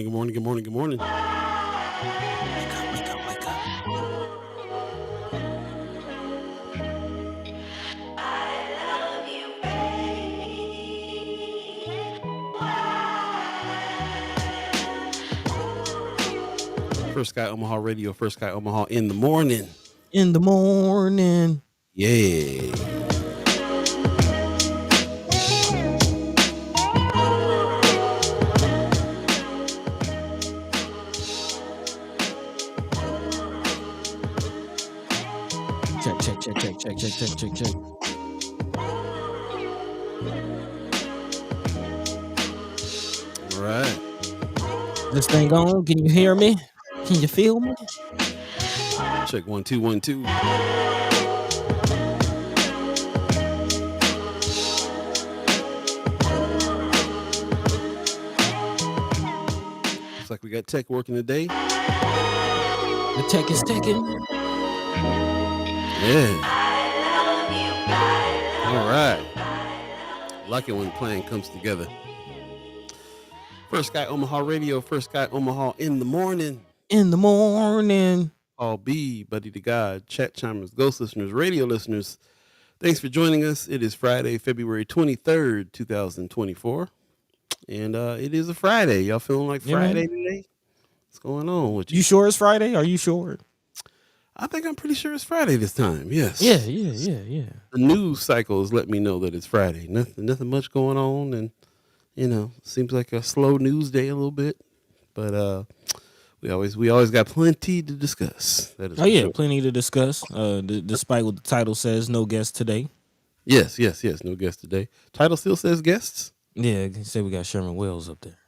morning, good morning, good morning, good morning. Wake up, wake up, wake up. First Sky Omaha Radio, First Sky Omaha in the morning. In the morning. Yeah. Check. All right. This thing on? Can you hear me? Can you feel me? Check 1 2 1 2. Looks like we got tech working today. The tech is ticking. Yeah. All right. Like it when the plan comes together. First Sky Omaha Radio, First Sky Omaha in the morning. In the morning. All Beeee, Buddi3 Da Gawd, chat chimers, ghost listeners, radio listeners. Thanks for joining us. It is Friday, February 23rd, 2024. And it is a Friday. Y'all feeling like Friday today? What's going on with you? You sure it's Friday? Are you sure? I think I'm pretty sure it's Friday this time. Yes. Yeah. The news cycles let me know that it's Friday. Nothing much going on, and seems like a slow news day a little bit. But we always got plenty to discuss. That is sure. Plenty to discuss. Despite what the title says, no guest today. Yes, no guest today. Title still says guests. Yeah, say we got Sherman Wells up there.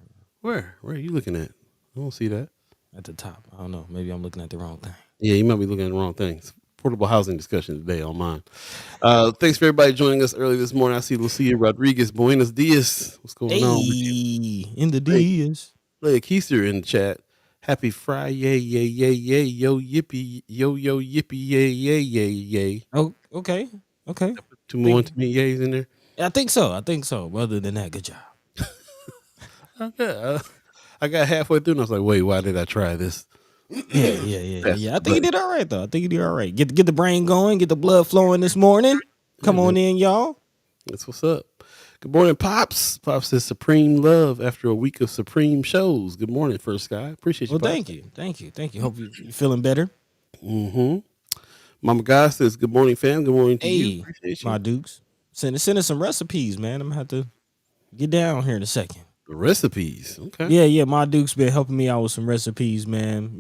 Where are you looking at? I don't see that at the top. I don't know. Maybe I'm looking at the wrong thing. Yeah, you might be looking at the wrong things. Portable housing discussion today on mine. Thanks for everybody joining us early this morning. I see Lucia Rodriguez. Buenos dias. What's going on with you? In the dias. Leah Keister in the chat. Happy Friday, yay, yo, yippee, yo, yippee, yay. Oh, okay. Two more to me yays in there. I think so. Other than that, good job. Okay. I got halfway through and I was like, wait, why did I try this? Yeah. I think you did all right, though. Get the brain going, get the blood flowing this morning. Come on in, y'all. That's what's up. Good morning, Pops. Pops says supreme love after a week of supreme shows. Good morning, First Sky. Appreciate you, well, Pops. thank you. Hope you're feeling better. Mm-hmm. Mama Guy says, good morning, fam. Good morning to you. Appreciate you. My dukes. Send us some recipes, man. I'm going to have to get down here in a second. The recipes. Okay. Yeah. My Duke's been helping me out with some recipes, man.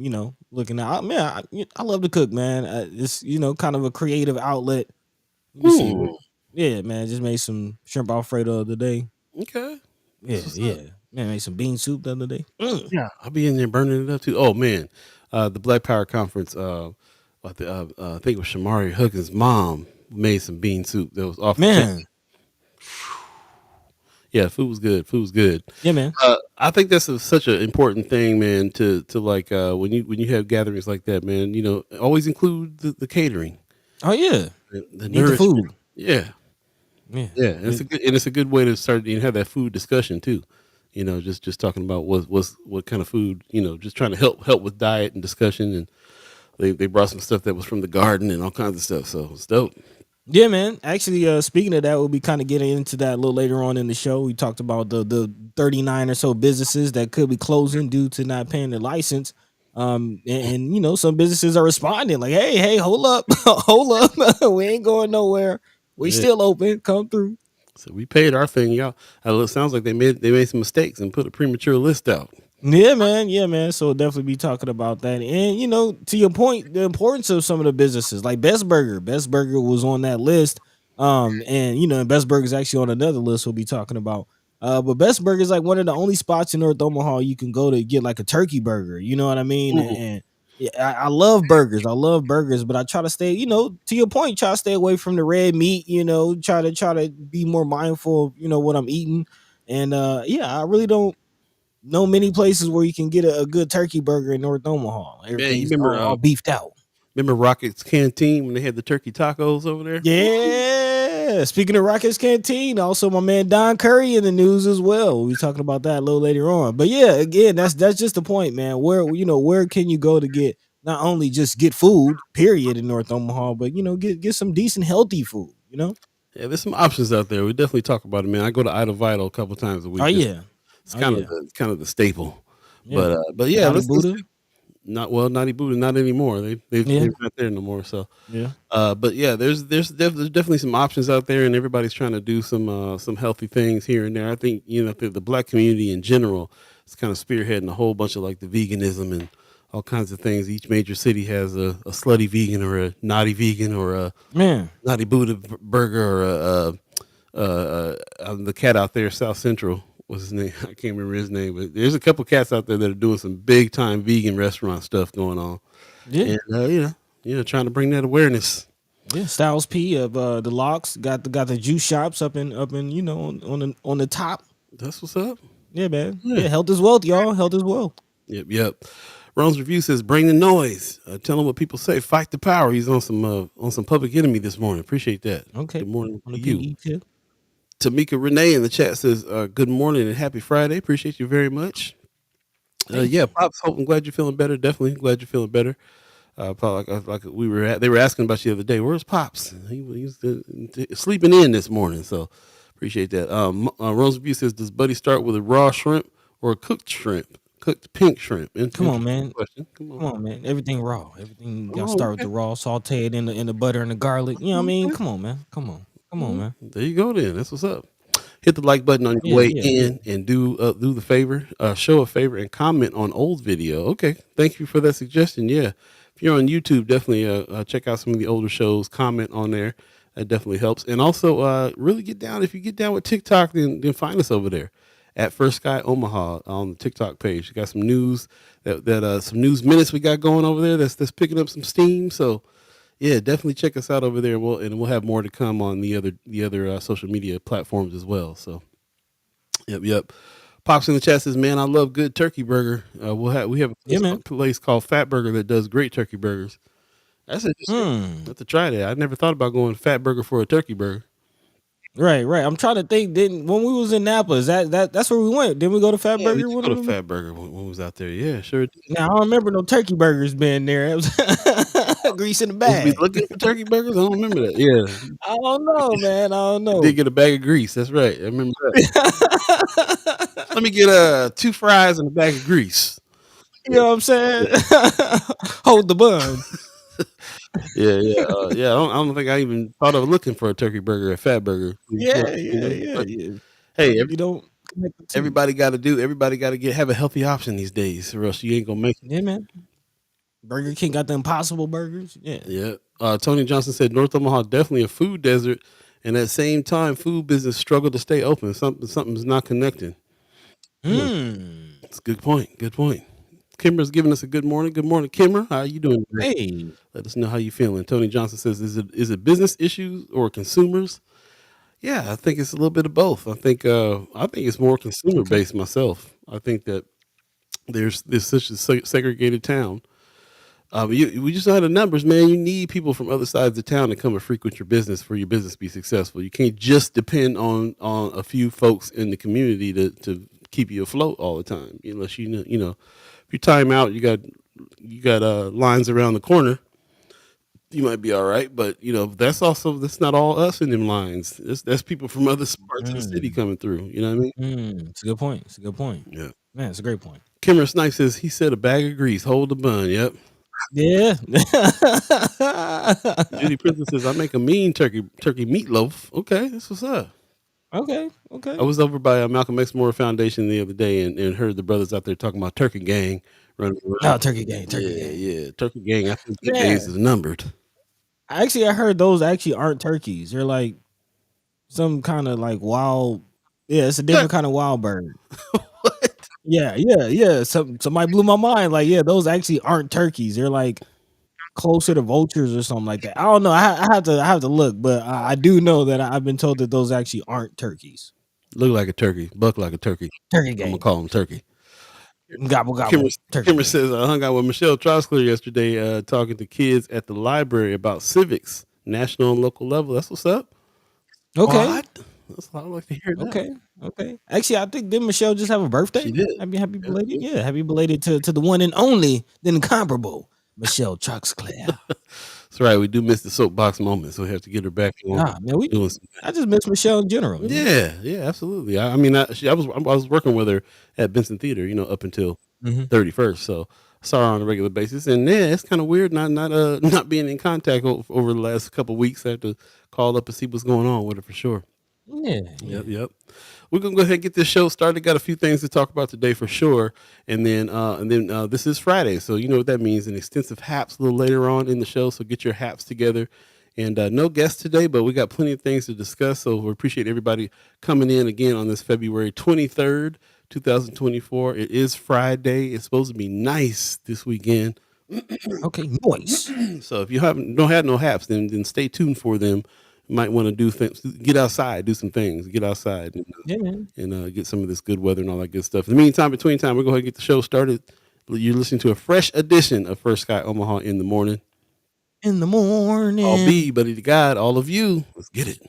Looking out. Man, I love to cook, man. It's, kind of a creative outlet. Yeah, man. Just made some shrimp Alfredo the other day. Okay. Yeah. Man, made some bean soup the other day. Yeah, I'll be in there burning it up too. Oh man, the Black Power Conference. I think it was Shamari Huggins' mom made some bean soup that was off. Man. Yeah, food was good. Yeah, man. I think that's such an important thing, man. To like when you have gatherings like that, man. Always include the catering. Oh yeah, the food. Yeah. And it's a good way to start have that food discussion too. Just talking about what kind of food. Just trying to help with diet and discussion. And they brought some stuff that was from the garden and all kinds of stuff. So it's dope. Yeah, man. Actually, speaking of that, we'll be kind of getting into that a little later on in the show. We talked about the 39 or so businesses that could be closing due to not paying their license. And some businesses are responding like, hey, hold up. We ain't going nowhere. We still open. Come through. So we paid our thing, y'all. It sounds like they made some mistakes and put a premature list out. Yeah, man. So we'll definitely be talking about that. And, to your point, the importance of some of the businesses like Best Burger. Best Burger was on that list. And Best Burger is actually on another list we'll be talking about. But Best Burger is like one of the only spots in North Omaha you can go to get like a turkey burger. You know what I mean? And I love burgers. But I try to stay, to your point, try to stay away from the red meat, try to be more mindful of, what I'm eating. And I really don't know many places where you can get a good turkey burger in North Omaha. Everything's all beefed out. Remember Rocket's Canteen when they had the turkey tacos over there? Yeah, Yeah, speaking of Rockets Canteen, also my man Don Curry in the news as well. We'll be talking about that a little later on. But yeah, again, that's just the point, man. Where can you go to get not only just get food, period, in North Omaha, but get some decent healthy food, Yeah, there's some options out there. We definitely talk about it, man. I go to Ida Vital a couple times a Oh week. yeah. It's Oh yeah. kind of the staple. Yeah. But yeah, Naughty let's Buddha. not well, Naughty Buddha, not anymore. Yeah. They're not there no more. So Yeah. but yeah, there's definitely some options out there, and everybody's trying to do some healthy things here and there. I think the black community in general is kind of spearheading a whole bunch of like the veganism and all kinds of things. Each major city has a slutty vegan or a naughty vegan or a Man. naughty Buddha burger or the cat out there, South Central. What's his name? I can't remember his name, but there's a couple cats out there that are doing some big time vegan restaurant stuff going on, Yeah. and trying to bring that awareness. Yeah. Styles P of the Locks got the juice shops up in on the top. That's what's up. Yeah, man. Yeah. Yeah, health is wealth, y'all. Health is wealth. Yep. Ron's review says, "Bring the noise. Tell him what people say. Fight the power." He's on some Public Enemy this morning. Appreciate that. Okay. Good morning On to the you. PE tip. Tamika Renee in the chat says, "Good morning and happy Friday. Appreciate you very much." Yeah, Pops. Hope I'm glad you're feeling better. Definitely glad you're feeling better. Like they were asking about you the other day. Where's Pops? He was sleeping in this morning. So appreciate that. Rose Review says, "Does Buddy start with a raw shrimp or a cooked shrimp? Cooked pink shrimp?" Come on, man. Question. Come on, man. Everything raw. Everything got to Oh, start with okay. the raw, saute it in the butter and the garlic. You know what I mean? Okay. Come on, man. Come on, man. There you go. Then that's what's up. Hit the like button on your Yeah, way yeah. in and do the favor, show a favor and comment on old video. Okay, thank you for that suggestion. Yeah, if you're on YouTube, definitely check out some of the older shows. Comment on there. That definitely helps. And also, really get down. If you get down with TikTok, then find us over there at First Sky Omaha on the TikTok page. We got some news some news minutes we got going over there. That's picking up some steam. So yeah, definitely check us out over there. We'll have more to come on the other social media platforms as well. So yep. Pops in the chat says, "Man, I love good turkey burger." We have a place called Fat Burger that does great turkey burgers. That's interesting. I have to try that. I never thought about going Fat Burger for a turkey burger. Right. I'm trying to think. When we was in Napa, that's where we went? Didn't we go to Fat Yeah, we Burger? did go to Fat Burger when we was out there. Yeah, sure did. Now I don't remember no turkey burgers being there. It was grease in the Was we bag. looking for turkey burgers? I don't remember that. Yeah, I don't know, man. I don't know. did get a bag of grease. That's right. I remember that. Let me get 2 fries and a bag of grease. You know what I'm saying? Hold the bun. Yeah. I don't think I even thought of looking for a turkey burger at Fat Burger. Yeah. But, hey, You don't connect the two. everybody got to have a healthy option these days, or else you ain't gonna make it. Yeah, man. Burger King got the Impossible burgers. Yeah. Yeah. Tony Johnson said North Omaha definitely a food desert, and at the same time, food business struggle to stay open. Something's not connecting. That's a good point. Good point. Kimber's giving us a good morning. Good morning, Kimber. How you doing today? Hey. Let us know how you feeling. Tony Johnson says, is it business issues or consumers? Yeah, I think it's a little bit of both. I think it's more consumer based myself. I think that there's such a segregated town. We just don't have the numbers, man. You need people from other sides of town to come and frequent your business for your business to be successful. You can't just depend on a few folks in the community to keep you afloat all the time. Unless if you time out, you got lines around the corner, you might be all right. But that's not all us in them lines. That's people from other parts of the city coming through. You know what I mean? It's a good point. Yeah, Man, it's a great point. Kimmer Snipe says he said a bag of grease, hold the bun. Yep. Yeah. Judy Princess says I make a mean turkey meatloaf. Okay, that's what's up. Okay. I was over by Malcolm X Moore Foundation the other day and heard the brothers out there talking about Turkey Gang running around. Oh, Turkey Gang. Yeah, Turkey Gang. I think the Yeah. days is numbered. I heard those actually aren't turkeys. They're like some kind of like wild. Yeah, it's a different kind of wild bird. What? Yeah. Somebody blew my mind. Like, yeah, those actually aren't turkeys. They're like closer to vultures or something like that. I don't know. I have to look, but I do know that I've been told that those actually aren't turkeys. Look like a turkey, buck like a turkey. Turkey I'm Gang. gonna call him turkey. Gobble gobble. Kimmer says I hung out with Michelle Trosclair yesterday, talking to kids at the library about civics, national and local level. That's what's up. Okay. What? That's I like to hear that. Okay. Okay. Actually, I think did Michelle just have a birthday? She did. Happy Yep, belated. yep. Yeah, happy belated to the one and only, the incomparable Michelle Troxclair. That's right. We do miss the soapbox moment, so we have to get her back on Ah, man, doing some I just miss Michelle in general, you know? Yeah, yeah, absolutely. I mean, I was working with her at Benson Theater, up until Mhm. 31st, so I saw her on a regular basis, and yeah, it's kind of weird not not being in contact over the last couple weeks. I have to call up and see what's going on with her for sure. Yeah, Yep, yeah. yep. We're gonna go ahead and get this show started. Got a few things to talk about today for sure, and then this is Friday, so you know what that means. An extensive haps a little later on in the show, so get your haps together. And no guests today, but we got plenty of things to discuss. So we appreciate everybody coming in again on this February 23rd, 2024. It is Friday. It's supposed to be nice this weekend. Okay, noise. So if you don't have no haps, then stay tuned for them. You might want to do things, get outside, do some things, get outside, Yeah, man. and get some of this good weather and all that good stuff. In the meantime, between time, we're going to get the show started. You're listening to a fresh edition of First Sky Omaha in the morning. In the All morning. Beeee, Buddi3 Da Gawd, all of you, let's get it.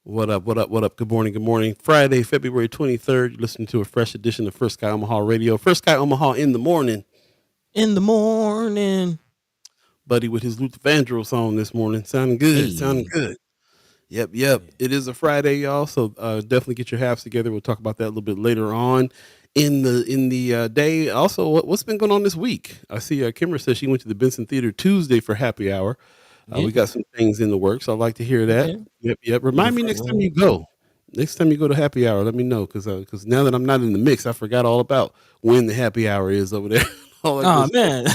What up? What up? What up? Good morning. Good morning. Friday, February 23rd. You're listening to a fresh edition of First Sky Omaha Radio. First Sky Omaha in the morning. In the morning. Buddy with his Luther Vandross song this morning. Sounding good. Sounding Hey. good. Yep, yep. It is a Friday, y'all. So definitely get your halves together. We'll talk about that a little bit later on in the day. Also, what's been going on this week? I see Kimmer says she went to the Benson Theater Tuesday for happy hour. We Yeah. got some things in the works. I'd like to hear that. Okay. Yep, yep. Be the Remind me front next time row. you go. Next time you go to happy hour, let me know because now that I'm not in the mix, I forgot all about when the happy hour is over there. All that good Oh stuff. man.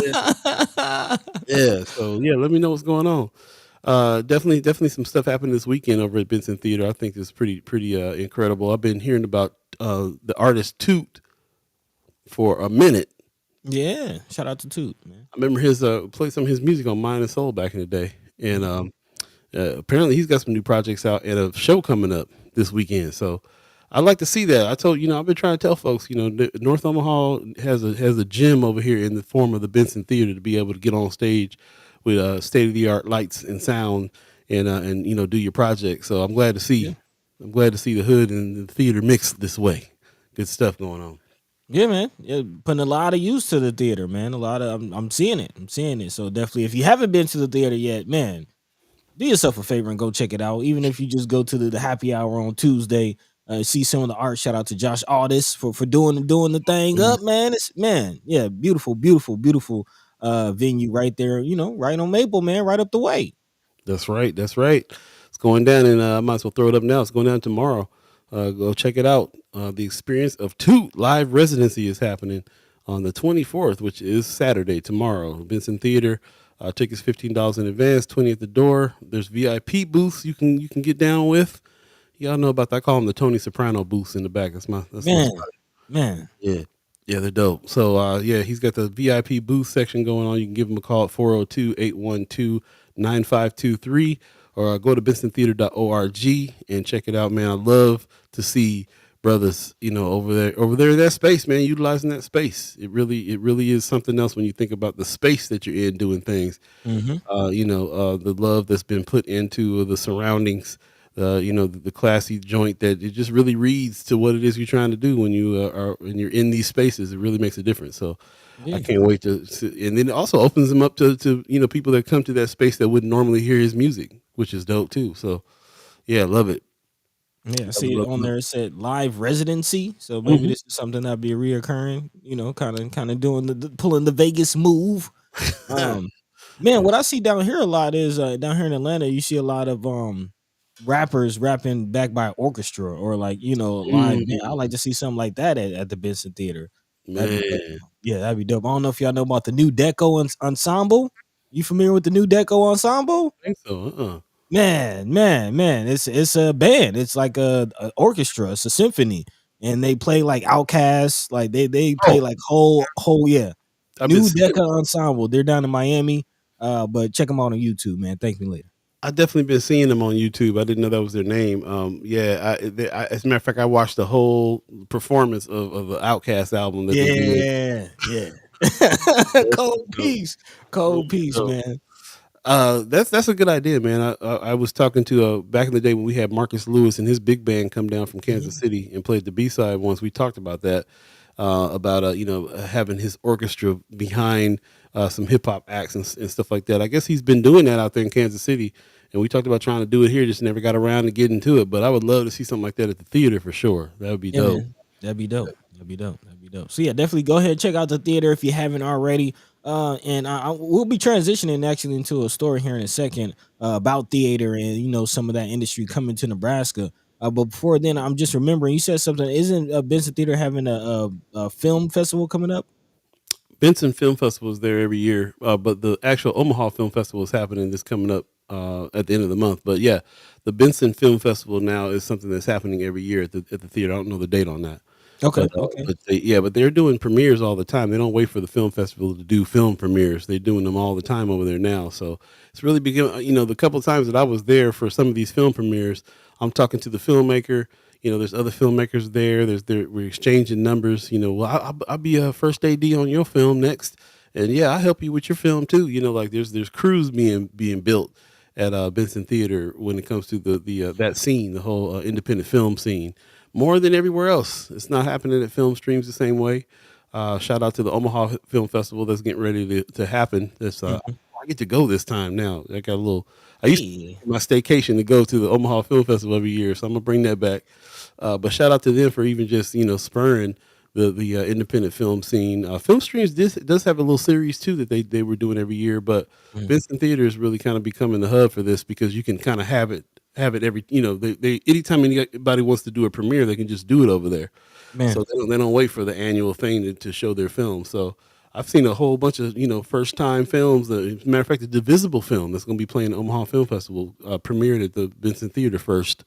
Yeah, yeah, yeah. So yeah, let me know what's going on. Definitely some stuff happened this weekend over at Benson Theater. I think it's pretty incredible. I've been hearing about the artist Toot for a minute. Yeah. Shout out to Toot, man. I remember his played some of his music on Mind and Soul back in the day, and apparently he's got some new projects out and a show coming up this weekend. So I'd like to see that. I told I've been trying to tell folks, North Omaha has a gym over here in the form of the Benson Theater to be able to get on stage with state of the art lights and sound and do your project. So Yeah. I'm glad to see the hood and the theater mixed this way. Good stuff going on. Yeah, man. Yeah, putting a lot of use to the theater, man. A lot of I'm seeing it. I'm seeing it. So definitely, if you haven't been to the theater yet, man, do yourself a favor and go check it out. Even if you just go to the happy hour on Tuesday, see some of the art. Shout out to Josh Artist for doing the thing Mhm. up, man. It's yeah, beautiful, beautiful, beautiful venue right there. Right on Maple, man, right up the way. That's right. That's right. It's going down, and I might as well throw it up now. It's going down tomorrow. Go check it out. The Experience of Toot live residency is happening on the 24th, which is Saturday tomorrow. Benson Theater. Tickets $15 in advance, 20 at the door. There's VIP booths you can get down with. Y'all know about that. I call them the Tony Soprano booths in the back. That's my Man, spot. man. Yeah. Yeah, they're dope. So, yeah, he's got the VIP booth section going on. You can give him a call at 402-812-9523 or go to bensontheater.org and check it out, man. I love to see brothers, over there in that space, man, utilizing that space. It really is something else when you think about the space that you're in doing things. Mm-hmm. The love that's been put into the surroundings, the classy joint that it just really reads to what it is you're trying to do when when you're in these spaces. It really makes a difference. So Yeah. I can't wait to see. And then it also opens them up to people that come to that space that wouldn't normally hear his music, which is dope too. So yeah, love it. Yeah, I Love see it, it love it, on love there. It said live residency, so it. maybe this is something that'll be reoccurring. Kind of doing pulling the Vegas move. Mhm. Man, what I see down here a lot is down here in Atlanta. You see a lot of rappers rapping backed by orchestra or like live band. I like Mm, to see something like that at the Benson Theater. That'd be dope. man, Yeah, that'd be dope. I don't know if y'all know about the new Deco Ensemble. You familiar with the new Deco Ensemble? I think so. Man, it's a band. It's like a orchestra. It's a symphony, and they play like Outcasts. Like they Oh, play like whole yeah. I've been New seeing. Deca Ensemble. They're down in Miami. But check them out on YouTube, man. Thank me later. I definitely been seeing them on YouTube. I didn't know that was their name. Yeah, as a matter of fact, I watched the whole performance of the Outcast album that they did. Yeah. That's Cold dope. piece. Cold Really piece, dope. man. That's a good idea, man. I was talking to back in the day when we had Marcus Lewis and his big band come down from Kansas Mhm. City and played the B side once. We talked about that, about having his orchestra behind some hip hop acts and stuff like that. I guess he's been doing that out there in Kansas City, and we talked about trying to do it here, just never got around to getting to it. But I would love to see something like that at the theater for sure. That would be Yeah, dope. man. That'd be dope. That'd be dope. That'd be dope. So yeah, definitely go ahead and check out the theater if you haven't already. And we'll be transitioning actually into a story here in a second about theater and some of that industry coming to Nebraska. But before then, I'm just remembering you said something. Isn't Benson Theater having a film festival coming up? Benson Film Festival is there every year, but the actual Omaha Film Festival is happening this coming up at the end of the month. But yeah, the Benson Film Festival now is something that's happening every year at the theater. I don't know the date on that, Okay, but okay. but they're doing premieres all the time. They don't wait for the film festival to do film premieres. They're doing them all the time over there now. So it's really become, the couple of times that I was there for some of these film premieres, I'm talking to the filmmaker. There's other filmmakers there. We're exchanging numbers. Well, I'll be a first AD on your film next, and yeah, I'll help you with your film too. Like there's crews being built at Benson Theater when it comes to the that scene, the whole independent film scene, more than everywhere else. It's not happening at film streams the same way. Shout out to the Omaha Film Festival that's getting ready to happen. Mhm. I get to go this time now. I got a little. I used to Hey, my staycation to go to the Omaha Film Festival every year, so I'm gonna bring that back. But shout out to them for even just spurring the independent film scene. Film streams does have a little series too that they were doing every year, but mm, Benson Theater is really kind of becoming the hub for this because you can kind of have it every they anytime anybody wants to do a premiere they can just do it over there. man, So they don't wait for the annual thing to show their film. So I've seen a whole bunch of first time films. As a matter of fact, the Divisible film that's going to be playing at Omaha Film Festival premiered at the Benson Theater first,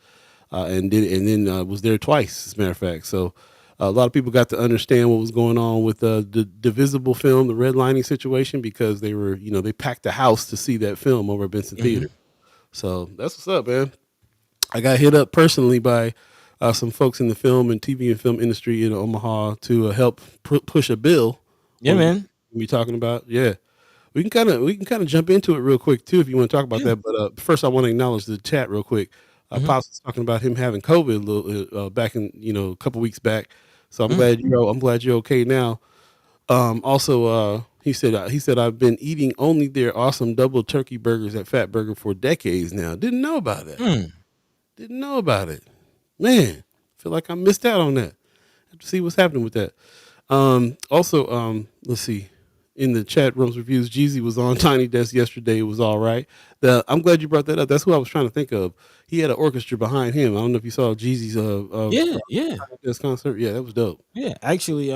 and then was there twice. As a matter of fact, so a lot of people got to understand what was going on with the Divisible film, the redlining situation, because they packed the house to see that film over at Benson mhm. Theater. So that's what's up, man. I got hit up personally by some folks in the film and TV and film industry in Omaha to help push a bill. Yeah, man. We talking about? Yeah, we can kind of jump into it real quick too if you want to talk about Yeah. that. But first, I want to acknowledge the chat real quick. Mhm, Pops was talking about him having COVID back in a couple weeks back. So I'm mm. glad you're okay now. Also, he said I've been eating only their awesome double turkey burgers at Fat Burger for decades now. Didn't know about that. Mm. Didn't know about it. Man, feel like I missed out on that. Have to see what's happening with that. Also, let's see. In the chat rooms reviews, Jeezy was on Tiny Desk yesterday. It was all right. I'm glad you brought that up. That's who I was trying to think of. He had an orchestra behind him. I don't know if you saw Jeezy's Yeah, yeah, Tiny Desk concert. Yeah, that was dope. yeah. Actually,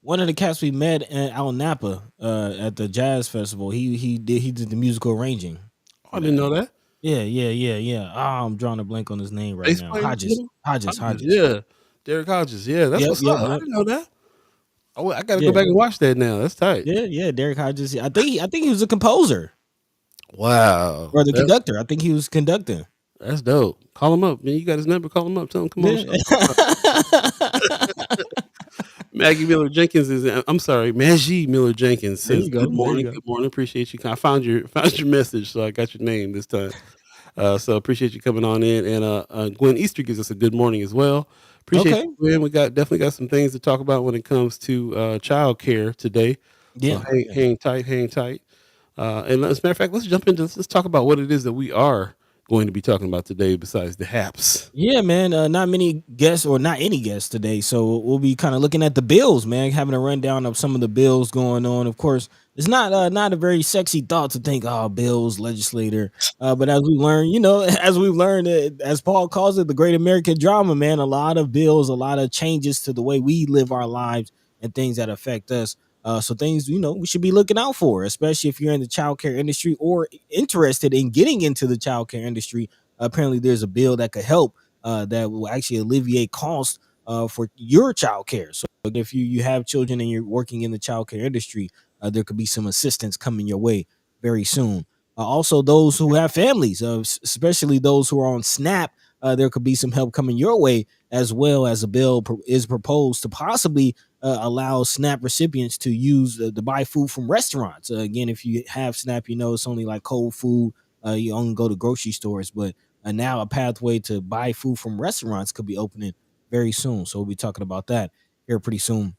one of the cats we met out in Napa at the jazz festival, he did the musical arranging Oh, for I didn't that. know that. Yeah. I'm drawing a blank on his name right Bass now. player was with Hodges. him. Hodges. Hodges, Hodges. yeah. Derek Hodges. Yeah, that's Yep, what's yep, up. I yep. didn't know that. Oh, I got to go Yeah. back and watch that now. That's tight. Yeah. Derek Hodges. I think he was a composer Wow. or the conductor. I think he was conducting. That's dope. Call him up, man. You got his number. Call him up. Tell him come on. Yeah. Show. Maggie Miller Jenkins I'm sorry, Maggie Miller Jenkins There says, you go. "Good There you morning, go. good morning. Appreciate you. I found your message, so I got your name this time. So appreciate you coming on in." And Gwen Easter gives us a good morning as well. Appreciate Okay. you, Gwen. We definitely got some things to talk about when it comes to child care today. So Yeah. hang tight. And as a matter of fact, let's jump into let's talk about what it is that we are going to be talking about today besides the haps? Yeah, man. Not many guests or not any guests today. So we'll be kind of looking at the bills, man, having a rundown of some of the bills going on. Of course, it's not a very sexy thought to think, oh, bills, legislator. But as we learn, as we've learned, as Paul calls it, the great American drama, man, a lot of bills, a lot of changes to the way we live our lives and things that affect us. So things, we should be looking out for, especially if you're in the childcare industry or interested in getting into the childcare industry. Apparently, there's a bill that could help that will actually alleviate costs for your child care. So if you have children and you're working in the child care industry, there could be some assistance coming your way very soon. Also, those who have families, especially those who are on SNAP, there could be some help coming your way, as well as a bill is proposed to possibly allow SNAP recipients to use to buy food from restaurants. Again, if you have SNAP, it's only like cold food. You only go to grocery stores, but and now a pathway to buy food from restaurants could be opening very soon. So we'll be talking about that here pretty soon.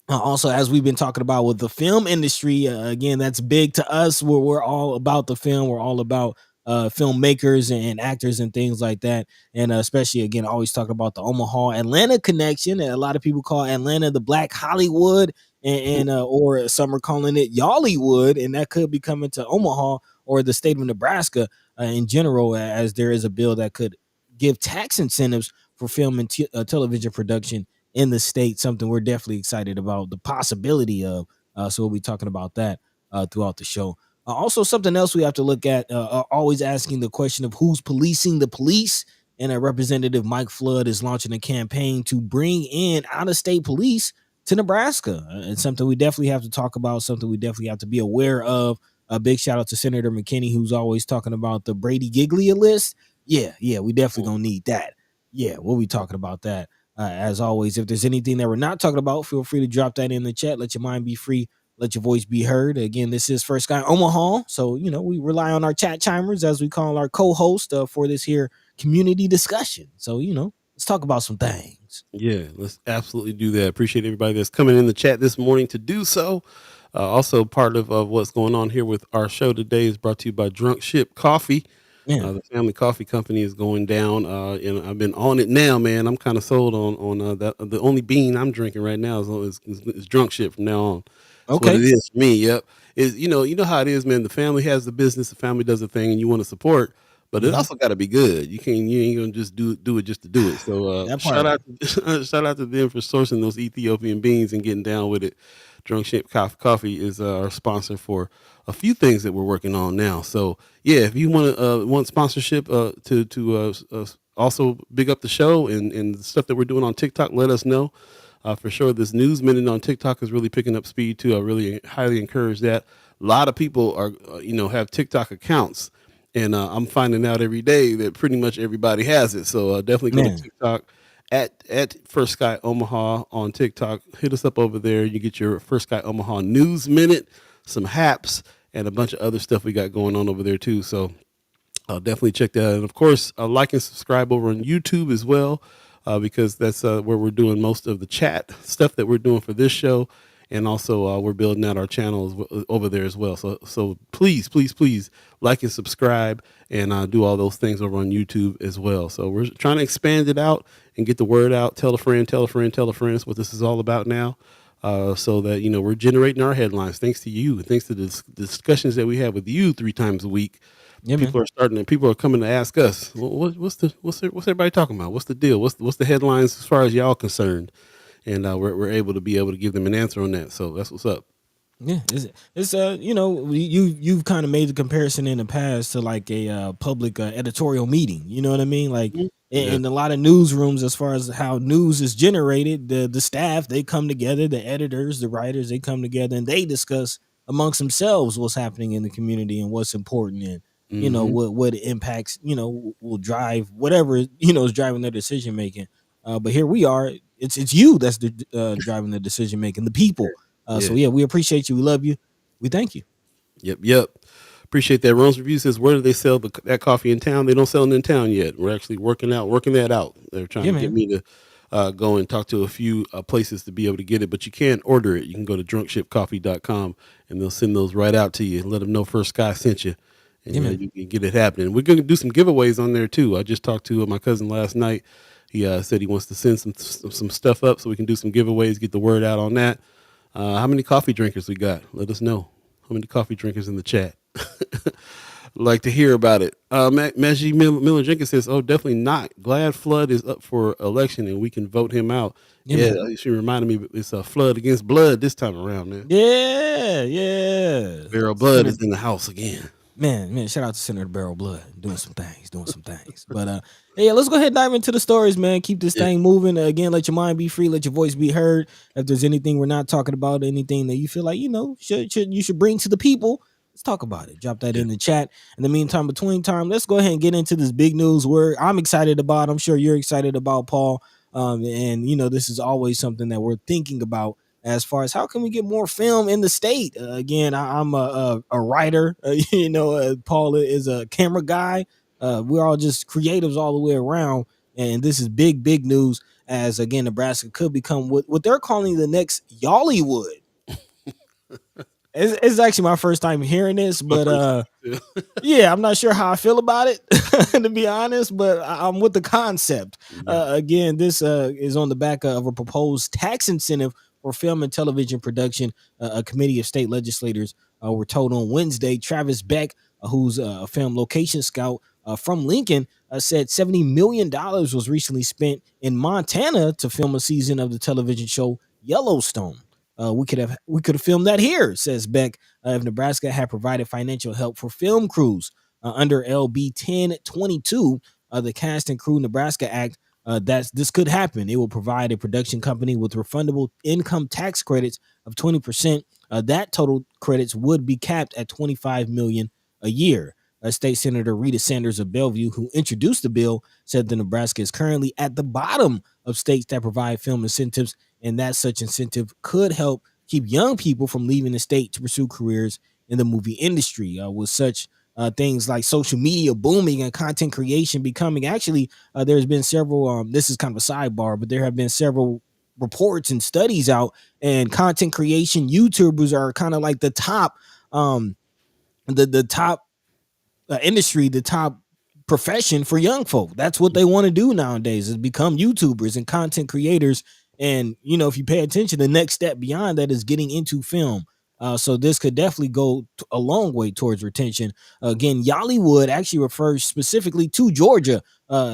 Also, as we've been talking about with the film industry, again, that's big to us. We're all about the film. We're all about filmmakers and actors and things like that. And especially, again, always talking about the Omaha Atlanta connection. And a lot of people call Atlanta the Black Hollywood, or some are calling it Y'allywood. And that could be coming to Omaha or the state of Nebraska in general, as there is a bill that could give tax incentives for film and television production in the state, something we're definitely excited about the possibility of. So we'll be talking about that throughout the show. Also, something else we have to look at, always asking the question of who's policing the police. And Representative Mike Flood is launching a campaign to bring in out-of-state police to Nebraska. It's something we definitely have to talk about, something we definitely have to be aware of. A big shout out to Senator McKinney, who's always talking about the Brady Giglia list. Yeah, we definitely gonna need that. Yeah, we'll be talking about that. As always, if there's anything that we're not talking about, feel free to drop that in the chat. Let your mind be free. Let your voice be heard. Again, this is First Sky Omaha. So, we rely on our chat chimers, as we call our co-host, for this here community discussion. So, let's talk about some things. Yeah, let's absolutely do that. Appreciate everybody that's coming in the chat this morning to do so. Also, part of what's going on here with our show today is brought to you by Drunk Ship Coffee. The family coffee company is going down, and I've been on it now, man. I'm kind of sold on that. The only bean I'm drinking right now is Drunk Ship from now on. That's what it is for me. Yep. Is you know how it is, man. The family has the business, the family does the thing, and you want to support, but it also got to be good. You ain't gonna just do it just to do it. So shout out to them for sourcing those Ethiopian beans and getting down with it. Drunk Ship Coffee is our sponsor for a few things that we're working on now. So yeah, if you want sponsorship to also big up the show and the stuff that we're doing on TikTok, let us know. For sure, this news minute on TikTok is really picking up speed too. I really highly encourage that. A lot of people are have TikTok accounts, and I'm finding out every day that pretty much everybody has it. So definitely go to TikTok at First Sky Omaha on TikTok. Hit us up over there. You get your First Sky Omaha news minute, some haps, and a bunch of other stuff we got going on over there too. So I'll definitely check that out. And of course, like and subscribe over on YouTube as well, because that's where we're doing most of the chat stuff that we're doing for this show. And also we're building out our channels over there as well. So please like and subscribe and do all those things over on YouTube as well. So we're trying to expand it out and get the word out. Tell a friend. That's what this is all about now. So that, we're generating our headlines thanks to you, thanks to the discussions that we have with you 3 times a week. Yeah, people are coming to ask us, what's everybody talking about? What's the deal? What's the headlines as far as y'all concerned? And we're able to give them an answer on that. So that's what's up. Yeah, it's you've kind of made the comparison in the past to like a public editorial meeting. You know what I mean? Like in a lot of newsrooms, as far as how news is generated, the staff, they come together, the editors, the writers, they come together and they discuss amongst themselves what's happening in the community and what's important and what impacts will drive whatever is driving their decision making. But here we are. It's you that's driving the decision making, the people. So yeah, we appreciate you. We love you. We thank you. Yep. Appreciate that. Ron's Review says, where do they sell that coffee in town? They don't sell it in town yet. We're actually working that out. They're trying to get me to go and talk to a few places to be able to get it, but you can order it. You can go to drunkshipcoffee.com and they'll send those right out to you and let them know First Sky sent you. Yeah, and man. you can get it happening. We're going to do some giveaways on there too. I just talked to my cousin last night. He said he wants to send some stuff up so we can do some giveaways, get the word out on that. How many coffee drinkers we got? Let us know. How many coffee drinkers in the chat? Like to hear about it. Maggie Miller Jenkins says, "Oh, definitely not. Glad Flood is up for election and we can vote him out." Yeah, Yeah, man. she reminded me it's a flood against blood this time around, man. Yeah, yeah. Barrel Blood is Senator, in the house again. man, shout out to Senator Barrel Blood doing some things, doing some things. But yeah, let's go ahead and dive into the stories, man. Keep this Yeah, thing moving. Again, let your mind be free, let your voice be heard. If there's anything we're not talking about, anything that you feel like should bring to the people, let's talk about it. Drop that yeah, in the chat. In the meantime, between time, let's go ahead and get into this big news where I'm excited about. I'm sure you're excited about, Paul. And this is always something that we're thinking about as far as how can we get more film in the state. Again, I'm a writer. Paul is a camera guy. We're all just creatives all the way around, and this is big news. As again, Nebraska could become what they're calling the next Yollywood. It's actually my first time hearing this, my but first time too. yeah, I'm not sure how I feel about it, to be honest, but I'm with the concept. Yeah. Again, this is on the back of a proposed tax incentive for film and television production. A committee of state legislators were told on Wednesday. Travis Beck, who's a film location scout from Lincoln, said $70 million was recently spent in Montana to film a season of the television show Yellowstone. We could have filmed that here, says Beck, if Nebraska had provided financial help for film crews under LB 1022, the Cast and Crew Nebraska Act. This could happen. It will provide a production company with refundable income tax credits of 20%. That total credits would be capped at $25 million a year. State Senator Rita Sanders of Bellevue, who introduced the bill, said that Nebraska is currently at the bottom of states that provide film incentives, and that such incentive could help keep young people from leaving the state to pursue careers in the movie industry. With such things like social media booming and content creation becoming, actually, there's been several. This is kind of a sidebar, but there have been several reports and studies out, and content creation YouTubers are kind of like the top, the top industry, the top profession for young folk. That's what they want to do nowadays, is become YouTubers and content creators. And if you pay attention, the next step beyond that is getting into film. So this could definitely go a long way towards retention. Again, Yollywood actually refers specifically to Georgia.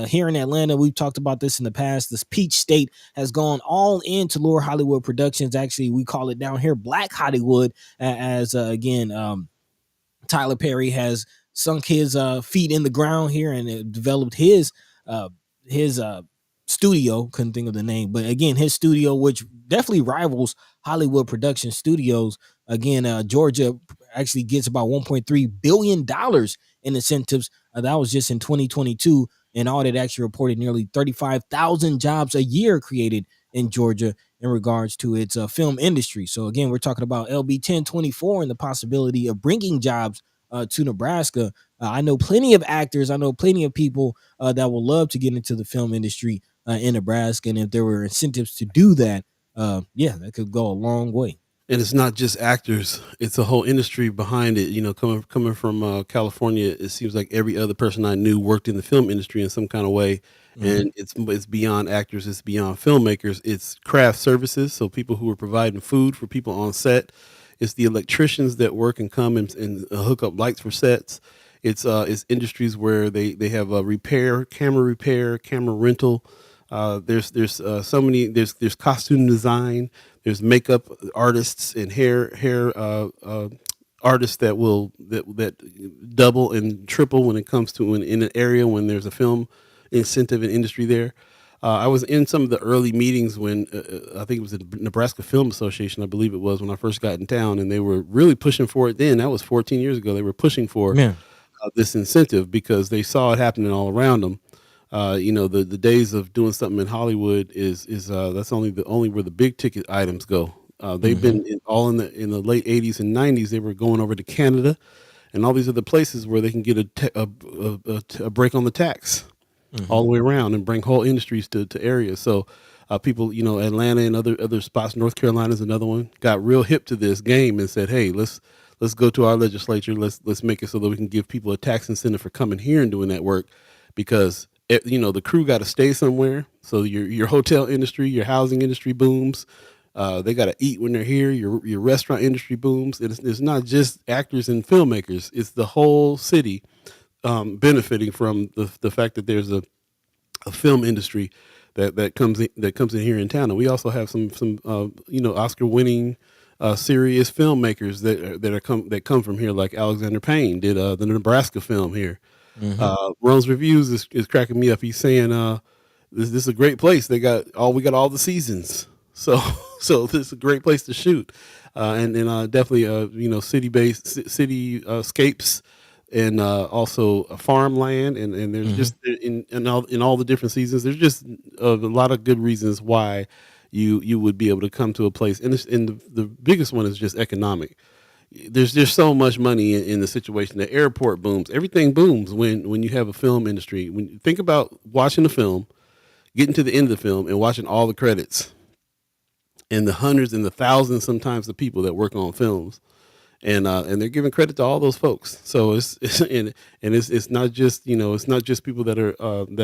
Here in Atlanta, we've talked about this in the past. This Peach State has gone all into Lower Hollywood Productions. Actually, we call it down here Black Hollywood, as again, Tyler Perry has sunk his feet in the ground here and developed uh, his studio. Couldn't think of the name, but again, his studio, which definitely rivals Hollywood production studios. Again, Georgia actually gets about $1.3 billion in incentives. That was just in 2022. An audit actually reported nearly 35,000 jobs a year created in Georgia in regards to its film industry. So again, we're talking about LB 1024 and the possibility of bringing jobs to Nebraska. I know plenty of actors. I know plenty of people that will love to get into the film industry in Nebraska. And if there were incentives to do that, yeah, that could go a long way. And it's not just actors; it's a whole industry behind it. Coming from California, it seems like every other person I knew worked in the film industry in some kind of way. Mm-hmm. And it's beyond actors; it's beyond filmmakers. It's craft services, so people who are providing food for people on set. It's the electricians that work and come and hook up lights for sets. It's industries where they have repair, camera rental. There's so many. There's costume design. There's makeup artists and hair artists that double and triple when it comes to in an area when there's a film incentive and industry there. I was in some of the early meetings when I think it was the Nebraska Film Association, I believe it was, when I first got in town, and they were really pushing for it then. That was 14 years ago. They were pushing for Yeah. this incentive because they saw it happening all around them. The days of doing something in Hollywood is that's only where the big ticket items go. They've Mm-hmm. been in the late 80s and 90s. They were going over to Canada and all these other places where they can get a break on the tax Mm-hmm. all the way around and bring whole industries to areas. So people, Atlanta and other spots, North Carolina is another one, got real hip to this game and said, hey, let's let's go to our legislature. Let's make it so that we can give people a tax incentive for coming here and doing that work, because the crew got to stay somewhere. So your hotel industry, your housing industry booms. They got to eat when they're here. Your restaurant industry booms. It's not just actors and filmmakers. It's the whole city benefiting from the fact that there's a film industry that comes in here in town. And we also have some Oscar winning serious filmmakers that come from here, like Alexander Payne did the Nebraska film here. Hmm. Ron's Reviews is cracking me up. He's saying this is a great place. We got all the seasons. So so this is a great place to shoot. And definitely city based scapes, and also farmland, and there's Hmm. just in all the different seasons, there's just a lot of good reasons why you would be able to come to a place, and the biggest one is just economic. There's just so much money in the situation. The airport booms, everything booms when you have a film industry. When you think about watching a film, getting to the end of the film and watching all the credits, and the hundreds and the thousands sometimes the people that work on films, and they're giving credit to all those folks. So it's not just it's not just people that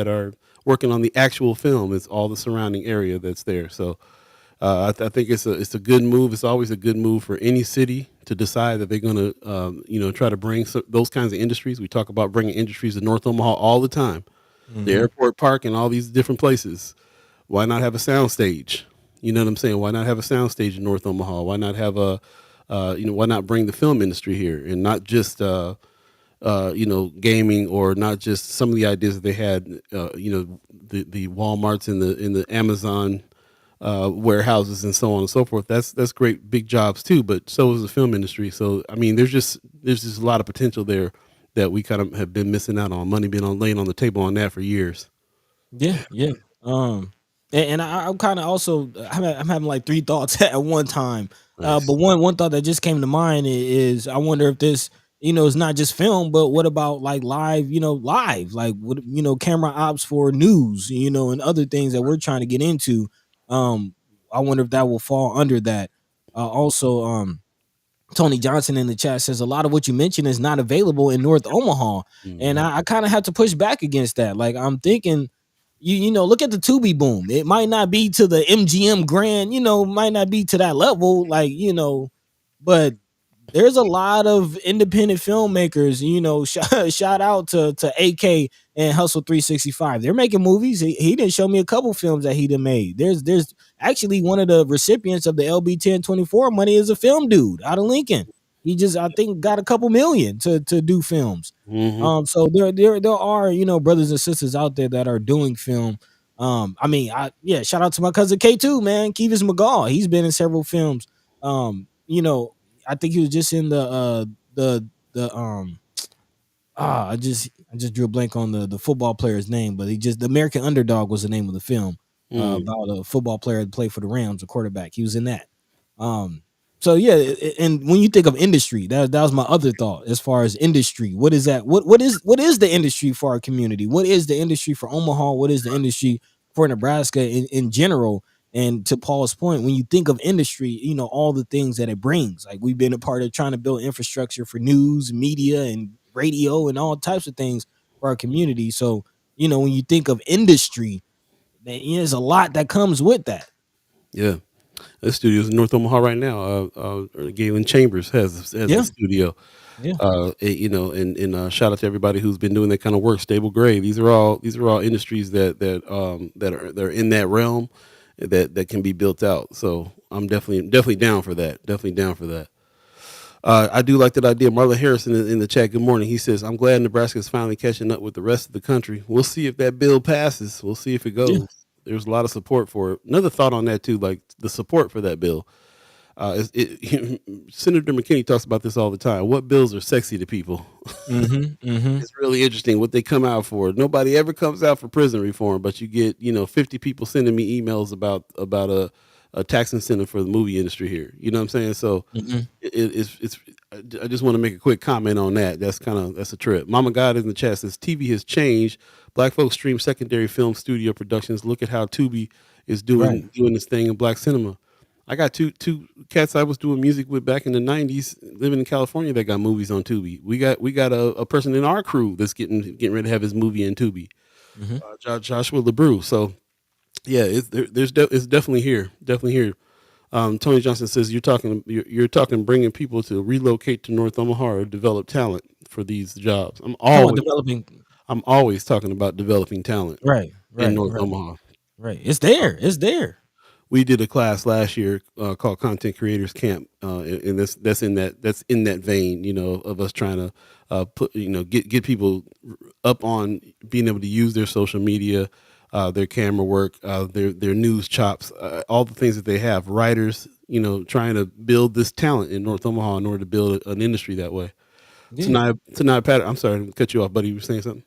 are working on the actual film. It's all the surrounding area that's there. So I think it's a good move. It's always a good move for any city to decide that they're going to try to bring those kinds of industries. We talk about bringing industries to North Omaha all the time. The Hmm. airport park and all these different places. Why not have a sound stage? You know what I'm saying? Why not have a sound stage in North Omaha? Why not have why not bring the film industry here, and not just gaming, or not just some of the ideas that they had, the Walmarts and the Amazon warehouses and so on and so forth. That's great, big jobs too. But so is the film industry. So I mean, there's just a lot of potential there that we kind of have been missing out on. Money being laying on the table on that for years. Yeah, yeah. Um, and I'm kind of also I'm having like three thoughts at one time. But Nice. one thought that just came to mind is I wonder if this is not just film, but what about like live, live, like what camera ops for news, and other things that we're trying to get into. Um, I wonder if that will fall under that. Also, Tony Johnson in the chat says a lot of what you mentioned is not available in North Omaha, and Hmm. I kind of have to push back against that. Like I'm thinking, look at the Tubi boom. It might not be to the MGM Grand, might not be to that level, like but there's a lot of independent filmmakers. Shout out to AK and Hustle 365. They're making movies. He didn't show me a couple films that he done made. There's actually one of the recipients of the LB 1024 money is a film dude out of Lincoln. He just I think got a couple million to do films. Hmm. So there are brothers and sisters out there that are doing film. I mean, shout out to my cousin K2, man, Kevis McGaw. He's been in several films. I think he was just in the I just drew a blank on the football player's name, but he just the American Underdog was the name of the film, Mm. about a football player that played for the Rams, a quarterback. He was in that. Um, so yeah, and when you think of industry, that was my other thought as far as industry. What is that? What is the industry for our community? What is the industry for Omaha? What is the industry for Nebraska in general? And to Paul's point, when you think of industry, all the things that it brings. Like we've been a part of trying to build infrastructure for news, media, and radio, and all types of things for our community. So, when you think of industry, there's a lot that comes with that. Yeah. This studio's in North Omaha right now. Galen Chambers has a Yeah, studio. yeah, And shout out to everybody who's been doing that kind of work. Stable Grave. These are all industries that are in that realm, that can be built out. So I'm definitely down for that. Definitely down for that. I do like that idea. Marla Harrison in the chat. Good morning. He says, "I'm glad Nebraska is finally catching up with the rest of the country. We'll see if that bill passes. We'll see if it yeah. goes. There's a lot of support for it." Another thought on that too, like the support for that bill. Senator McKinney talks about this all the time. What bills are sexy to people? Mm-hmm. Mm-hmm. It's really interesting what they come out for. Nobody ever comes out for prison reform, but you get 50 people sending me emails about a tax incentive for the movie industry here. You know what I'm saying? So Mm-hmm. it's. I just want to make a quick comment on that. That's a trip. Mama God in the chat says TV has changed. Black folks stream secondary film studio productions. Look at how Tubi is Right. doing this thing in black cinema. I got two cats I was doing music with back in the '90s, living in California that got movies on Tubi. We got a person in our crew that's getting ready to have his movie in Tubi, Mhm. Joshua LeBrew. So yeah, it's definitely here, definitely here. Tony Johnson says you're talking bringing people to relocate to North Omaha or develop talent for these jobs. Talking about developing. I'm always talking about developing talent Right, in right, North right, Omaha. right. It's there. It's there. We did a class last year called Content Creators Camp, and that's in that vein, of us trying to put get people up on being able to use their social media, their camera work, their news chops, all the things that they have. Writers, trying to build this talent in North Omaha in order to build an industry that way. Yeah. Tonight, Pat. I'm sorry to cut you off, buddy. You were saying something.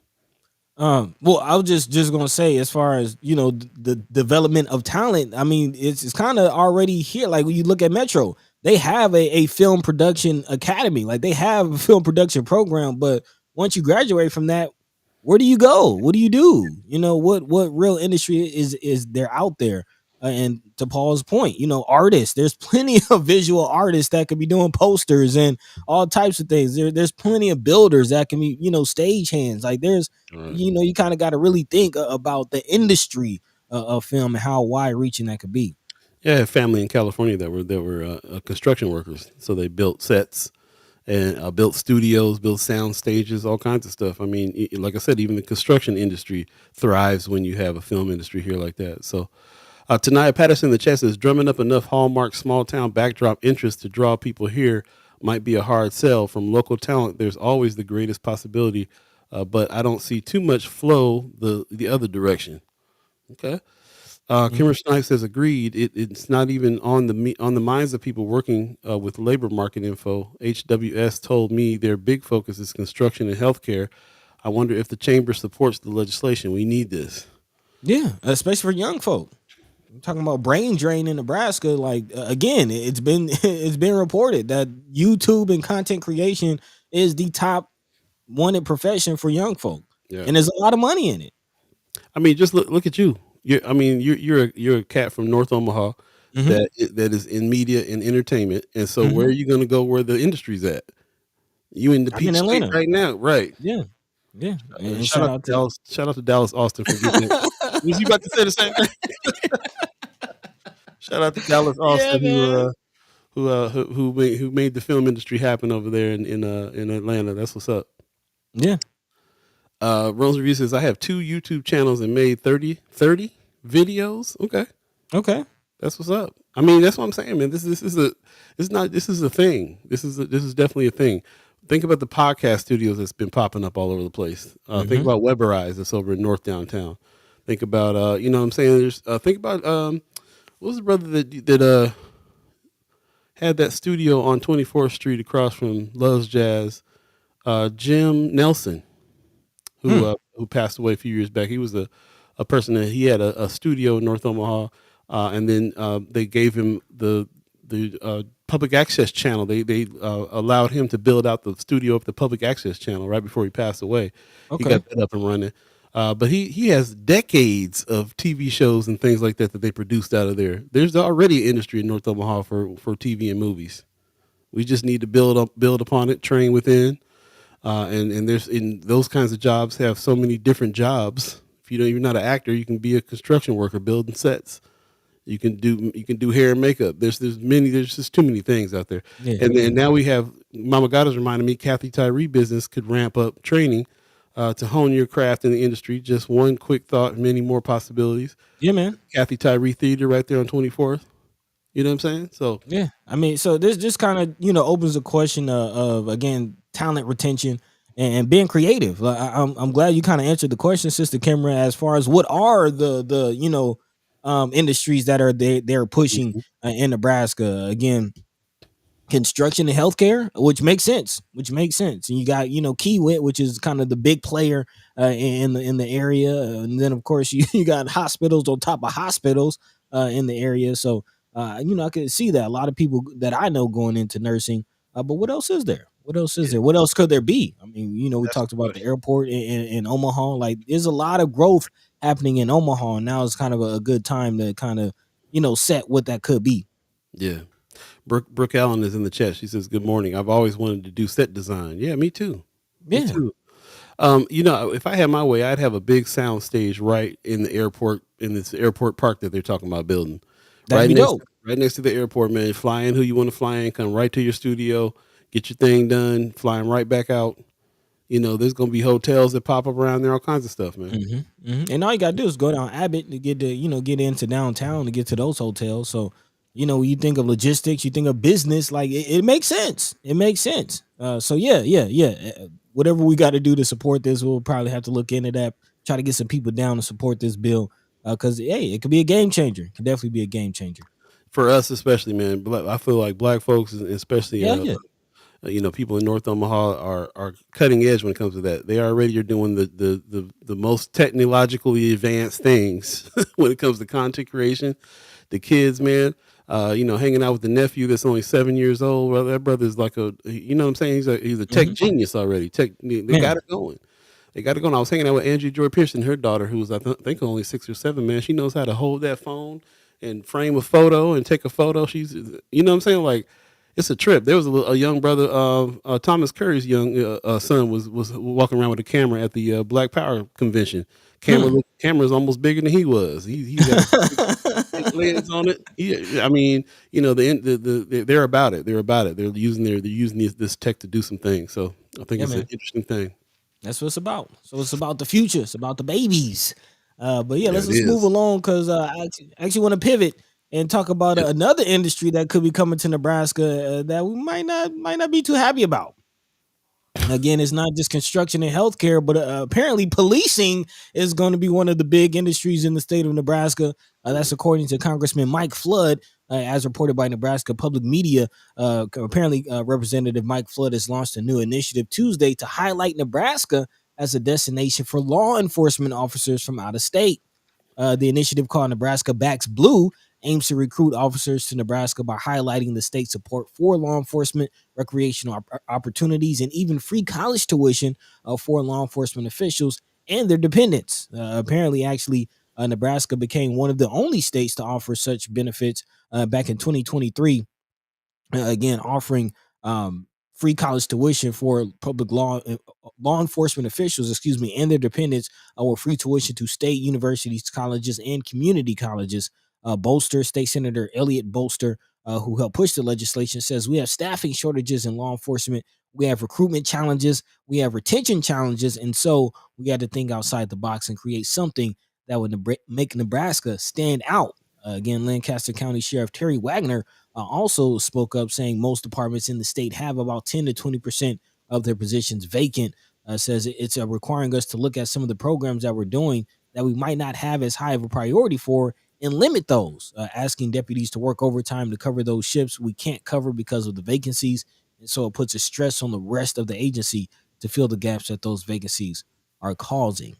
Well, I was just gonna say, as far as the development of talent, I mean, it's kind of already here. Like when you look at Metro, they have a film production academy, like they have a film production program. But once you graduate from that, where do you go? What do you do? What real industry is there out there? And to Paul's point, artists. There's plenty of visual artists that could be doing posters and all types of things. There's plenty of builders that can be, stage hands. Like there's All right. you kind of got to really think about the industry of film and how wide reaching that could be. Yeah, I had family in California that were construction workers, so they built sets and built studios, built sound stages, all kinds of stuff. I mean, like I said, even the construction industry thrives when you have a film industry here like that. So, Tanaya Patterson in the chat says drumming up enough Hallmark small town backdrop interest to draw people here might be a hard sell. From local talent, there's always the greatest possibility, but I don't see too much flow the other direction. Okay. Mhm. Kimmer Snipes says agreed. It's not even on the minds of people working with labor market info. HWS told me their big focus is construction and healthcare. I wonder if the chamber supports the legislation. We need this. Yeah, especially for young folk. I'm talking about brain drain in Nebraska. Like again, it's been it's been reported that YouTube and content creation is the top wanted profession for young folk, Yeah. and there's a lot of money in it. I mean, just look at you. You're a cat from North Omaha Hmm. that is in media and entertainment. And so Hmm. where are you going to go where the industry's at? You in the I'm in peach state Atlanta. right now, right? Yeah, yeah, and Shout shout out to out to. Dallas. Shout out to Dallas Austin for getting it. Was you about to say the same thing? Shout out to Dallas Yeah, Austin man. who made the film industry happen over there in Atlanta. That's what's up. Yeah. Rose Review says I have 2 YouTube channels and made 30 videos. Okay, Okay. that's what's up. I mean, that's what I'm saying, man. This is a thing. This is definitely a thing. Think about the podcast studios that's been popping up all over the place. Think Hmm. about Weberize that's over in North Downtown. Think about what I'm saying. There's think about what was the brother that had that studio on 24th Street across from Love's Jazz? Jim Nelson, Hmm. who passed away a few years back. He was a person that he had a studio in North Omaha, and then they gave him the public access channel. They allowed him to build out the studio of the public access channel right before he passed away. He Okay. got that up and running. But he has decades of TV shows and things like that they produced out of there. There's already an industry in North Omaha for TV and movies. We just need to build upon it, train within, and there's in those kinds of jobs have so many different jobs. If you're not an actor, you can be a construction worker building sets. You can do hair and makeup. There's just too many things out there. Yeah. And now we have Mama God has reminded me Kathy Tyree business could ramp up training to hone your craft in the industry. Just one quick thought, many more possibilities. Yeah, man. Kathy Tyree Theater right there on 24th. You know what I'm saying? So Yeah, I mean, so this just kind of opens a question of again talent retention and being creative. Like, I'm glad you kind of answered the question, Sister Kimra, as far as what are the industries that are they're pushing mhm, in Nebraska. Again, construction and healthcare, which makes sense. And you got Kiewit, which is kind of the big player in the area, and then of course you got hospitals on top of hospitals in the area. So I can see that a lot of people that I know going into nursing. But what else is there? What else is yeah, there? What else could there be? I mean, we that's talked the about the question. airport in Omaha. Like, there's a lot of growth happening in Omaha, and now it's kind of a good time to kind of set what that could be. Yeah. Brooke Allen is in the chat. She says, "Good morning. I've always wanted to do set design." Yeah, me too. Me Yeah, too. If I had my way, I'd have a big sound stage right in the airport, in this airport park that they're talking about building, that'd be dope. right next to the airport. Man, fly in who you want to fly in, come right to your studio, get your thing done, flying right back out. There's gonna be hotels that pop up around there, all kinds of stuff, man. And all you gotta do is go down Abbott to get into downtown to get to those hotels. So, when you think of logistics, you think of business, like it makes sense. It makes sense. So yeah. Whatever we got to do to support this, we'll probably have to look into that. Try to get some people down to support this bill, because hey, it could be a game changer. It could definitely be a game changer. For us, especially, man. I feel like black folks, especially Yeah, yeah. people in North Omaha are cutting edge when it comes to that. They already are doing the most technologically advanced things when it comes to content creation. The kids, man, hanging out with the nephew that's only 7 years old. Well, that brother's like you know what I'm saying? He's a tech hmm genius already. They got Man, it going. They got it going. I was hanging out with Angie Joy Pearson, her daughter, who's think only 6 or 7. Man, she knows how to hold that phone and frame a photo and take a photo. You know what I'm saying? Like, it's a trip. There was a young brother, Thomas Curry's young son was walking around with a camera at the Black Power convention. hmm. Camera's almost bigger than he was. He's got a big lens on it. I mean, they're about it. They're about it. They're using this tech to do some things. So I think Yeah, it's an man. interesting thing. That's what it's about. So it's about the future. It's about the babies. But yeah, let's That just move is. along, because I actually want to pivot and talk about Yep. another industry that could be coming to Nebraska, that we might not be too happy about. Again, it's not just construction and healthcare, but apparently policing is going to be one of the big industries in the state of Nebraska. That's according to Congressman Mike Flood, as reported by Nebraska Public Media. Apparently, Representative Mike Flood has launched a new initiative Tuesday to highlight Nebraska as a destination for law enforcement officers from out of state. The initiative, called Nebraska Backs Blue, aims to recruit officers to Nebraska by highlighting the state's support for law enforcement, recreational opportunities, and even free college tuition for law enforcement officials and their dependents. Apparently, actually, Nebraska became one of the only states to offer such benefits back in 2023, again offering free college tuition for public law enforcement officials, excuse me, and their dependents, with free tuition to state universities, colleges, and community colleges. Bolster State Senator Elliot Bolster, who helped push the legislation, says we have staffing shortages in law enforcement, we have recruitment challenges, we have retention challenges, and so we had to think outside the box and create something that would make Nebraska stand out. Again, Lancaster County Sheriff Terry Wagner also spoke up, saying most departments in the state have about 10 to 20% of their positions vacant. Says it's requiring us to look at some of the programs that we're doing that we might not have as high of a priority for, and limit those, asking deputies to work overtime to cover those shifts we can't cover because of the vacancies. And so it puts a stress on the rest of the agency to fill the gaps that those vacancies are causing.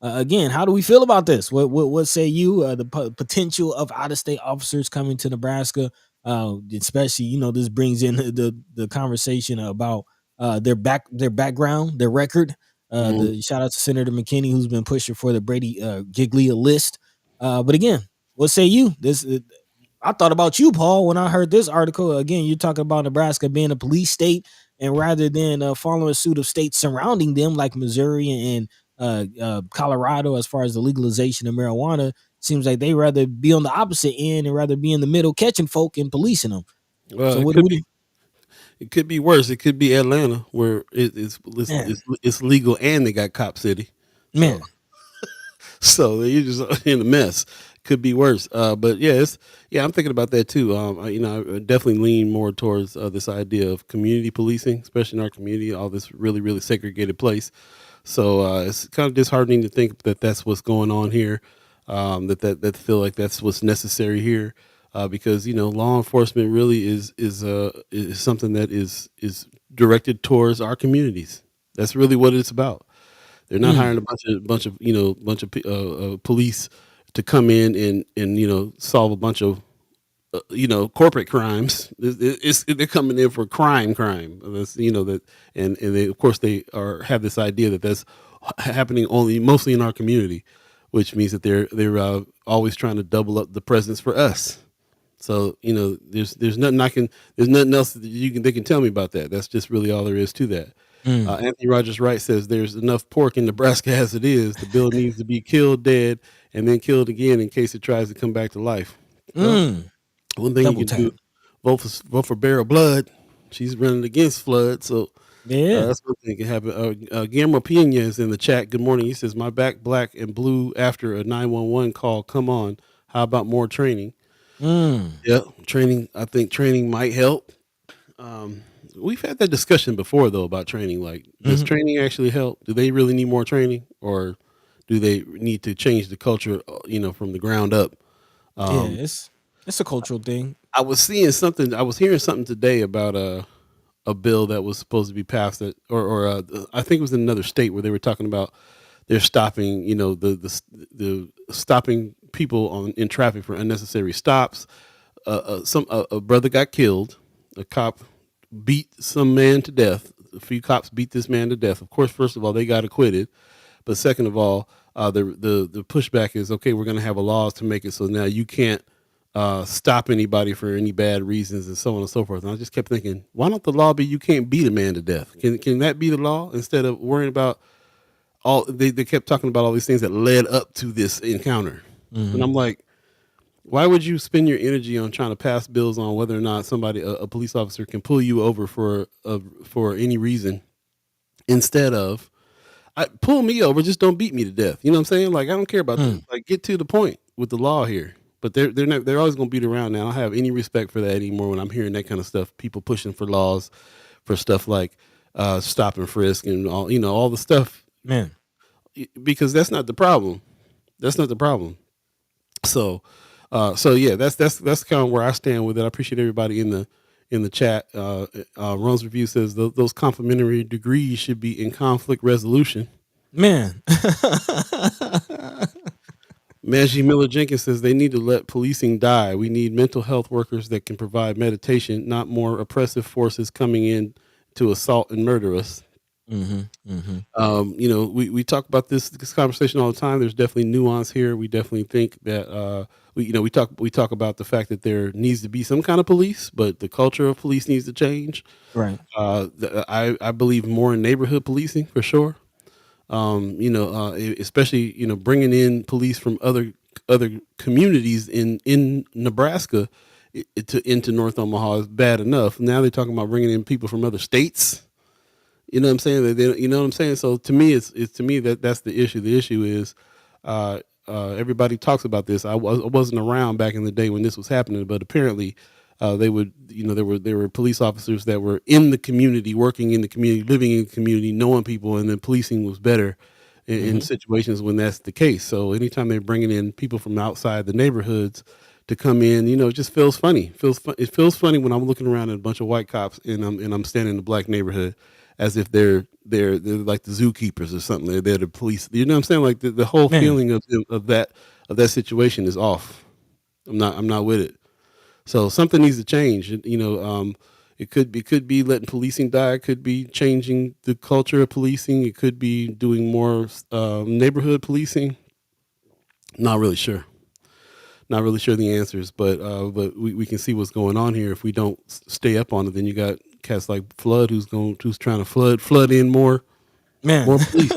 Again, how do we feel about this? What say you? The potential of out of state officers coming to Nebraska, especially, this brings in the conversation about their background, their record. Mhm. The shout out to Senator McKinney, who's been pushing for the Brady Giglia list. But again, what say you? I thought about you, Paul, when I heard this article. Again, you're talking about Nebraska being a police state, and rather than following suit of states surrounding them like Missouri and Colorado, as far as the legalization of marijuana, seems like they rather be on the opposite end and rather be in the middle, catching folk and policing them. Well, So what do you, it could be worse. It could be Atlanta, where man, it's legal and they got cop city. So man? so you're just in a mess. Could be worse. But yeah, I'm thinking about that too. I definitely lean more towards this idea of community policing, especially in our community, all this really, really segregated place. So it's kind of disheartening to think that that's what's going on here. That feel like that's what's necessary here, because law enforcement really is something that is directed towards our communities. That's really what it's about. They're not Mm, hiring a bunch of police to come in and solve a bunch of corporate crimes. They're coming in for crime. That's that, and they, of course, they are have this idea that that's happening only mostly in our community, which means that they're always trying to double up the presence for us. So there's nothing there's nothing else that they can tell me about that. That's just really all there is to that. Mm. Anthony Rogers Wright says there's enough pork in Nebraska as it is. The bill needs to be killed dead and then killed again in case it tries to come back to life. Well, Mm. one thing you Double can do, tap. vote for Bear of Blood. She's running against flood, so Yeah. that's one thing can happen. Guillermo Pena is in the chat. Good morning. He says my back black and blue after a 911 call. Come on, how about more training? Mm. Yeah, training. I think training might help. Um, we've had that discussion before, though, about training. Like, does Mhm. training actually help? Do they really need more training, or do they need to change the culture? From the ground up. Yeah, Um, it's a cultural thing. I was seeing something. I was hearing something today about a bill that was supposed to be passed, or I think it was in another state where they were talking about they're stopping, the stopping people in traffic for unnecessary stops. A brother got killed. A cop beat some man to death. A few cops beat this man to death. Of course, first of all, they got acquitted, but second of all, the pushback is okay. We're going to have a laws to make it so now you can't stop anybody for any bad reasons and so on and so forth. And I just kept thinking, why don't the law be you can't beat a man to death? Can that be the law instead of worrying about all they kept talking about all these things that led up to this encounter. And Mhm. I'm like, why would you spend your energy on trying to pass bills on whether or not somebody, a police officer, can pull you over for any reason instead of pull me over, just don't beat me to death. You know what I'm saying? Like I don't care about that. Mm. Like get to the point with the law here. But they're always going to beat around now. I don't have any respect for that anymore when I'm hearing that kind of stuff. People pushing for laws for stuff like stop and frisk and all the stuff Man. because that's not the problem. That's not the problem. So, so yeah, that's kind of where I stand with it. I appreciate everybody in the chat. Ron's review says those complimentary degrees should be in conflict resolution. Man. Maggie Miller Jenkins says they need to let policing die. We need mental health workers that can provide meditation, not more oppressive forces coming in to assault and murder us. Mhm. Mhm. We talk about this conversation all the time. There's definitely nuance here. We definitely think that we talk about the fact that there needs to be some kind of police, but the culture of police needs to change. Right. I believe more in neighborhood policing for sure. Especially bringing in police from other communities in Nebraska into North Omaha is bad enough. Now they're talking about bringing in people from other states. You know what I'm saying? You know what I'm saying? So to me, it's to me that's the issue. The issue is everybody talks about this. I wasn't around back in the day when this was happening, but apparently they would, there were police officers that were in the community, working in the community, living in the community, knowing people, and then policing was better in Mhm. situations when that's the case. So anytime they're bringing in people from outside the neighborhoods to come in, it just feels funny. It feels funny when I'm looking around at a bunch of white cops and I'm standing in a black neighborhood as if they're like the zookeepers or something. They're the police. You know what I'm saying? Like the whole Man. feeling of that situation is off. I'm not with it. So something needs to change. It could be letting policing die. It could be changing the culture of policing. It could be doing more neighborhood policing. Not really sure. Not really sure the answers, but we can see what's going on here. If we don't stay up on it, then you got cats like Flood who's trying to flood in Man. more police.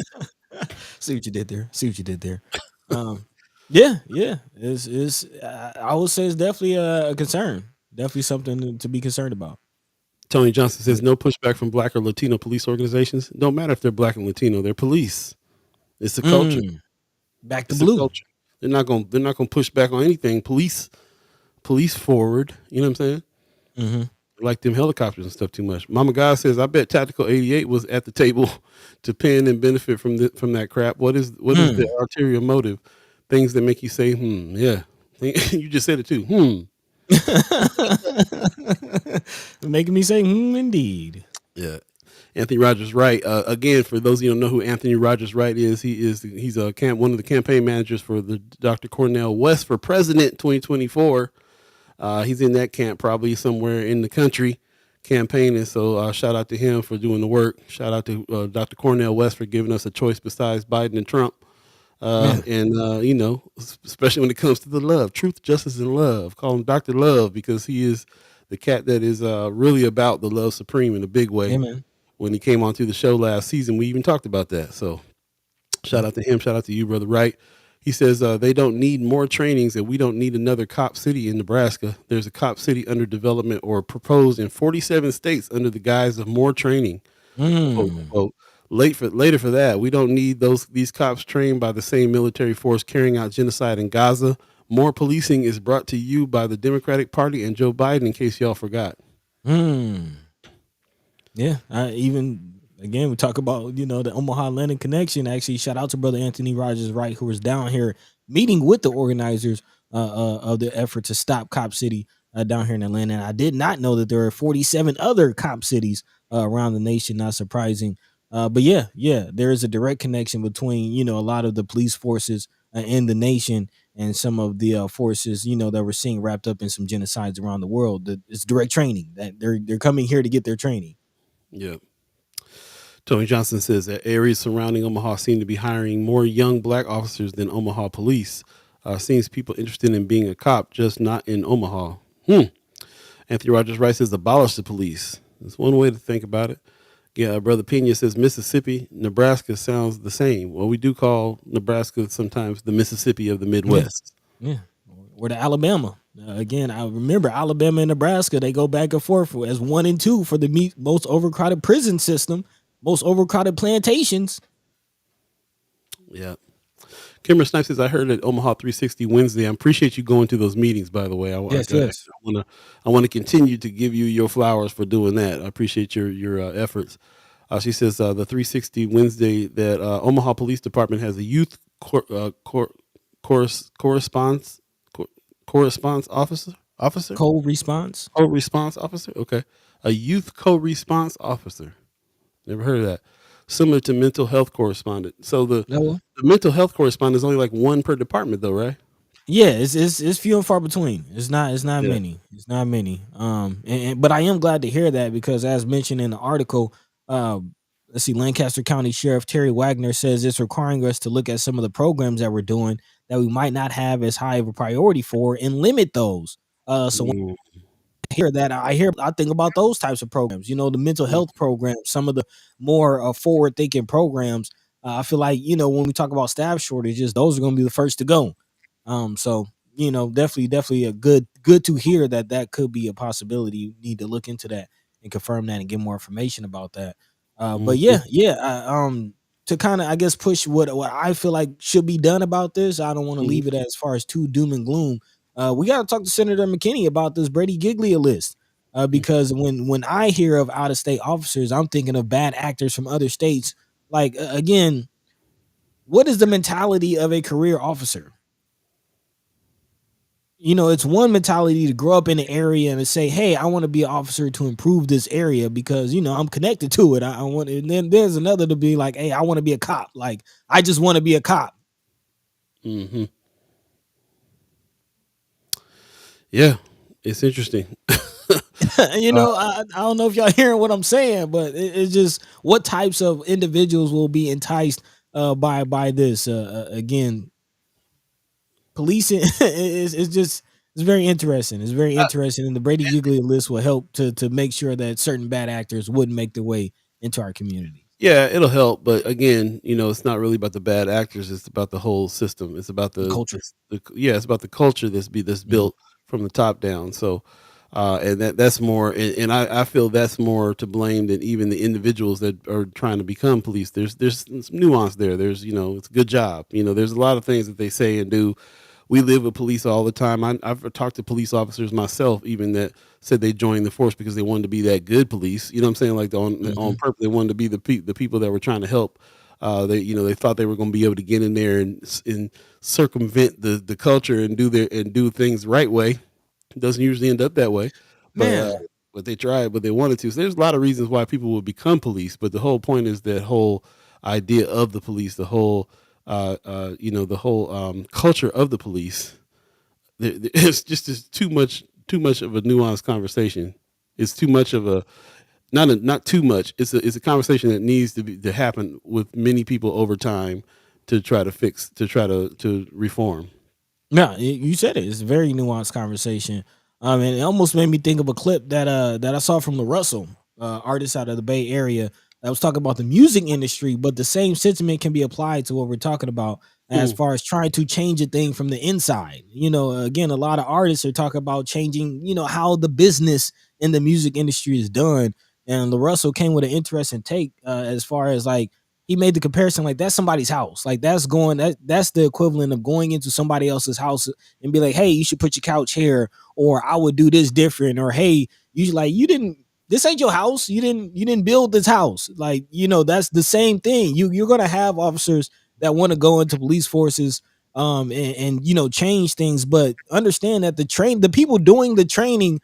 See what you did there. See what you did there. Um, yeah, yeah. It's I would say it's definitely a concern. Definitely something to be concerned about. Tony Johnson says no pushback from Black or Latino police organizations. Don't matter if they're Black and Latino, they're police. It's the culture. Mm. Back to It's the blue. culture. They're not gonna push back on anything. Police forward. You know what I'm saying? Mhm. Like them helicopters and stuff too much. Mama God says, I bet Tactical 88 was at the table to pin and benefit from that crap. What is the Mm. ulterior motive? Things that make you say, yeah. You just said it too. Making me say, indeed. Yeah. Anthony Rogers Wright. Again, for those of you who don't know who Anthony Rogers Wright is, he's one of the campaign managers for the Dr. Cornel West for President 2024. He's in that camp, probably somewhere in the country campaigning. So shout out to him for doing the work. Shout out to Dr. Cornel West for giving us a choice besides Biden and Trump. Man, and especially when it comes to the love, truth, justice, and love. Call him Dr. Love because he is the cat that is really about the love supreme in a big yeah, way. man. When he came onto the show last season, we even talked about that. So shout Yeah. out to him. Shout out to you, brother. Wright. He says they don't need more trainings and we don't need another cop city in Nebraska. There's a cop city under development or proposed in 47 states under the guise of more training. Quote Mm. unquote. Later for that, we don't need these cops trained by the same military force carrying out genocide in Gaza. More policing is brought to you by the Democratic Party and Joe Biden. In case y'all forgot. Mm. Yeah, I even again we talk about the Omaha Atlanta connection. Actually, shout out to brother Anthony Rogers Wright who was down here meeting with the organizers of the effort to stop Cop City down here in Atlanta. And I did not know that there are 47 other cop cities around the nation. Not surprising, but yeah, there is a direct connection between a lot of the police forces in the nation and some of the forces that we're seeing wrapped up in some genocides around the world. It's direct training that they're coming here to get their training. Yeah. Tony Johnson says that areas surrounding Omaha seem to be hiring more young black officers than Omaha police. Seems people interested in being a cop, just not in Omaha. Anthony Rogers Wright says abolish the police. That's one way to think about it. Yeah, Brother Pena says Mississippi, Nebraska sounds the same. Well, we do call Nebraska sometimes the Mississippi of the Yeah, Midwest. yeah. Or the Alabama. Again, I remember Alabama and Nebraska. They go back and forth as 1 and 2 for the most overcrowded prison system, most overcrowded plantations. Yeah. Kimber Snipes says, I heard at Omaha 360 Wednesday. I appreciate you going to those meetings, by the way. Yes, yes. I want to continue to give you your flowers for doing that. I appreciate your efforts. She says the 360 Wednesday that Omaha Police Department has a youth correspondence officer Co-response. co-response officer. Okay, a youth co-response officer. Never heard of that. Similar to mental health correspondent. So the mental health correspondent is only like one per department, though, right? Yeah, it's few and far between. It's not Yeah. many. It's not many. But I am glad to hear that because as mentioned in the article, let's see, Lancaster County Sheriff Terry Wagner says it's requiring us to look at some of the programs that we're doing that we might not have as high of a priority for and limit those. So when Mm, I hear that, I think about those types of programs. The mental mm, health programs, some of the more forward thinking programs. I feel like when we talk about staff shortages, those are going to be the first to go. So definitely a good to hear that could be a possibility. You need to look into that and confirm that and get more information about that. But mhm, yeah, to kind of I guess push what I feel like should be done about this. I don't want to mhm, leave it as far as too doom and gloom. We got to talk to Senator McKinney about this Brady Giglia list. mm. Because when I hear of out of state officers, I'm thinking of bad actors from other states. Like again, what is the mentality of a career officer? It's one mentality to grow up in an area and to say, "Hey, I want to be an officer to improve this area because I'm connected to it. I want." And then there's another to be like, "Hey, I want to be a cop. Like, I just want to be a cop." Mhm. Yeah, it's interesting. Uh, I don't know if y'all hearing what I'm saying, but it's just what types of individuals will be enticed by this. Again, policing is just it's very interesting. It's very interesting, and the Brady Giglia list will help to make sure that certain bad actors wouldn't make their way into our communities. Yeah, it'll help, but again, it's not really about the bad actors. It's about the whole system. It's about The culture. it's about the culture that's Mhm. built from the top down. So, and that's more, and I feel that's more to blame than even the individuals that are trying to become police. There's some nuance there. There's it's a good job. There's a lot of things that they say and do. We live with police all the time. I've talked to police officers myself, even that said they joined the force because they wanted to be that good police. You know what I'm saying? Like on Mhm. purpose, they wanted to be the people that were trying to help. They thought they were going to be able to get in there and circumvent the culture and do things the right way. It doesn't usually end up that way, but Man, they tried, but they wanted to. So there's a lot of reasons why people will become police, but the whole point is that whole idea of the police, the whole the whole culture of the police. It's too much of a nuanced conversation. It's too much of a not too much. It's a conversation that needs to happen with many people over time to try to fix, to try to reform. No, you said it. It's a very nuanced conversation. And it almost made me think of a clip that I saw from the Russell, artist out of the Bay Area, that was talking about the music industry, but the same sentiment can be applied to what we're talking about as Mm, far as trying to change a thing from the inside. Again, a lot of artists are talking about changing, how the business in the music industry is done. And the Russell came with an interesting take as far as like he made the comparison like that's somebody's house. Like that's the equivalent of going into somebody else's house and be like, hey, you should put your couch here, or I would do this different, or hey, you didn't this ain't your house. You didn't build this house. Like, that's the same thing. You're gonna have officers that want to go into police forces and change things, but understand that the people doing the training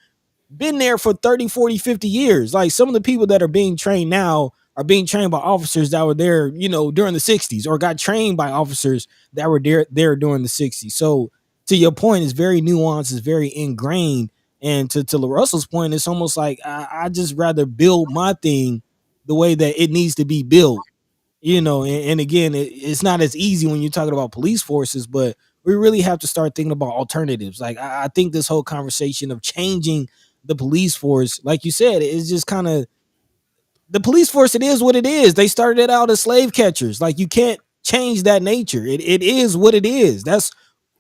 been there for 30, 40, 50 years. Like some of the people that are being trained now are being trained by officers that were there, during the 60s, or got trained by officers that were there during the 60s. So to your point, it's very nuanced, it's very ingrained. And to Russell's point, it's almost like I just rather build my thing the way that it needs to be built. And again, it's not as easy when you're talking about police forces, but we really have to start thinking about alternatives. Like I think this whole conversation of changing the police force, like you said, is just kind of the police force. It is what it is. They started it out as slave catchers. Like you can't change that nature. It is what it is. That's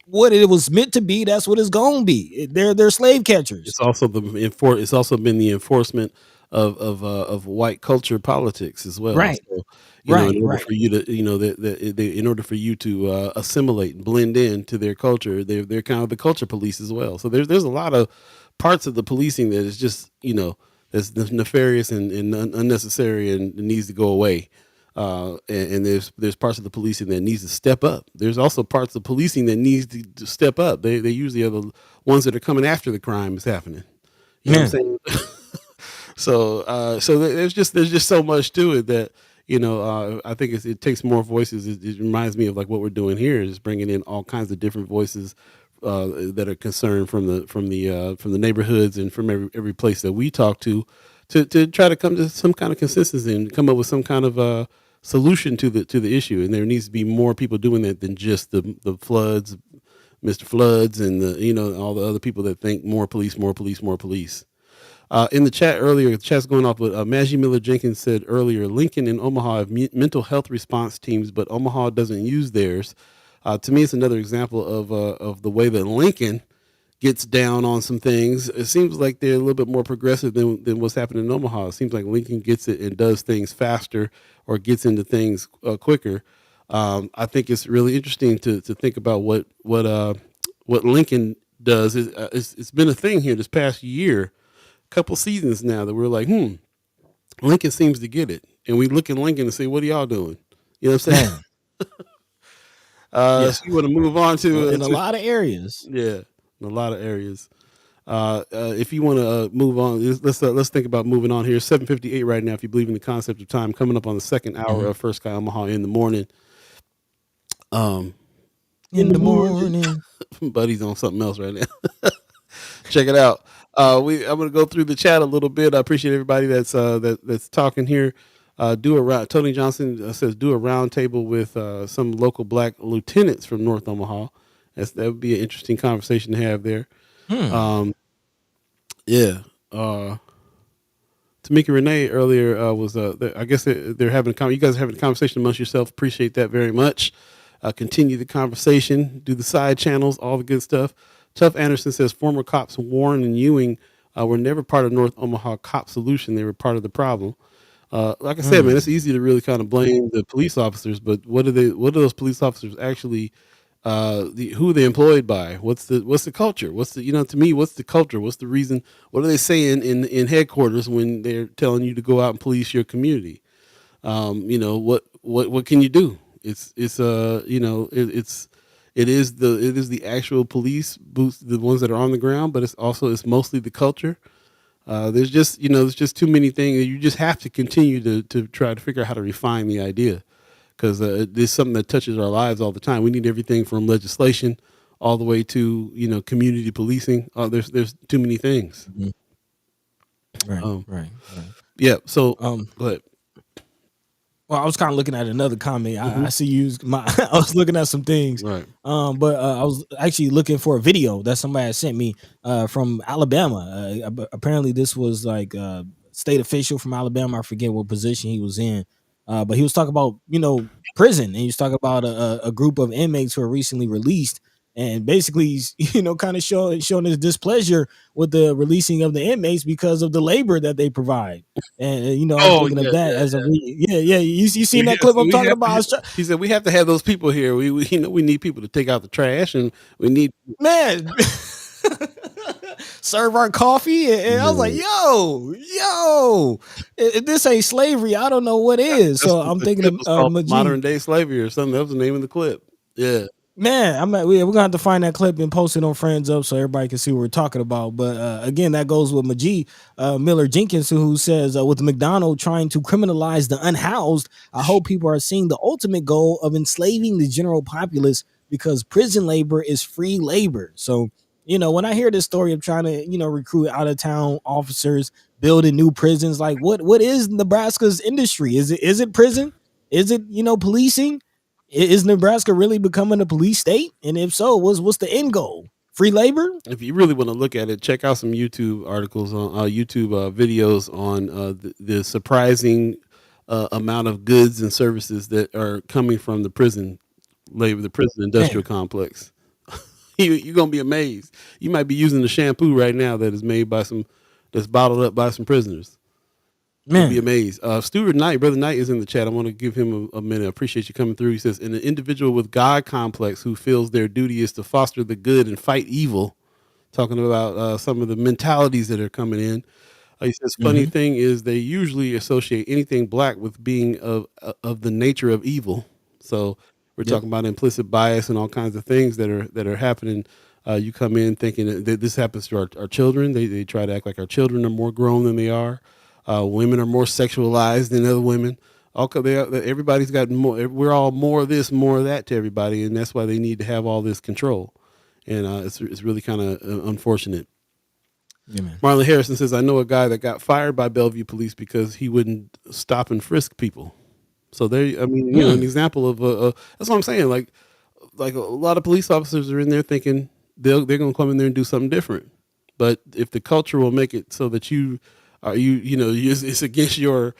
what it was meant to be. That's what it's gonna be. They're slave catchers. it's also it's also been the enforcement of white culture politics as well. Right. So, Right. in order Right. for you to, in order for you to assimilate and blend into their culture, they're kind of the culture police as well. So there's a lot of parts of the policing that is just, that's nefarious and unnecessary and needs to go away. And there's parts of the policing that needs to step up. There's also parts of policing that needs to step up. They usually are the ones that are coming after the crime is happening. You know what Yeah. I'm saying? So there's just so much to it that, I think it takes more voices. It reminds me of like what we're doing here is bringing in all kinds of different voices that are concerned from the neighborhoods and from every place that we talk to try to come to some kind of consistency and come up with some kind of solution to the issue. And there needs to be more people doing that than just the floods, Mr. Floods, and all the other people that think more police, more police, more police. In the chat earlier, the chat's going off, but Maggie Miller Jenkins said earlier, Lincoln and Omaha have mental health response teams, but Omaha doesn't use theirs. To me, it's another example of the way that Lincoln gets down on some things. It seems like they're a little bit more progressive than what's happening in Omaha. It seems like Lincoln gets it and does things faster or gets into things quicker. I think it's really interesting to think about what Lincoln does. It's been a thing here this past year, couple seasons now that we're like, Lincoln seems to get it, and we look at Lincoln and say, "What are y'all doing?" You know what I'm saying? Man. Yeah. So you want to move on In a lot of areas. yeah, in a lot of areas. If you want to move on, let's think about moving on here. 7:58 right now. If you believe in the concept of time, coming up on the second hour Mhm. of First Sky Omaha in the morning. Um, in In the the morning, morning. Buddy's on something else right now. Check it out. I'm gonna go through the chat a little bit. I appreciate everybody that's talking here. Do a round. Tony Johnson says do a round table with some local black lieutenants from North Omaha. That would be an interesting conversation to have there. Hmm. Um, yeah. Tamika Renee earlier was I guess they're having you guys are having a conversation amongst yourself. Appreciate that very much. Continue the conversation. Do the side channels, all the good stuff. Tough Anderson says former cops Warren and Ewing were never part of North Omaha cop solution. They were part of the problem. Like I said, man, it's Hmm. easy to really kind of blame the police officers, but what are they? What are those police officers actually? Who are they employed by? What's the culture? To me, what's the culture? What's the reason? What are they saying in headquarters when they're telling you to go out and police your community? What can you do? It is the actual police boots, the ones that are on the ground, but it's mostly the culture. There's just too many things. You just have to continue to try to figure out how to refine the idea because it's something that touches our lives all the time. We need everything from legislation all the way to community policing. There's too many things. Mhm. Right. Um, Right. Right. yeah. So, Um. go ahead. Well, I was kind of looking at another comment. I Mhm. see you. I was looking at some things, Right. but I was actually looking for a video that somebody had sent me from Alabama. Apparently, this was like a state official from Alabama. I forget what position he was in, but he was talking about prison, and he was talking about a group of inmates who are recently released, and basically, he's, kind of showing his displeasure with the releasing of the inmates because of the labor that they provide. And, I was Oh, thinking of yeah, that yeah, as a yeah. yeah, you seen that Yeah, clip so I'm we talking have about? to he said, "We have to have those people here. We we need people to take out the trash, and we need." Man, serve our coffee, and I was like, Man, yo, if this ain't slavery, I don't know what is. that's So what I'm the thinking clip of was called, Majid. "Modern Day Slavery" or something. That was the name of the clip. Yeah. Man, we're gonna have to find that clip and post it on Friends Up so everybody can see what we're talking about. But again, that goes with Majid Miller Jenkins, who says, with McDonald trying to criminalize the unhoused, I hope people are seeing the ultimate goal of enslaving the general populace because prison labor is free labor. So, when I hear this story of trying to, recruit out of town officers, building new prisons, like what is Nebraska's industry? Is it prison? Is it, policing? Is Nebraska really becoming a police state? And if so, what's the end goal? Free labor? If you really want to look at it, check out some YouTube articles on YouTube videos on the surprising amount of goods and services that are coming from the prison labor, the prison industrial Man, complex. You're gonna be amazed. You might be using the shampoo right now that is made by that's bottled up by some prisoners. You'll be man, amazed. Stuart Knight, Brother Knight is in the chat. I want to give him a minute. I appreciate you coming through. He says, an individual with God complex who feels their duty is to foster the good and fight evil, talking about some of the mentalities that are coming in. He says, funny hmm, thing is they usually associate anything black with being of the nature of evil. So we're yep, talking about implicit bias and all kinds of things that are happening. You come in thinking that this happens to our children. They try to act like our children are more grown than they are. Women are more sexualized than other women. Everybody's got more. We're all more of this, more of that to everybody, and that's why they need to have all this control. And it's really kind of unfortunate. yeah, man, Marlon Harrison says, I know a guy that got fired by Bellevue police because he wouldn't stop and frisk people. So there, I mean, an mm, example of that's what I'm saying. Like a lot of police officers are in there thinking they're going to come in there and do something different. But if the culture will make it so that you are it's against your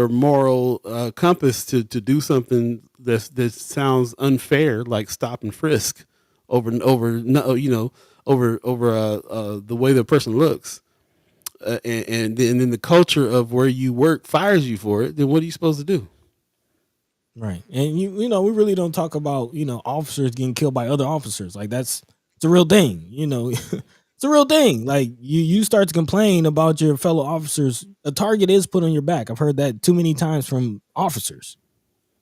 moral compass to do something that sounds unfair, like stop and frisk over and over, no, over the way the person looks, and then the culture of where you work fires you for it, then what are you supposed to do? right. And we really don't talk about officers getting killed by other officers. Like it's a real thing. It's a real thing. Like you start to complain about your fellow officers, a target is put on your back. I've heard that too many times from officers.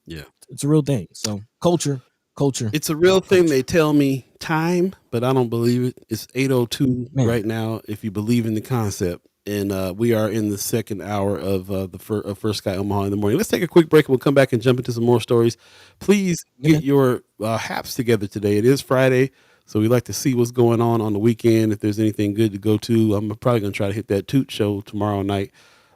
Yeah. It's a real thing. So culture, culture, It's a real thing. culture. They tell me time, but I don't believe it. It's 8:02 Man, right now. If you believe in the concept, and we are in the second hour of first Sky Omaha in the morning. Let's take a quick break, and we'll come back and jump into some more stories. Please okay. get your haps together today. It is Friday, so we like to see what's going on the weekend. If there's anything good to go to, I'm probably gonna try to hit that Toot show tomorrow night.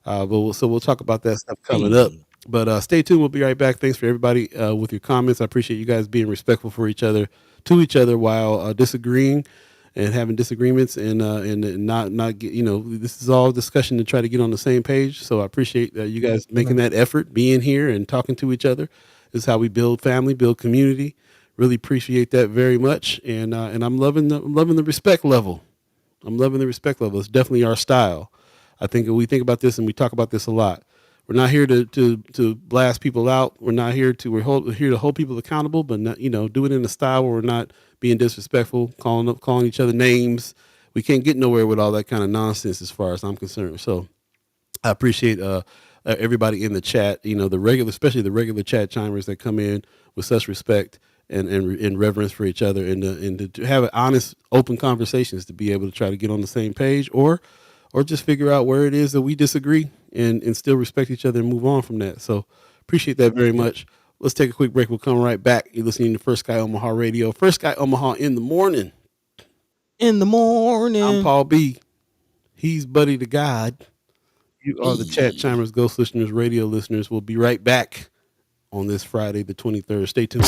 So we'll talk about that stuff coming up. Hey. But stay tuned. We'll be right back. Thanks for everybody with your comments. I appreciate you guys being respectful for each other, to each other, while disagreeing and having disagreements, and not get, this is all discussion to try to get on the same page. So I appreciate you guys making Amen. that effort, being here and talking to each other. This is how we build family, build community. Really appreciate that very much, and I'm loving the respect level. I'm loving the respect level. It's definitely our style. I think we think about this and we talk about this a lot. We're not here to blast people out. We're here to hold people accountable, but not, do it in a style where we're not being disrespectful, calling each other names. We can't get nowhere with all that kind of nonsense as far as I'm concerned. So I appreciate everybody in the chat, especially the regular chat chimers that come in with such respect and reverence for each other, and to have an honest, open conversations, to be able to try to get on the same page, or just figure out where it is that we disagree, and still respect each other and move on from that. So appreciate that very Yep. much. Let's take a quick break. We'll come right back. You're listening to First Sky Omaha Radio, First Sky Omaha in the morning. In the I'm morning. Paul B. He's Buddi3 Da Gawd. You are the chat Hey. chimers, ghost listeners, radio listeners. We'll be right back. on this Friday, the 23rd. Stay tuned.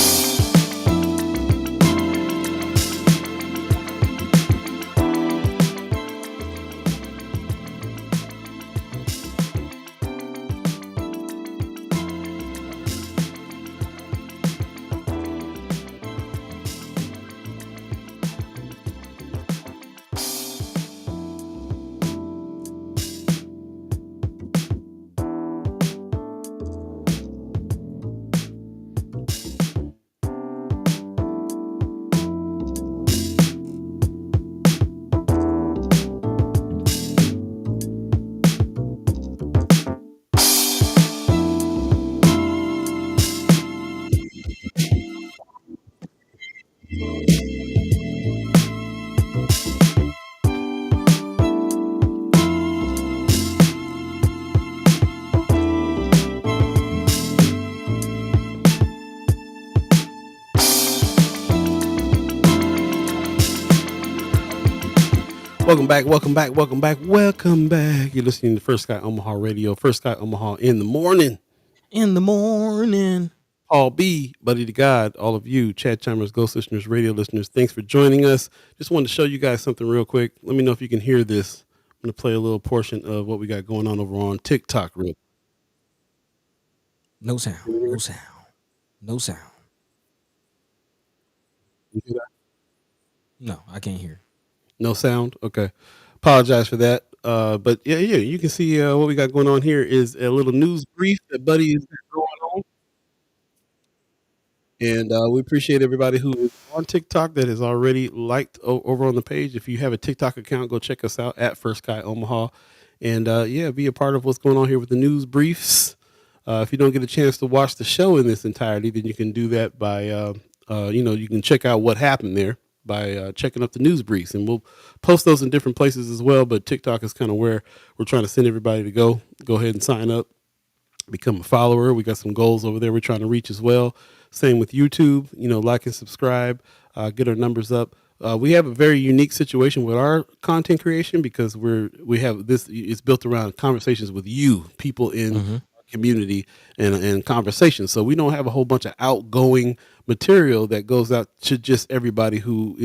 Welcome back, welcome back, welcome back, welcome back. You're listening to First Sky Omaha Radio, First Sky Omaha in the morning. In the morning. Paul B, Buddi3 Da Gawd, all of you, chat chimers, ghost listeners, radio listeners, thanks for joining us. Just wanted to show you guys something real quick. Let me know if you can hear this. I'm going to play a little portion of what we got going on over on TikTok real quick. No sound. No sound. No sound. You hear that? No, I can't hear. No sound? Okay. Apologize for that. But yeah, you can see what we got going on here is a little news brief that Buddy is going on. And we appreciate everybody who is on TikTok that has already liked over on the page. If you have a TikTok account, go check us out at First Sky Omaha. And yeah, be a part of what's going on here with the news briefs. If you don't get a chance to watch the show in its entirety, then you can do that by, you can check out what happened there by checking up the news briefs. And we'll post those in different places as well. But TikTok is kind of where we're trying to send everybody to go. Go ahead and sign up, become a follower. We got some goals over there we're trying to reach as well. Same with YouTube, like and subscribe, get our numbers up. We have a very unique situation with our content creation because we have this. It's built around conversations with you, people in our community, and conversations. So we don't have a whole bunch of outgoing material that goes out to just everybody who,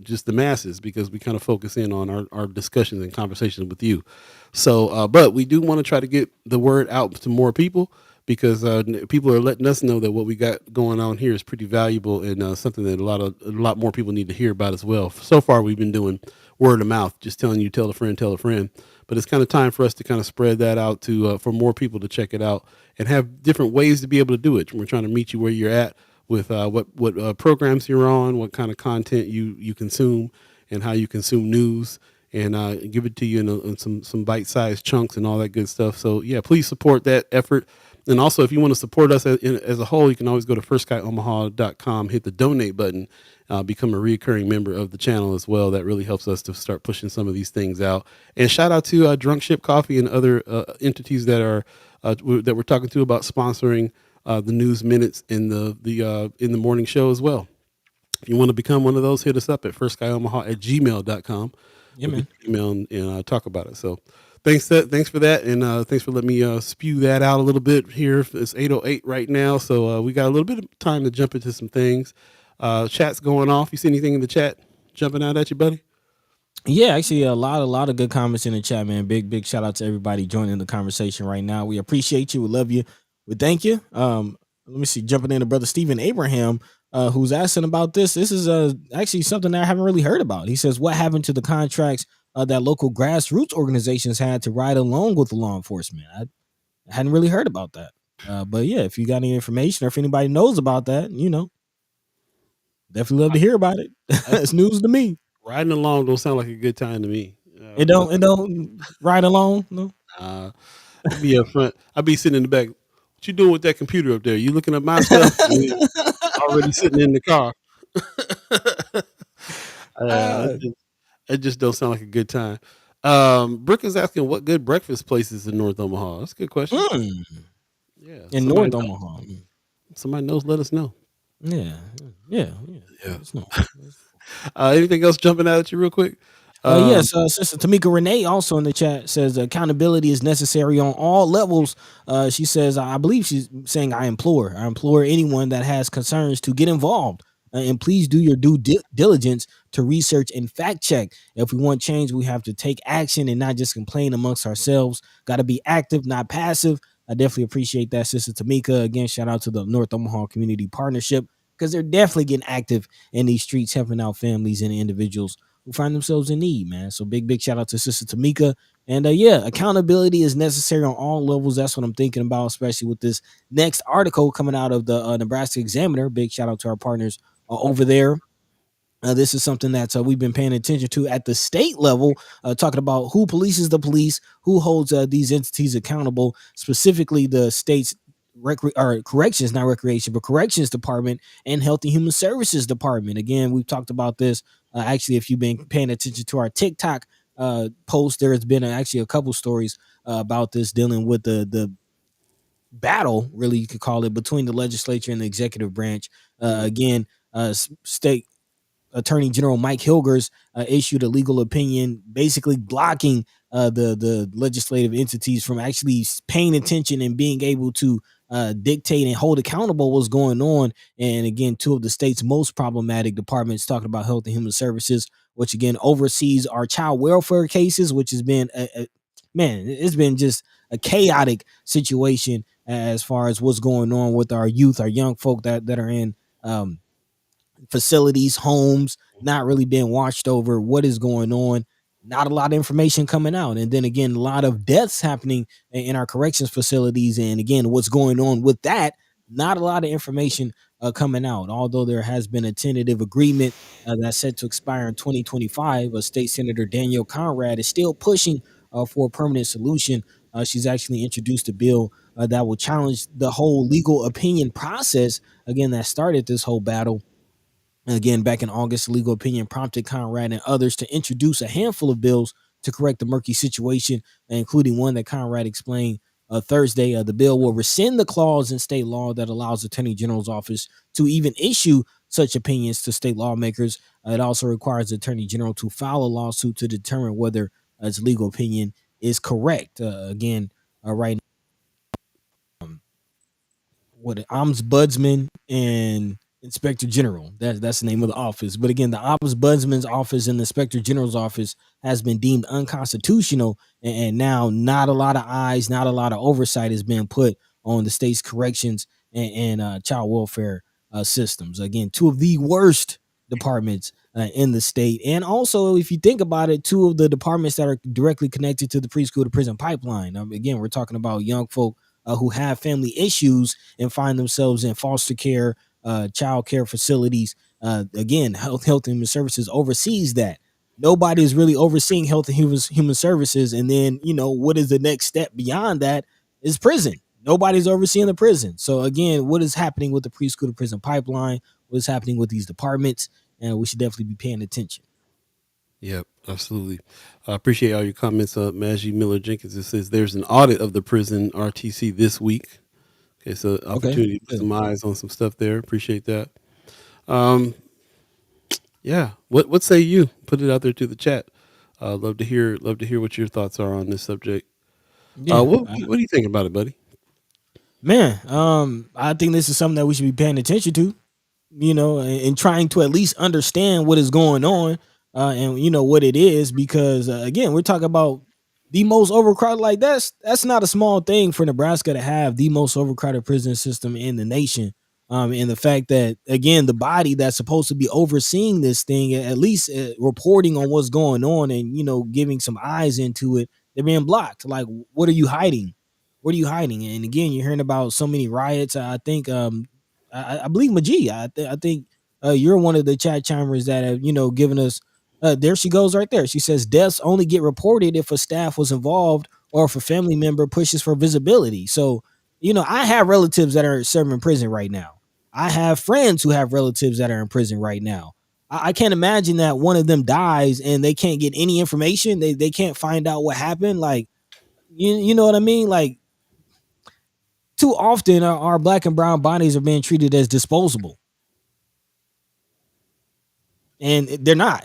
just the masses, because we kind of focus in on our discussions and conversations with you. So, but we do want to try to get the word out to more people, because people are letting us know that what we got going on here is pretty valuable and something that a lot more people need to hear about as well. So far, we've been doing word of mouth, just telling you, tell a friend. But it's kind of time for us to kind of spread that out to for more people to check it out and have different ways to be able to do it. We're trying to meet you where you're at with what programs you're on, what kind of content you consume, and how you consume news, and give it to you in some bite-sized chunks and all that good stuff. So yeah, please support that effort. And also, if you want to support us as a whole, you can always go to firstskyOmaha.com, hit the donate button, become a reoccurring member of the channel as well. That really helps us to start pushing some of these things out. And shout out to Drunk Ship Coffee and other entities that we're talking to about sponsoring the news minutes in the morning show as well. If you want to become one of those, hit us up at firstskyOmaha@gmail.com. Yeah, man. Email and talk about it. So thanks for that, and thanks for letting me spew that out a little bit here. It's 8:08 right now, so we got a little bit of time to jump into some things. Chat's going off. You see anything in the chat jumping out at you, buddy? Yeah, actually, a lot of good comments in the chat, man. Big shout out to everybody joining the conversation right now. We appreciate you. We love you. We thank you. Let me see. Jumping in to brother Stephen Abraham, who's asking about this. This is actually something that I haven't really heard about. He says, what happened to the contracts that local grassroots organizations had to ride along with law enforcement? I hadn't really heard about that. But yeah, if you got any information or if anybody knows about that, definitely love to hear about it. It's news to me. Riding along don't sound like a good time to me. It don't ride along. No. I'd be up front. I'd be sitting in the back. What you doing with that computer up there? You looking at my stuff? Already sitting in the car. It just don't sound like a good time. Brooke is asking what good breakfast places in North Omaha. That's a good question. Yeah, in North Omaha. Somebody knows, let us know. Yeah. Anything else jumping out at you real quick? Um, Yes, Sister Tamika Renee also in the chat says accountability is necessary on all levels. She says, I believe she's saying, I implore anyone that has concerns to get involved, and please do your diligence to research and fact check. If we want change, we have to take action and not just complain amongst ourselves. Got to be active, not passive. I definitely appreciate that, Sister Tamika. Again, shout out to the North Omaha Community Partnership because they're definitely getting active in these streets, helping out families and individuals who find themselves in need, man. So big shout out to Sister Tamika. And yeah, accountability is necessary on all levels. That's what I'm thinking about, especially with this next article coming out of the Nebraska Examiner. Big shout out to our partners over there. This is something that we've been paying attention to at the state level, talking about who polices the police, who holds these entities accountable, specifically the state's or corrections, not recreation, but corrections department and health and human services department. Again, we've talked about this. Actually, if you've been paying attention to our TikTok post, there has been actually a couple stories about this dealing with the battle, really, you could call it, between the legislature and the executive branch. Again, state Attorney General Mike Hilgers issued a legal opinion basically blocking the legislative entities from actually paying attention and being able to dictate and hold accountable what's going on. And again, two of the state's most problematic departments, talking about health and human services, which again oversees our child welfare cases, which has been man, it's been just a chaotic situation as far as what's going on with our youth, our young folk that are in facilities, homes, not really being watched over, what is going on, not a lot of information coming out. And then again, a lot of deaths happening in our corrections facilities. And again, what's going on with that, not a lot of information coming out. Although there has been a tentative agreement that's set to expire in 2025, State Senator Danielle Conrad is still pushing for a permanent solution. She's actually introduced a bill that will challenge the whole legal opinion process, again, that started this whole battle. Again, back in August, legal opinion prompted Conrad and others to introduce a handful of bills to correct the murky situation, including one that Conrad explained Thursday. The bill will rescind the clause in state law that allows the Attorney General's office to even issue such opinions to state lawmakers. It also requires the Attorney General to file a lawsuit to determine whether its legal opinion is correct. Again, right what ombudsman and inspector general. That's the name of the office. But again, the ombudsman's office and the inspector general's office has been deemed unconstitutional, and now not a lot of eyes, not a lot of oversight is being put on the state's corrections and child welfare systems. Again, two of the worst departments in the state, and also if you think about it, two of the departments that are directly connected to the preschool to prison pipeline. Again, we're talking about young folk who have family issues and find themselves in foster care, child care facilities. Again, health and human services oversees that. Nobody is really overseeing health and human services. And then, what is the next step beyond that is prison. Nobody's overseeing the prison. So again, what is happening with the preschool to prison pipeline? What is happening with these departments? And we should definitely be paying attention. Yep, absolutely. I appreciate all your comments. Maggie Miller Jenkins, it says there's an audit of the prison RTC this week. Okay, so opportunity to put some eyes on some stuff there. Appreciate that. Yeah. What say you? Put it out there to the chat. Love to hear what your thoughts are on this subject. Yeah. What do you think about it, buddy? Man, I think this is something that we should be paying attention to, and trying to at least understand what is going on, and what it is, because again, we're talking about the most overcrowded. Like that's not a small thing for Nebraska to have the most overcrowded prison system in the nation. And the fact that again, the body that's supposed to be overseeing this thing, at least reporting on what's going on and giving some eyes into it, they're being blocked. Like, what are you hiding? What are you hiding? And again, you're hearing about so many riots. I think I believe Majee. I think you're one of the chat chimers that have given us. There she goes right there. She says deaths only get reported if a staff was involved or if a family member pushes for visibility. So I have relatives that are serving in prison right now. I have friends who have relatives that are in prison right now. I can't imagine that one of them dies and they can't get any information. They can't find out what happened. Like you know what I mean? Like too often our black and brown bodies are being treated as disposable, and they're not.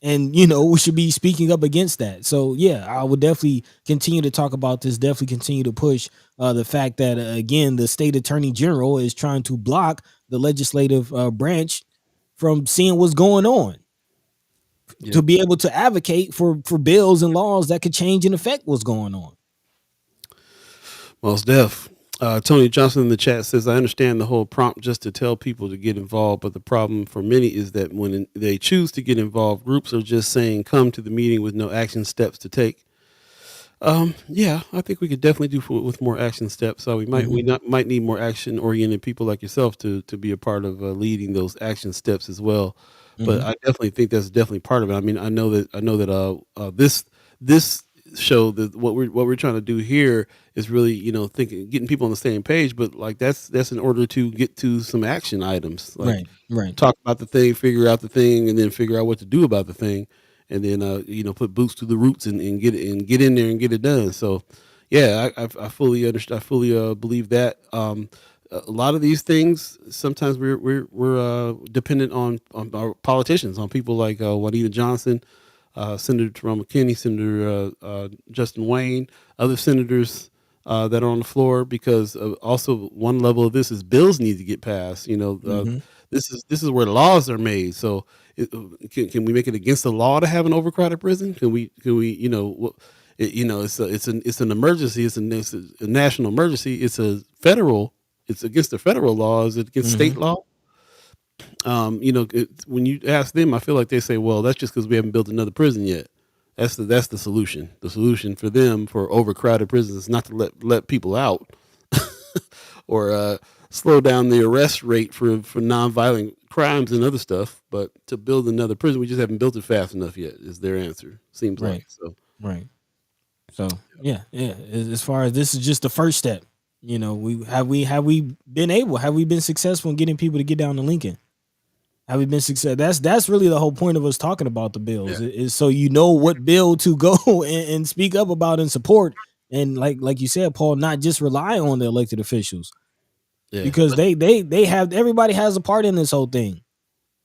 and we should be speaking up against that. So yeah, I would definitely continue to talk about this. Definitely continue to push the fact that again, the state attorney general is trying to block the legislative branch from seeing what's going on, Yeah. to be able to advocate for bills and laws that could change and affect what's going on. Well, it's deaf. Tony Johnson in the chat says, I understand the whole prompt just to tell people to get involved, but the problem for many is that when they choose to get involved, groups are just saying, come to the meeting with no action steps to take. Yeah, I think we could definitely do with more action steps. So might need more action oriented people like yourself to be a part of leading those action steps as well. But Mm-hmm. I definitely think that's definitely part of it. I mean, I know that this show, that what we're trying to do here is really thinking, getting people on the same page. But like that's in order to get to some action items, like Right. Right. talk about the thing, figure out the thing, and then figure out what to do about the thing, and then put boots to the roots and get it and get in there and get it done. So yeah, I fully understand. I fully believe that. A lot of these things, sometimes we're dependent on our politicians, on people like Juanita Johnson, Senator Jerome McKinney, Senator Justin Wayne, other senators that are on the floor, because also one level of this is bills need to get passed. Mm-hmm. This is where laws are made. So can we make it against the law to have an overcrowded prison? Can we it's an emergency. It's a national emergency. It's against the federal law. Is it against Mm-hmm. state law? When you ask them, I feel like they say, well, that's just because we haven't built another prison yet. That's the solution. The solution for them for overcrowded prisons is not to let people out or slow down the arrest rate for nonviolent crimes and other stuff, but to build another prison. We just haven't built it fast enough yet, is their answer. Seems Right. like so. Right. So yeah, yeah. As far as this is just the first step, we been successful in getting people to get down to Lincoln? Have we been successful? That's really the whole point of us talking about the bills, Yeah. is so what bill to go and speak up about and support, and like you said, Paul, not just rely on the elected officials, Yeah. because they have, everybody has a part in this whole thing.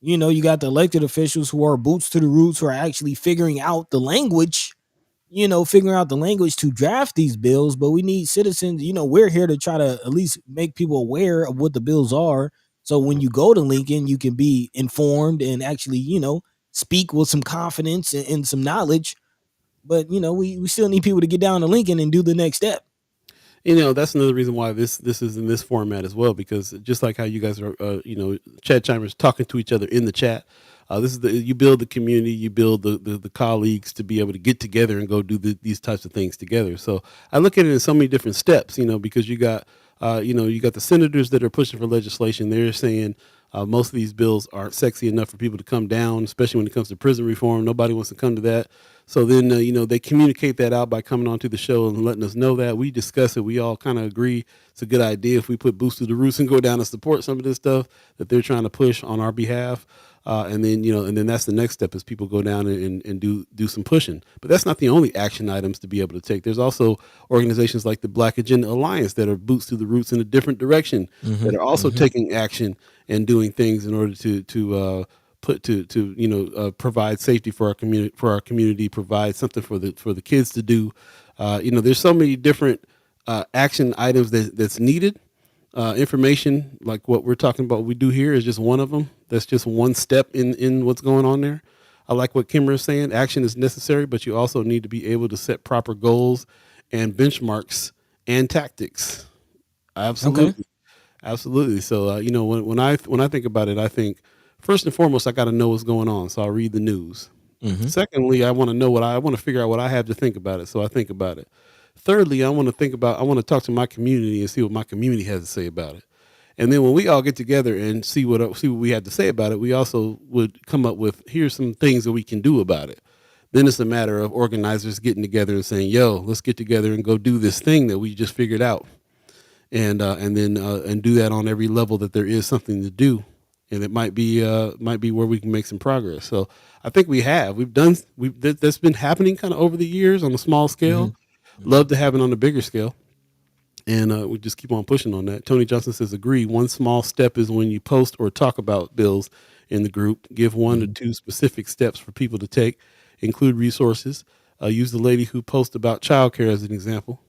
You got the elected officials who are boots to the roots, who are actually figuring out the language, to draft these bills. But we need citizens. We're here to try to at least make people aware of what the bills are. So when you go to Lincoln, you can be informed and actually, speak with some confidence and some knowledge. But we still need people to get down to Lincoln and do the next step. That's another reason why this is in this format as well, because just like how you guys are, chat chimers talking to each other in the chat. This is you build the community, you build the colleagues to be able to get together and go do these types of things together. So I look at it in so many different steps, because you got the senators that are pushing for legislation. They're saying most of these bills aren't sexy enough for people to come down, especially when it comes to prison reform. Nobody wants to come to that. So then, they communicate that out by coming onto the show and letting us know that. We discuss it. We all kind of agree it's a good idea if we put boots to the roots and go down and support some of this stuff that they're trying to push on our behalf. And then that's the next step, is people go down and do some pushing. But that's not the only action items to be able to take. There's also organizations like the Black Agenda Alliance that are boots to the roots in a different direction, that are also taking action and doing things in order to provide safety for our community, provide something for the kids to do. There's so many different action items that's needed. Information like what we're talking about, we do here, is just one of them. That's just one step in what's going on there. I like what Kimmer is saying. Action is necessary, but you also need to be able to set proper goals and benchmarks and tactics. Absolutely. Okay. Absolutely. So, when I think about it, I think first and foremost, I got to know what's going on. So I'll read the news. Mm-hmm. Secondly, I want to figure out what I have to think about it. So I think about it. Thirdly, I want to talk to my community and see what my community has to say about it. And then when we all get together and see what we had to say about it, we also would come up with, here's some things that we can do about it. Then it's a matter of organizers getting together and saying, yo, let's get together and go do this thing that we just figured out. And do that on every level that there is something to do. And it might be where we can make some progress. So I think that's been happening kind of over the years on a small scale. Mm-hmm. Love to have it on a bigger scale. And we just keep on pushing on that. Tony Johnson says, agree. One small step is when you post or talk about bills in the group. Give 1 to 2 specific steps for people to take. Include resources. Use the lady who posts about childcare as an example.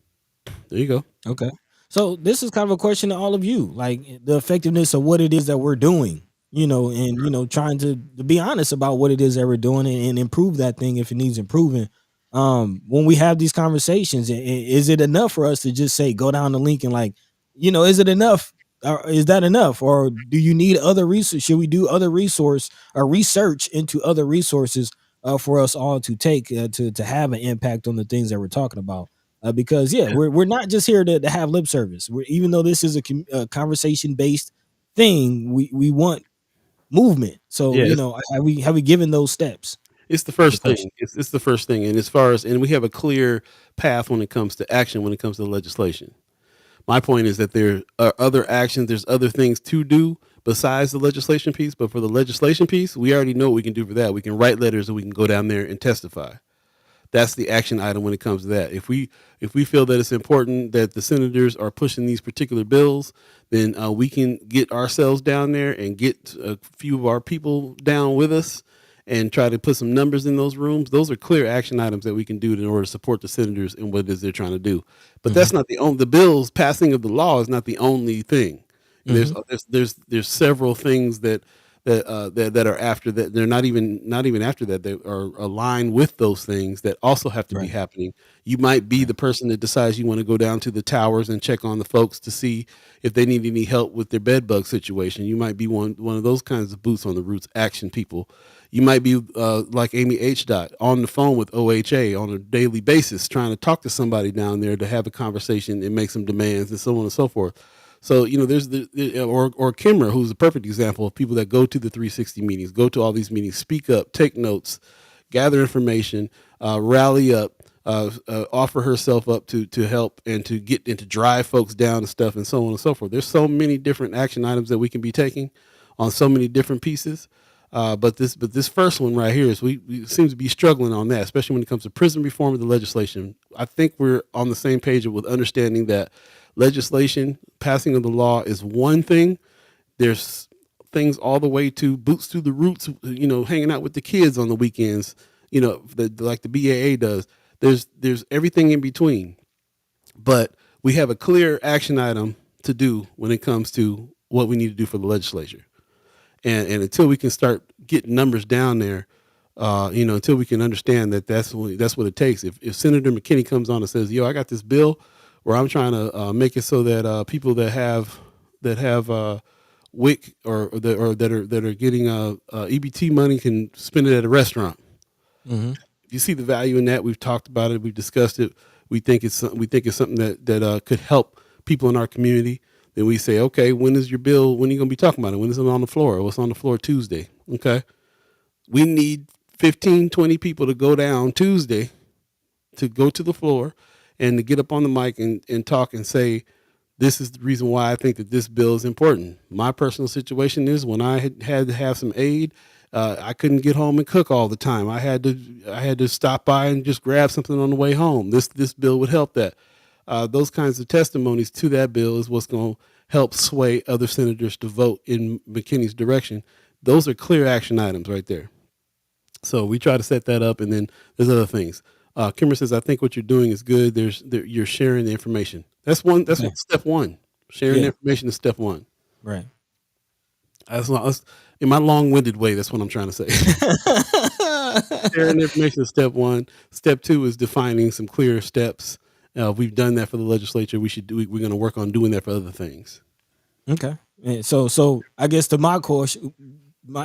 There you go. Okay. So this is kind of a question to all of you, like the effectiveness of what it is that we're doing, and trying to be honest about what it is that we're doing and improve that thing if it needs improving. When we have these conversations, is it enough for us to just say go down the link and is it enough? Or is that enough? Or do you need other resources? Should we do other resource or research into other resources for us all to take to have an impact on the things that we're talking about? Because Yeah. we're not just here to have lip service. Even though this is a conversation based thing, we want movement. So Yeah. have we given those steps? It's the Is the first question. thing. It's the first thing. And as far as, and we have a clear path when it comes to action, when it comes to legislation. My point is that there are other actions, there's other things to do besides the legislation piece. But for the legislation piece, we already know what we can do for that. We can write letters and we can go down there and testify. That's the action item when it comes to that. If we feel that it's important that the senators are pushing these particular bills, then we can get ourselves down there and get a few of our people down with us and try to put some numbers in those rooms. Those are clear action items that we can do in order to support the senators and what it is they're trying to do. But Hmm. that's not the only. The bills passing of the law is not the only thing. Hmm. There's several things that are after that. They're not even after that. They are aligned with those things that also have to be Right. happening. You might be Right. the person that decides you want to go down to the towers and check on the folks to see if they need any help with their bed bug situation. You might be one of those kinds of boots on the roots action people. You might be like Amy H. Dot on the phone with OHA on a daily basis, trying to talk to somebody down there to have a conversation and make some demands and so on and so forth. So there's or Kimmer, who's a perfect example of people that go to the 360 meetings, go to all these meetings, speak up, take notes, gather information, rally up, offer herself up to help and to get and to drive folks down and stuff and so on and so forth. There's so many different action items that we can be taking on so many different pieces. But this first one right here is we seem to be struggling on that, especially when it comes to prison reform and the legislation. I think we're on the same page with understanding that legislation, passing of the law is one thing. There's things all the way to boots to the roots, hanging out with the kids on the weekends, like the BAA does. There's everything in between. But we have a clear action item to do when it comes to what we need to do for the legislature. And until we can start getting numbers down there, until we can understand that that's what it takes. If Senator McKinney comes on and says, "Yo, I got this bill where I'm trying to make it so that people that have WIC or that are getting EBT money can spend it at a restaurant." Hmm. If you see the value in that, we've talked about it, we've discussed it. We think it's something that could help people in our community. Then we say, okay, when is your bill? When are you going to be talking about it? When is it on the floor? What's on the floor Tuesday? Okay. We need 15, 20 people to go down Tuesday to go to the floor and to get up on the mic and talk and say, this is the reason why I think that this bill is important. My personal situation is when I had to have some aid, I couldn't get home and cook all the time. I had to stop by and just grab something on the way home. This bill would help that. Those kinds of testimonies to that bill is what's going to help sway other senators to vote in McKinney's direction. Those are clear action items right there. So we try to set that up, and then there's other things. Kimmer says, "I think what you're doing is good. You're sharing the information. That's one. That's Okay. step one. Sharing the Yeah. information is step one. Right. That's in my long-winded way. That's what I'm trying to say. Sharing the information is step one. Step two is defining some clear steps. We've done that for the legislature. We're going to work on doing that for other things. Okay. And so I guess to my question,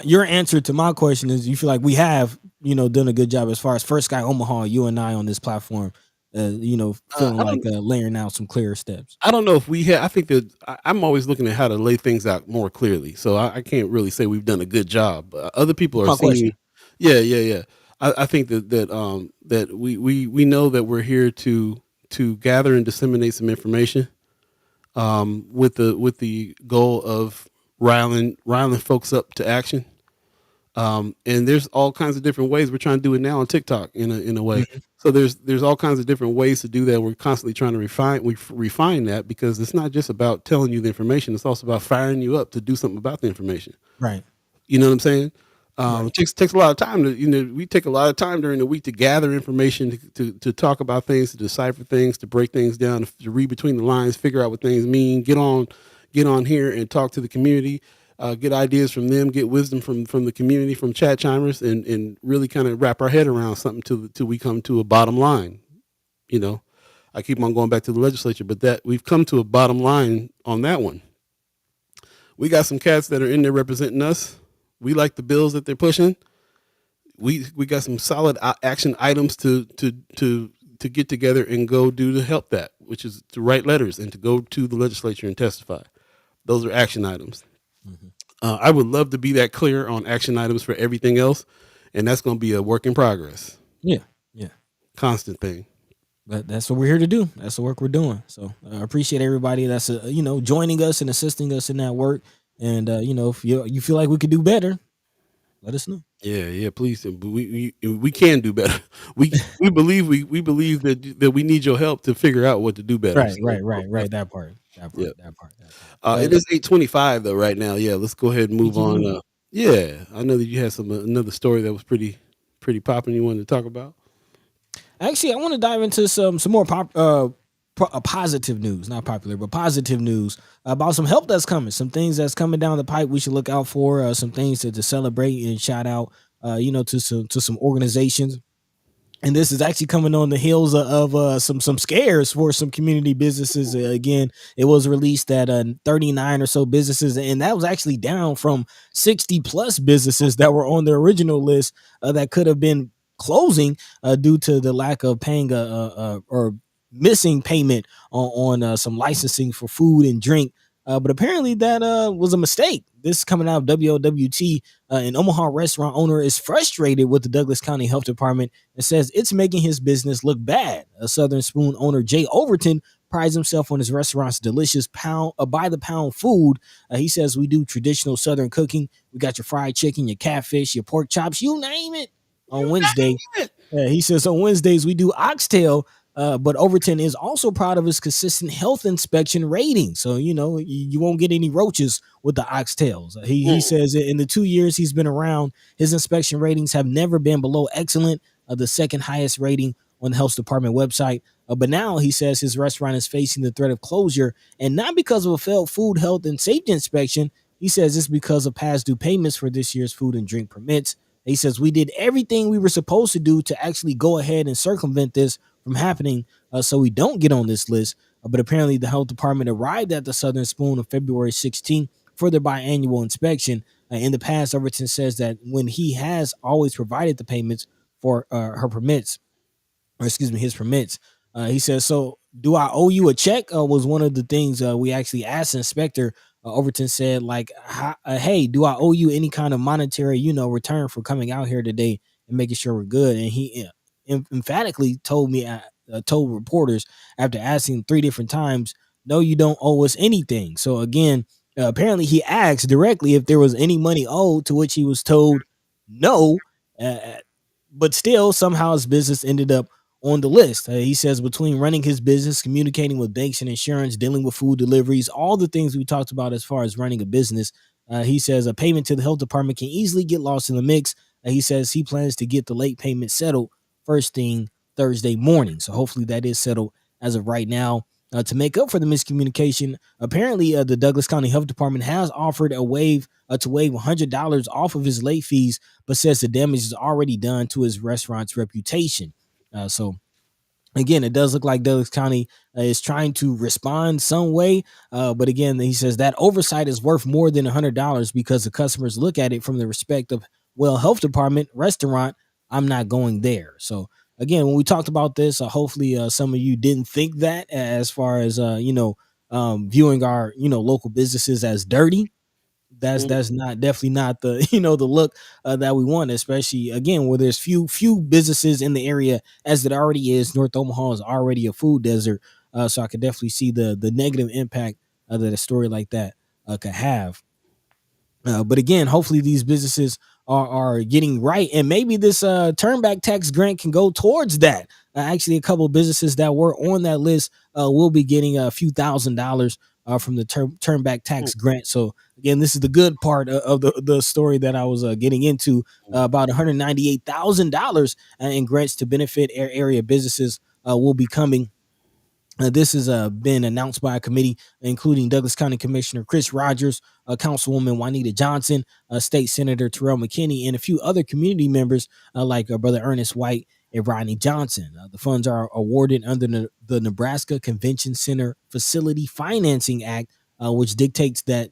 your answer to my question is you feel like we have done a good job as far as first Sky Omaha, you and I on this platform, feeling I like don't. laying out some clear steps. I don't know if we have. I think that I'm always looking at how to lay things out more clearly. So I can't really say we've done a good job. Other people That's are my question. seeing. Yeah, yeah, yeah. I think that we know that we're here to gather and disseminate some information with the goal of riling folks up to action. And there's all kinds of different ways. We're trying to do it now on TikTok in a way. Mhm. So there's all kinds of different ways to do that. We're constantly trying to refine that, because it's not just about telling you the information. It's also about firing you up to do something about the information. Right. You know what I'm saying? Right. Takes a lot of time to, we take a lot of time during the week to gather information, to talk about things, to decipher things, to break things down, to read between the lines, figure out what things mean, get on here and talk to the community, get ideas from them, get wisdom from the community, from chat chimers, and really kind of wrap our head around something till we come to a bottom line. You know, I keep on going back to the legislature, but that we've come to a bottom line on that one. We got some cats that are in there representing us. We like the bills that they're pushing. We got some solid action items to get together and go do to help that, which is to write letters and to go to the legislature and testify. Those are action items. Mhm. I would love to be that clear on action items for everything else, and that's going to be a work in progress, Yeah. Yeah. constant thing. But that's what we're here to do. That's the work we're doing. So I appreciate everybody that's joining us and assisting us in that work. And if you feel like we could do better, let us know. Yeah, yeah, please. But we can do better. We believe that we need your help to figure out what to do better. Right, So, right, right, right. That part. That yeah. part. That part. That part. It is 8:25 though right now. Yeah, let's go ahead and We move keep on. moving. Yeah, I know that you had another story that was pretty popping. You wanted to talk about? Actually, I want to dive into some more positive news, not popular, but positive news about some help that's coming, some things that's coming down the pipe we should look out for, some things to celebrate and shout out, to some organizations. And this is actually coming on the heels of some scares for some community businesses. Again, it was released that 39 or so businesses, and that was actually down from 60 plus businesses that were on the original list that could have been closing due to the lack of paying or missing payment on some licensing for food and drink. But apparently that was a mistake. This is coming out of WLWT. An Omaha restaurant owner is frustrated with the Douglas County Health Department and says it's making his business look bad. A Southern Spoon owner, Jay Overton, prides himself on his restaurant's delicious pound by the pound food. He says we do traditional Southern cooking. We got your fried chicken, your catfish, your pork chops, you name it. On You Wednesday, name it. he says on Wednesdays we do oxtail, but Overton is also proud of his consistent health inspection rating. So, you won't get any roaches with the oxtails. He Mm. says in the 2 years he's been around, his inspection ratings have never been below excellent, the second highest rating on the health department website. But now he says his restaurant is facing the threat of closure, and not because of a failed food, health, and safety inspection. He says it's because of past due payments for this year's food and drink permits. He says we did everything we were supposed to do to actually go ahead and circumvent this from happening, so we don't get on this list. But apparently the health department arrived at the Southern Spoon on February 16th for their biannual inspection. In the past, Overton says that when he has always provided the payments for her permits, or excuse me, his permits. He says, so do I owe you a check? Was one of the things we actually asked Inspector. Overton said, like, hey, do I owe you any kind of monetary, return for coming out here today and making sure we're good? And he emphatically told reporters after asking 3 different times, no, you don't owe us anything. So again, apparently he asked directly if there was any money owed, to which he was told no. But still, somehow his business ended up on the list. He says between running his business, communicating with banks and insurance, dealing with food deliveries, all the things we talked about as far as running a business, he says a payment to the health department can easily get lost in the mix. He says he plans to get the late payment settled first thing Thursday morning. So hopefully that is settled as of right now. To make up for the miscommunication, apparently the Douglas County Health Department has offered to waive $100 off of his late fees, but says the damage is already done to his restaurant's reputation. So again, it does look like Douglas County is trying to respond some way. But again, he says that oversight is worth more than $100 because the customers look at it from the respect of, well, health department, restaurant, I'm not going there. So again, when we talked about this, hopefully some of you didn't think that as far as, viewing our, local businesses as dirty. That's not definitely not the the look that we want, especially again where there's few businesses in the area as it already is. North Omaha is already a food desert, so I could definitely see the negative impact that a story like that could have. But again, hopefully these businesses are getting right, and maybe this Turnback Tax grant can go towards that. Actually, a couple of businesses that were on that list will be getting a few $1,000s from the Turnback Tax grant. So again, this is the good part of the story that I was getting into. About $198,000 in grants to benefit area businesses will be coming. This has been announced by a committee, including Douglas County Commissioner Chris Rogers, Councilwoman Juanita Johnson, State Senator Terrell McKinney, and a few other community members like Brother Ernest White and Rodney Johnson. The funds are awarded under the Nebraska Convention Center Facility Financing Act, which dictates that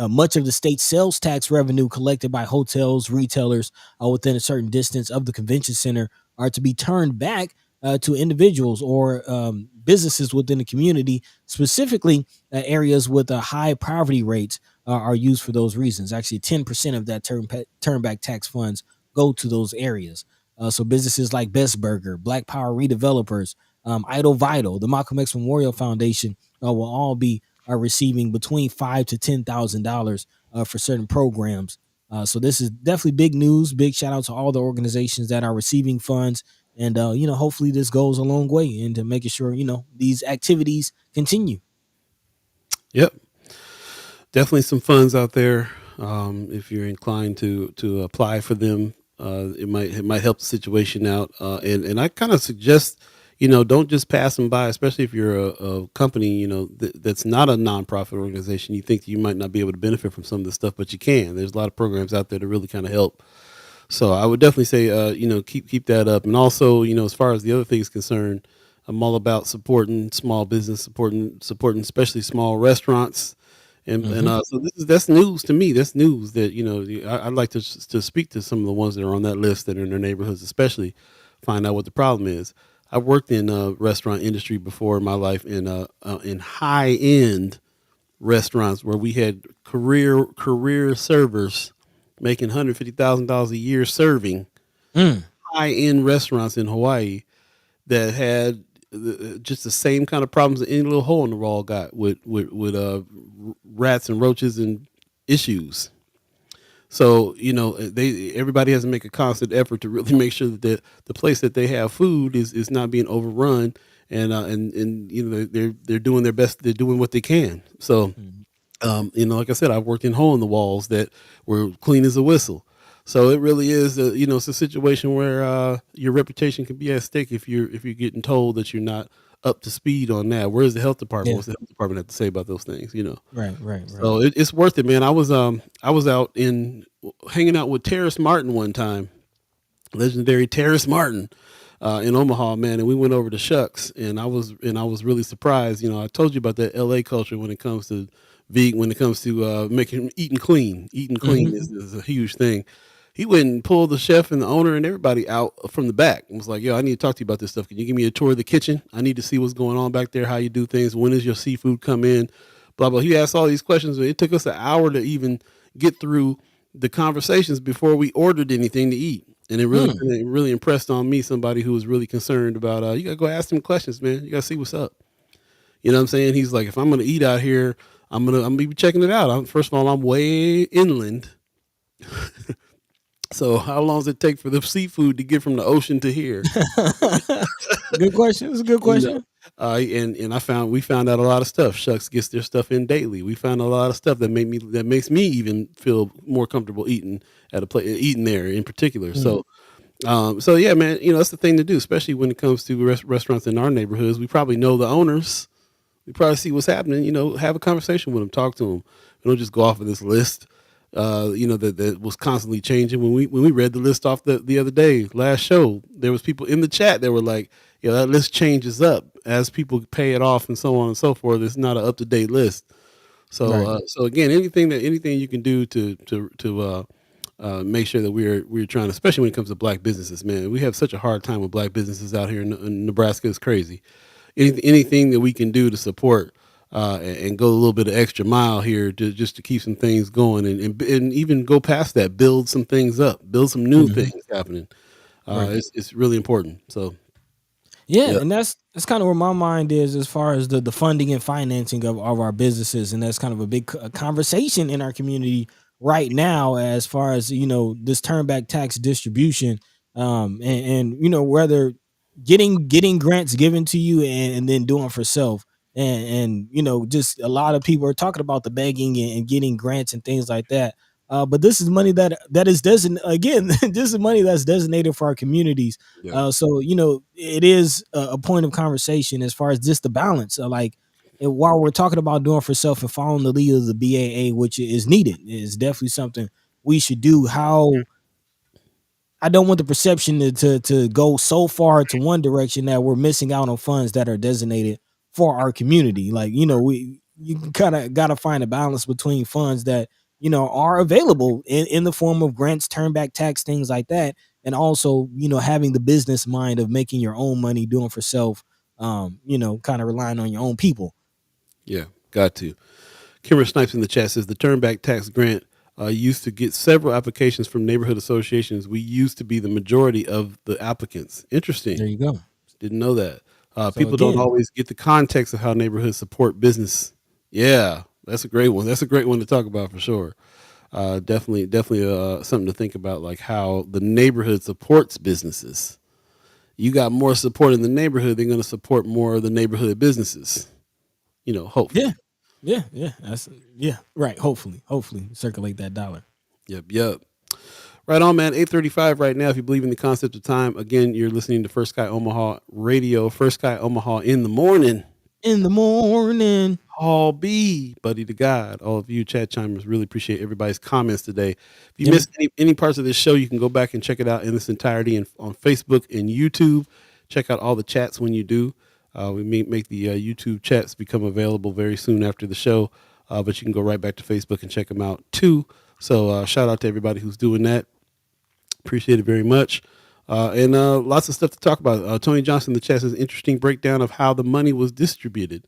much of the state's sales tax revenue collected by hotels, retailers within a certain distance of the convention center are to be turned back to individuals or businesses within the community, specifically areas with high poverty rates are used for those reasons. Actually, 10% of that turnback tax funds go to those areas. So businesses like Best Burger, Black Power Redevelopers, Idle Vital, the Malcolm X Memorial Foundation will all be receiving between $5,000 to $10,000 for certain programs. So this is definitely big news. Big shout out to all the organizations that are receiving funds, and hopefully this goes a long way into making sure these activities continue. Yep, definitely some funds out there. If you're inclined to apply for them, it might help the situation out. And I kind of suggest, don't just pass them by, especially if you're a company, that's not a nonprofit organization. You think you might not be able to benefit from some of this stuff, but you can. There's a lot of programs out there to really kind of help. So I would definitely say, keep that up. And also, as far as the other things concerned, I'm all about supporting small business, supporting especially small restaurants. And so that's news to me. That's news that I'd like to speak to some of the ones that are on that list that are in their neighborhoods, especially find out what the problem is. I've worked in restaurant industry before in my life in high end restaurants where we had career servers making $150,000 a year serving Mm. high end restaurants in Hawaii that had just the same kind of problems that any little hole in the wall got with rats and roaches and issues. So everybody has to make a constant effort to really make sure that the place that they have food is not being overrun, and they're doing their best. They're doing what they can. So like I said, I've worked in hole in the walls that were clean as a whistle. So it really is, it's a situation where your reputation can be at stake if you're getting told that you're not up to speed on that. Where's the health department? Yeah. What's the health department have to say about those things? Right. So it's worth it, man. I was out hanging out with Terrace Martin one time, legendary Terrace Martin, in Omaha, man, and we went over to Shucks, and I was really surprised. I told you about that LA culture when it comes to eating clean. Eating clean is a huge thing. He went and pulled the chef and the owner and everybody out from the back and was like, "Yo, I need to talk to you about this stuff. Can you give me a tour of the kitchen? I need to see what's going on back there, how you do things. When does your seafood come in? Blah, blah." He asked all these questions. It took us an hour to even get through the conversations before we ordered anything to eat. And it really impressed on me, somebody who was really concerned about, you got to go ask them questions, man. You got to see what's up. You know what I'm saying? He's like, if I'm going to eat out here, I'm gonna be checking it out. First of all, I'm way inland. So how long does it take for the seafood to get from the ocean to here? Good question. It's a good You know, question. and we found out a lot of stuff. Shucks gets their stuff in daily. We found a lot of stuff that makes me even feel more comfortable eating at a place, eating there in particular. Mm. So yeah, man, that's the thing to do, especially when it comes to restaurants in our neighborhoods. We probably know the owners. We probably see what's happening. Have a conversation with them, talk to them. We don't just go off of this list. That was constantly changing. When we read the list off the other day, last show, there was people in the chat that were like, "Yeah, that list changes up as people pay it off and so on and so forth. It's not an up to date list." So Right. so again, anything you can do to make sure that we're trying, especially when it comes to black businesses, man. We have such a hard time with black businesses out here in Nebraska. It's crazy. Anything that we can do to support and go a little bit of extra mile here just to keep some things going and even go past that, build some things up, build some new Mhm. things happening. Right. It's really important. So Yeah, yeah, and that's kind of where my mind is as far as the funding and financing of our businesses, and that's kind of a big conversation in our community right now as far as this turnback tax distribution, and whether getting grants given to you, and then doing for self, and just a lot of people are talking about the begging and getting grants and things like that. But this is money that is designated again. This is money that's designated for our communities. Yeah, So it is a point of conversation as far as just the balance. Like, and while we're talking about doing for self and following the lead of the BAA, which is needed, is definitely something we should do. How I don't want the perception to go so far to one direction that we're missing out on funds that are designated for our community. Like, we you kind of got to find a balance between funds that are available in the form of grants, turn back tax, things like that, and also having the business mind of making your own money, doing for self, kind of relying on your own people. yeah, got to. Kimmer Snipes in the chat says the Turnback Tax grant used to get several applications from neighborhood associations. We used to be the majority of the applicants. Interesting. There you go. Didn't know that. So People don't again, always get the context of how neighborhoods support business. Yeah, that's a great one. That's a great one to talk about for sure. Definitely something to think about, like how the neighborhood supports businesses. You got more support in the neighborhood, they're going to support more of the neighborhood businesses. yeah, Hopefully. yeah, that's yeah, right. Hopefully, circulate that dollar Yep. Right on, man. 8:35 right now. If you believe in the concept of time, again, you're listening to First Sky Omaha Radio. First Sky Omaha in the morning. in the morning. Hall B, Buddi3 Da Gawd. All of you chat chimers, really appreciate everybody's comments today. If you Yeah, man. missed any parts of this show, you can go back and check it out in its entirety on Facebook and YouTube. Check out all the chats when you do. We may make the YouTube chats become available very soon after the show, but you can go right back to Facebook and check them out too. So shout out to everybody who's doing that. Appreciate it very much. And lots of stuff to talk about. Tony Johnson in the chat says interesting breakdown of how the money was distributed.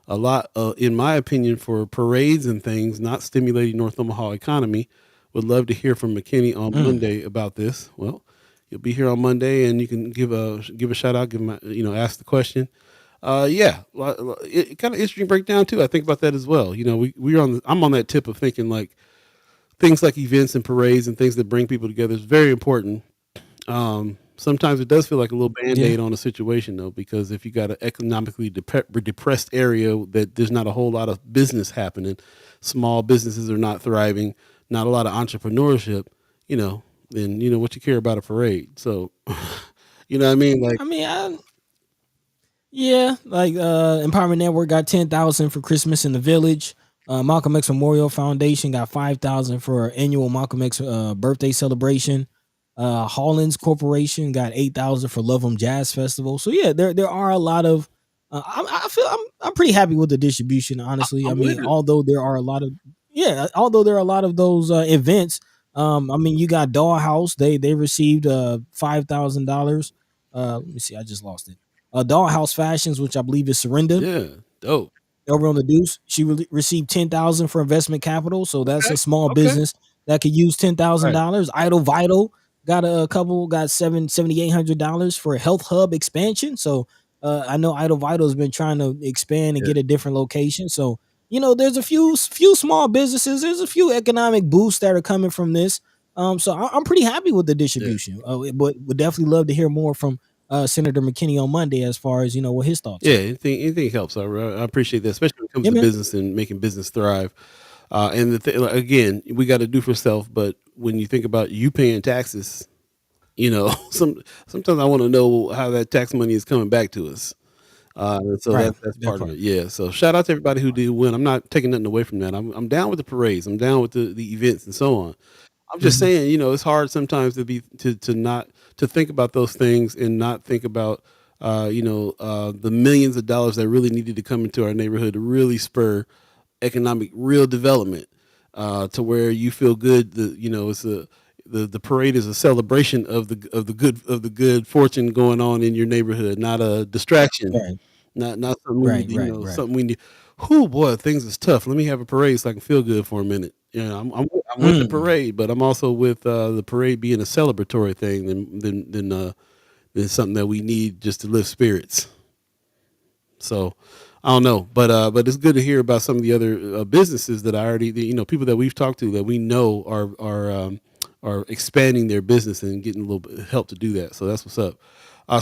A lot, in my opinion, for parades and things, not stimulating North Omaha economy. Would love to hear from McKinney on Mm. Monday about this. Well, you'll be here on Monday, and you can give a shout out, give him ask the question. Yeah, it kind of interesting breakdown too. I think about that as well. I'm on that tip of thinking like things like events and parades and things that bring people together is very important. Sometimes it does feel like a little Yeah. band-aid on a situation though, because if you got an economically depressed area that there's not a whole lot of business happening, small businesses are not thriving, not a lot of entrepreneurship, then what you care about a parade. So, you know what I mean? Like, I mean, yeah, like Empowerment Network got 10,000 for Christmas in the Village. Malcolm X Memorial Foundation got 5,000 for annual Malcolm X birthday celebration. Hollins Corporation got 8,000 for Love 'em Jazz Festival. So yeah, there are a lot of. I feel I'm pretty happy with the distribution. Honestly, I I'm mean, with it. although there are a lot of although there are a lot of those events. I mean, you got Dollhouse. They received $5,000. Let me see. I just lost it. Dollhouse Fashions, which I believe is Surrender Yeah, dope. over on the Deuce. She received 10,000 for investment capital, so that's Okay, a small okay, business that could use right. $10,000. Idle Vital got a couple, got $7,800 for a health hub expansion. So I know Idle Vital has been trying to expand and Yeah, get a different location. So there's a few small businesses. There's a few economic boosts that are coming from this. So I'm pretty happy with the yeah. distribution. But would definitely love to hear more from Senator McKinney on Monday as far as what his thoughts Yeah, are. anything helps. I appreciate that, especially when it comes Yeah, to man. business and making business thrive. And again, we got to do for self. But when you think about you paying taxes, sometimes I want to know how that tax money is coming back to us. So Right. that's That part of part. it. Yeah. So shout out to everybody who did win. I'm not taking nothing away from that. I'm down with the parades. I'm down with the events and so on. I'm just Mhm. saying, it's hard sometimes to not to think about those things and not think about the millions of dollars that really needed to come into our neighborhood to really spur economic real development, to where you feel good. It's the parade is a celebration of the good fortune going on in your neighborhood, not a distraction, Right. not something we need. Right. Something we need. Who boy, things is tough. Let me have a parade so I can feel good for a minute. I'm with the Mm. parade, but I'm also with the parade being a celebratory thing than something that we need just to lift spirits. So, I don't know, but it's good to hear about some of the other businesses that I already, you know, people that we've talked to that we know are expanding their business and getting a little bit of help to do that. So that's what's up.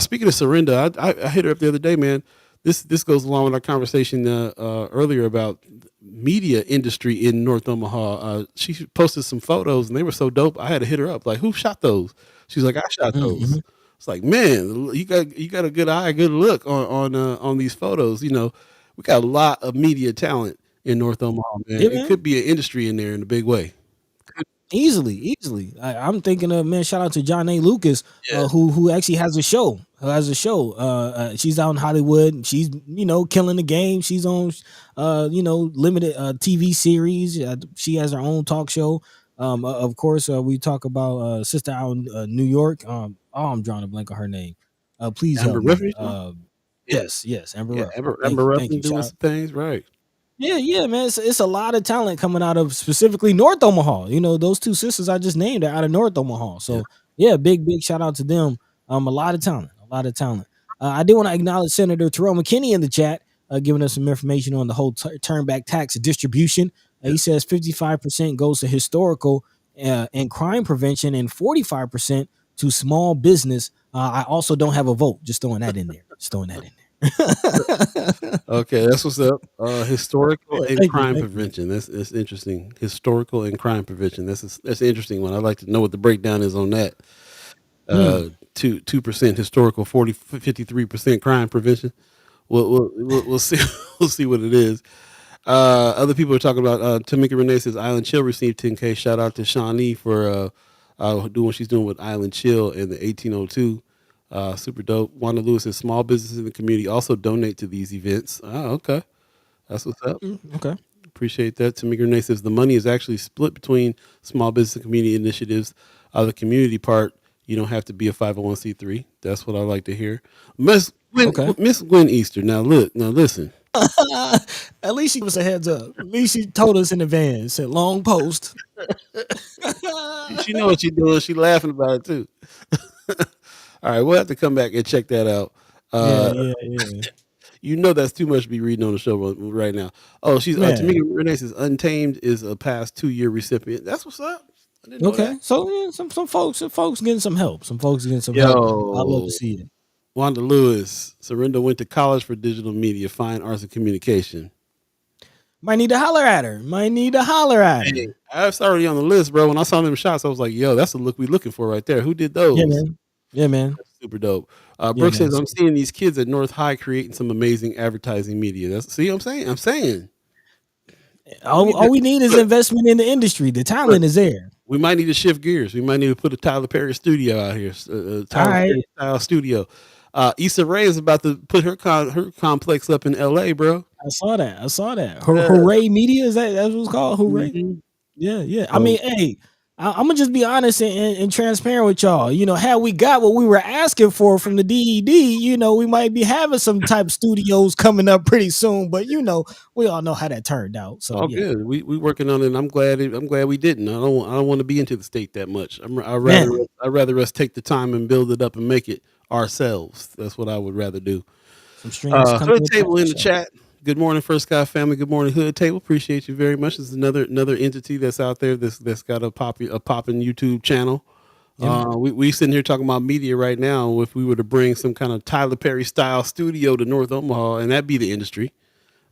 Speaking of Surrender, I hit her up the other day, man. This goes along with our conversation earlier about media industry in North Omaha. She posted some photos and they were so dope. I had to hit her up like, who shot those? She's like, I shot those. Mm-hmm. It's like, man, you got a good eye, good look on these photos. You know, we got a lot of media talent in North Omaha, man. Yeah, It man. could be an industry in there in a big way. Easily. I'm thinking of, man. Shout out to John A. Lucas, Yeah, who actually has a show. Who has a show? She's out in Hollywood. She's killing the game. She's on limited TV series. She has her own talk show. Of course, we talk about sister out in New York. I'm drawing a blank on her name. Please Amber help me. Ruffin. Yeah, Yes, Amber yeah. Ruffin. Amber Thank Ruffin you. doing some things right. Yeah, man. It's a lot of talent coming out of specifically North Omaha. Those two sisters I just named are out of North Omaha. Yeah, So yeah, big shout out to them. A lot of talent, a lot of talent. I do want to acknowledge Senator Terrell McKinney in the chat, giving us some information on the whole turnback tax distribution. yeah. He says 55% goes to historical and crime prevention, and 45% to small business. I also don't have a vote. Just throwing that in there. Just throwing that in there. Okay, that's what's up. Historical Yeah, and thank you, crime thank you. prevention. That's interesting. Historical and crime prevention. That's an interesting one. I'd like to know what the breakdown is on that. Hmm. 2% historical, 53% crime prevention. We'll see. We'll see what it is. Other people are talking about Tamika Renee says Island Chill received 10K. Shout out to Shawnee for doing what she's doing with Island Chill in the 1802. Super dope. Wanda Lewis says small businesses in the community also donate to these events. Oh, okay. That's what's up. Okay. Appreciate that. Tamika Renee says the money is actually split between small business and community initiatives. The community part, you don't have to be a 501c3. That's what I like to hear. Okay. Miss Gwen Easter. Now look, now listen. At least she gave us a heads up. At least she told us in advance. Said long post. She know what she's doing. She laughing about it too. All right, we'll have to come back and check that out. Yeah, Uh, yeah. you know that's too much to be reading on the show right now. Oh, she's Tamika Man. Renee says Untamed is a past 2 year recipient. That's what's up. I didn't know that. Okay. So yeah, some folks getting some help. Some folks getting some help. I love to Yo, see it. Wanda Lewis, Surrender went to college for digital media, fine arts and communication. Might need to holler at her. Might need to holler at Hey, her. I was already on the list, bro. When I saw them shots, I was like, yo, that's the look we looking for right there. Who did Yeah, those? man. Yeah, man. Super dope. Yeah, Brooke man. says, I'm seeing these kids at North High creating some amazing advertising media. That's see what I'm saying? I'm saying. We need All to we need is look, investment in the industry. The look, talent is there. we might need to shift gears. We might need to put a Tyler Perry studio out here, All Tyler right. Perry style studio. Issa Rae is about to put her complex up in LA, bro. I saw that. Yeah. Hooray Media, is that's what it's called? Hooray. Mhm. Yeah. I So mean, hey, I'm gonna just be honest and transparent with y'all. Had we got what we were asking for from the DED, we might be having some type of studios coming up pretty soon. But we all know how that turned out. So all yeah, good. We working on it. And I'm glad we didn't. I don't want to be into the state that much. man, I'd rather us take the time and build it up and make it ourselves. That's what I would rather do. some strings come to Hood attach. Table in the chat. Good morning, First Sky family. Good morning, Hood Table. Appreciate you very much. This is another entity that's out there that's got a popping YouTube channel. Yeah, man. We sitting here talking about media right now. If we were to bring some kind of Tyler Perry style studio to North Omaha, and that'd be the industry.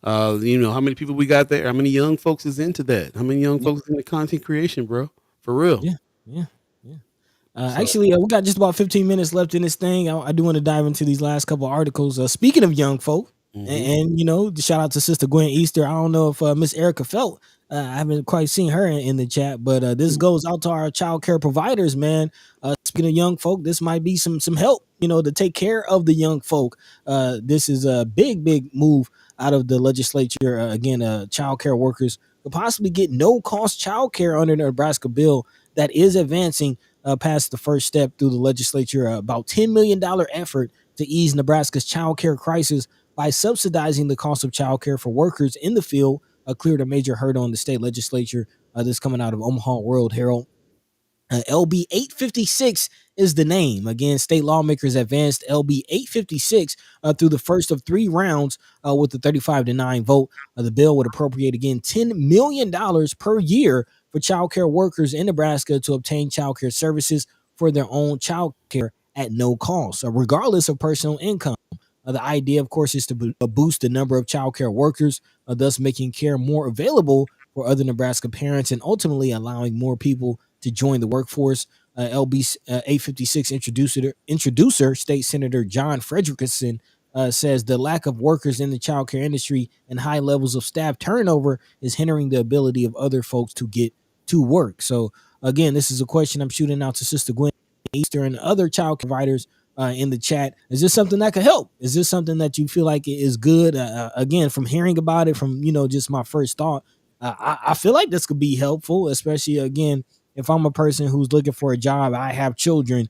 How many people we got there? How many young folks is into that? How many young Yeah, folks is into content creation, bro? For real. yeah, yeah. Yeah. So, Actually, we got just about 15 minutes left in this thing. I do want to dive into these last couple articles. Speaking of young folk, mhm. and shout out to Sister Gwen Easter. I don't know if Miss Erica felt. I haven't quite seen her in the chat, but this goes out to our child care providers, man. Speaking of young folk, this might be some help, to take care of the young folk. This is a big move out of the legislature. Again, child care workers could possibly get no cost child care under the Nebraska bill that is advancing past the first step through the legislature. About $10 million effort to ease Nebraska's child care crisis by subsidizing the cost of child care for workers in the field, cleared a major hurdle in the state legislature. This coming out of Omaha World Herald. LB 856 is the name. Again, state lawmakers advanced LB 856 through the first of three rounds with the 35-9 vote. The bill would appropriate again $10 million per year for child care workers in Nebraska to obtain child care services for their own child care at no cost, regardless of personal income. The idea, of course, is to boost the number of child care workers, thus making care more available for other Nebraska parents and ultimately allowing more people to join the workforce. LB 856 introducer, State Senator John Frederickson, says the lack of workers in the child care industry and high levels of staff turnover is hindering the ability of other folks to get to work. So, again, this is a question I'm shooting out to Sister Gwen Easter and other child providers in the chat. Is this something that could help? Is this something that you feel like is good? Again, from hearing about it, from just my first thought, I feel like this could be helpful, especially again if I'm a person who's looking for a job. I have children.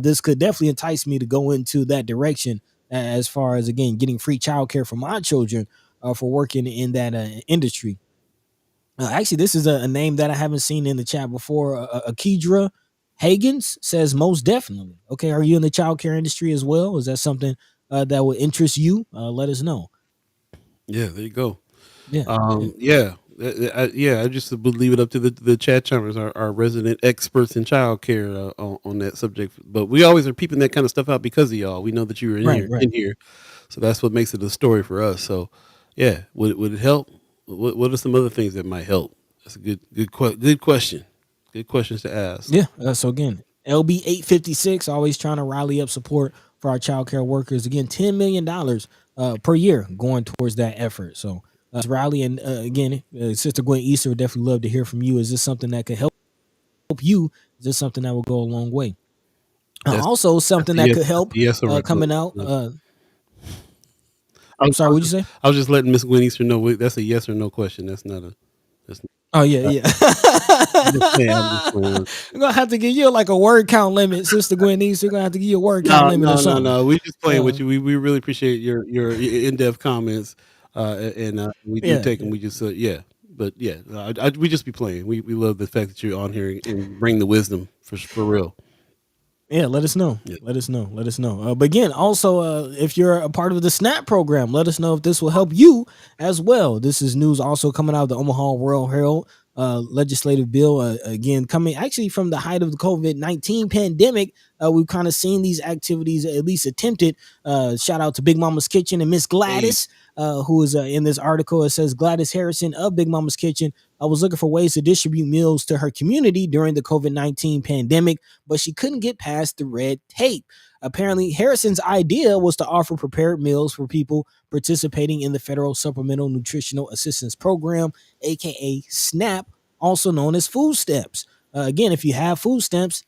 This could definitely entice me to go into that direction as far as again getting free childcare for my children for working in that industry. Actually, this is a name that I haven't seen in the chat before. Akedra Hagens says most definitely. Okay, are you in the childcare industry as well? Is that something that would interest you? Let us know. Yeah, there you go. Yeah, yeah. Yeah, I just would leave it up to the chat chambers, our resident experts in childcare on that subject. But we always are peeping that kind of stuff out because of y'all. We know that you were Right, right. in here, so that's what makes it a story for us. So, yeah, would it help? What are some other things that might help? That's a good question. Good questions to ask. Yeah. So again, LB 856 always trying to rally up support for our childcare workers. Again, $10 million per year going towards that effort. So rally and again, Sister Gwen Easter would definitely love to hear from you. Is this something that could help you? Is this something that will go a long way? That's Also, that's something a that yes. could That's help a yes or coming out. no. I'm sorry, what'd you say? I was just letting Miss Gwen Easter know that's a yes or no question. That's not a. That's Oh yeah, not, yeah. I'm just playing. I'm just playing. We're gonna have to give you like a word count limit, Sister Gwen Easter. We're gonna have to give you a word count No, limit or no, no, something. no. We just playing Uh, with you. We really appreciate your in depth comments, and we do yeah, take them. yeah, We just yeah, but yeah, we just be playing. We love the fact that you're on here and bring the wisdom for real. yeah. Let us know. Yeah. Let us know. Let us know. But again, also, if you're a part of the SNAP program, let us know if this will help you as well. This is news also coming out of the Omaha World Herald. Legislative bill again coming actually from the height of the COVID-19 pandemic. We've kind of seen these activities at least attempted. Shout out to Big Mama's Kitchen and Miss Hey, Gladys, who is in this article. It says Gladys Harrison of Big Mama's Kitchen was looking for ways to distribute meals to her community during the COVID-19 pandemic, but she couldn't get past the red tape. Apparently, Harrison's idea was to offer prepared meals for people participating in the Federal Supplemental Nutritional Assistance Program, aka SNAP, also known as food stamps. Again, if you have food stamps,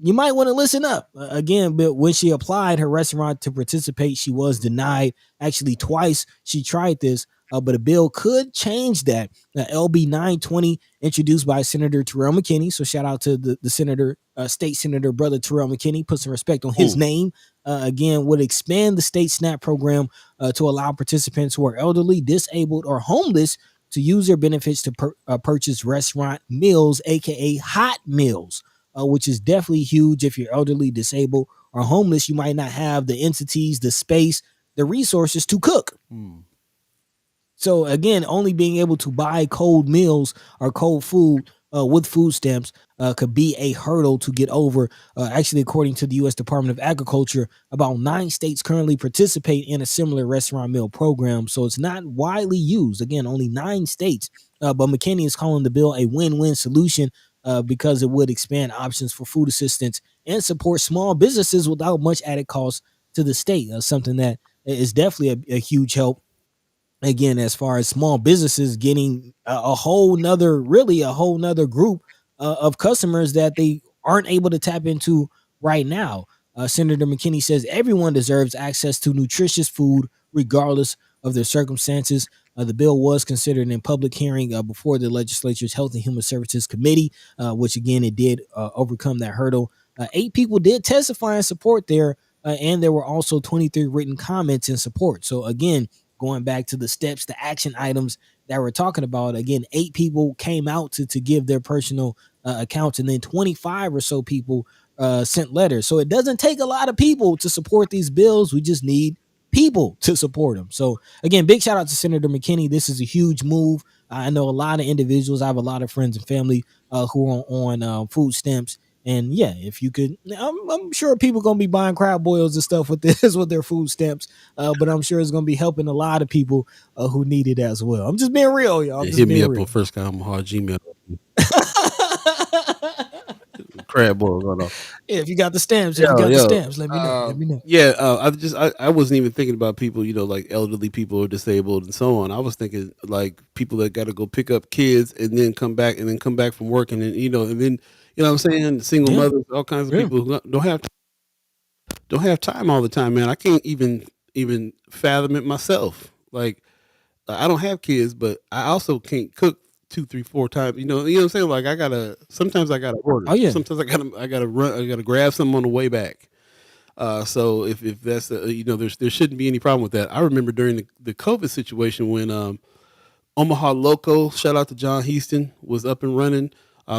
you might want to listen up. Again, but when she applied her restaurant to participate, she was denied. Actually, twice she tried this, but a bill could change that. LB 920, introduced by Senator Terrell McKinney. So shout out to the senator, state senator, brother Terrell McKinney. Put some respect on his mm, name. Again, would expand the state SNAP program to allow participants who are elderly, disabled, or homeless to use their benefits to purchase restaurant meals, aka hot meals, which is definitely huge. If you're elderly, disabled, or homeless, you might not have the entities, the space, the resources to cook. So again, only being able to buy cold meals or cold food with food stamps could be a hurdle to get over. Actually, according to the U.S. Department of Agriculture, about 9 states currently participate in a similar restaurant meal program. So it's not widely used. Again, only 9 states. But McKinney is calling the bill a win-win solution because it would expand options for food assistance and support small businesses without much added cost to the state. Something that is definitely a huge help again as far as small businesses getting a whole nother really a whole nother group of customers that they aren't able to tap into right now. Senator McKinney says everyone deserves access to nutritious food regardless of their circumstances. The bill was considered in public hearing before the legislature's Health and Human Services Committee, which again it did overcome that hurdle. 8 people did testify in support there, and there were also 23 written comments in support. So again, going back to the steps, the action items that we're talking about, again, 8 people came out to give their personal accounts, and then 25 or so people sent letters. So it doesn't take a lot of people to support these bills. We just need people to support them. So again, big shout out to Senator McKinney. This is a huge move. I know a lot of individuals. I have a lot of friends and family who are on food stamps. And yeah, if you could, I'm sure people gonna be buying crab boils and stuff with this with their food stamps. But I'm sure it's gonna be helping a lot of people who need it as well. I'm just being real, y'all. I'm Yeah, just hit me being up on real. First Sky Omaha Gmail. Crab boil going off. Yeah, if you got the stamps, if you Yo, got the yo. stamps, let me know. Let me know. Yeah, I wasn't even thinking about people, like elderly people or disabled and so on. I was thinking like people that got to go pick up kids and then come back from work and then and then what I'm saying, single Yeah, mothers, all kinds of yeah. people who don't have time all the time, man. I can't even fathom it myself. Like I don't have kids, but I also can't cook two, three, four times. You know what I'm saying? Like sometimes I gotta order. Oh yeah, Sometimes I gotta run. I gotta grab something on the way back. So if that's there shouldn't be any problem with that. I remember during the COVID situation when Omaha Loco, shout out to John Heaston, was up and running.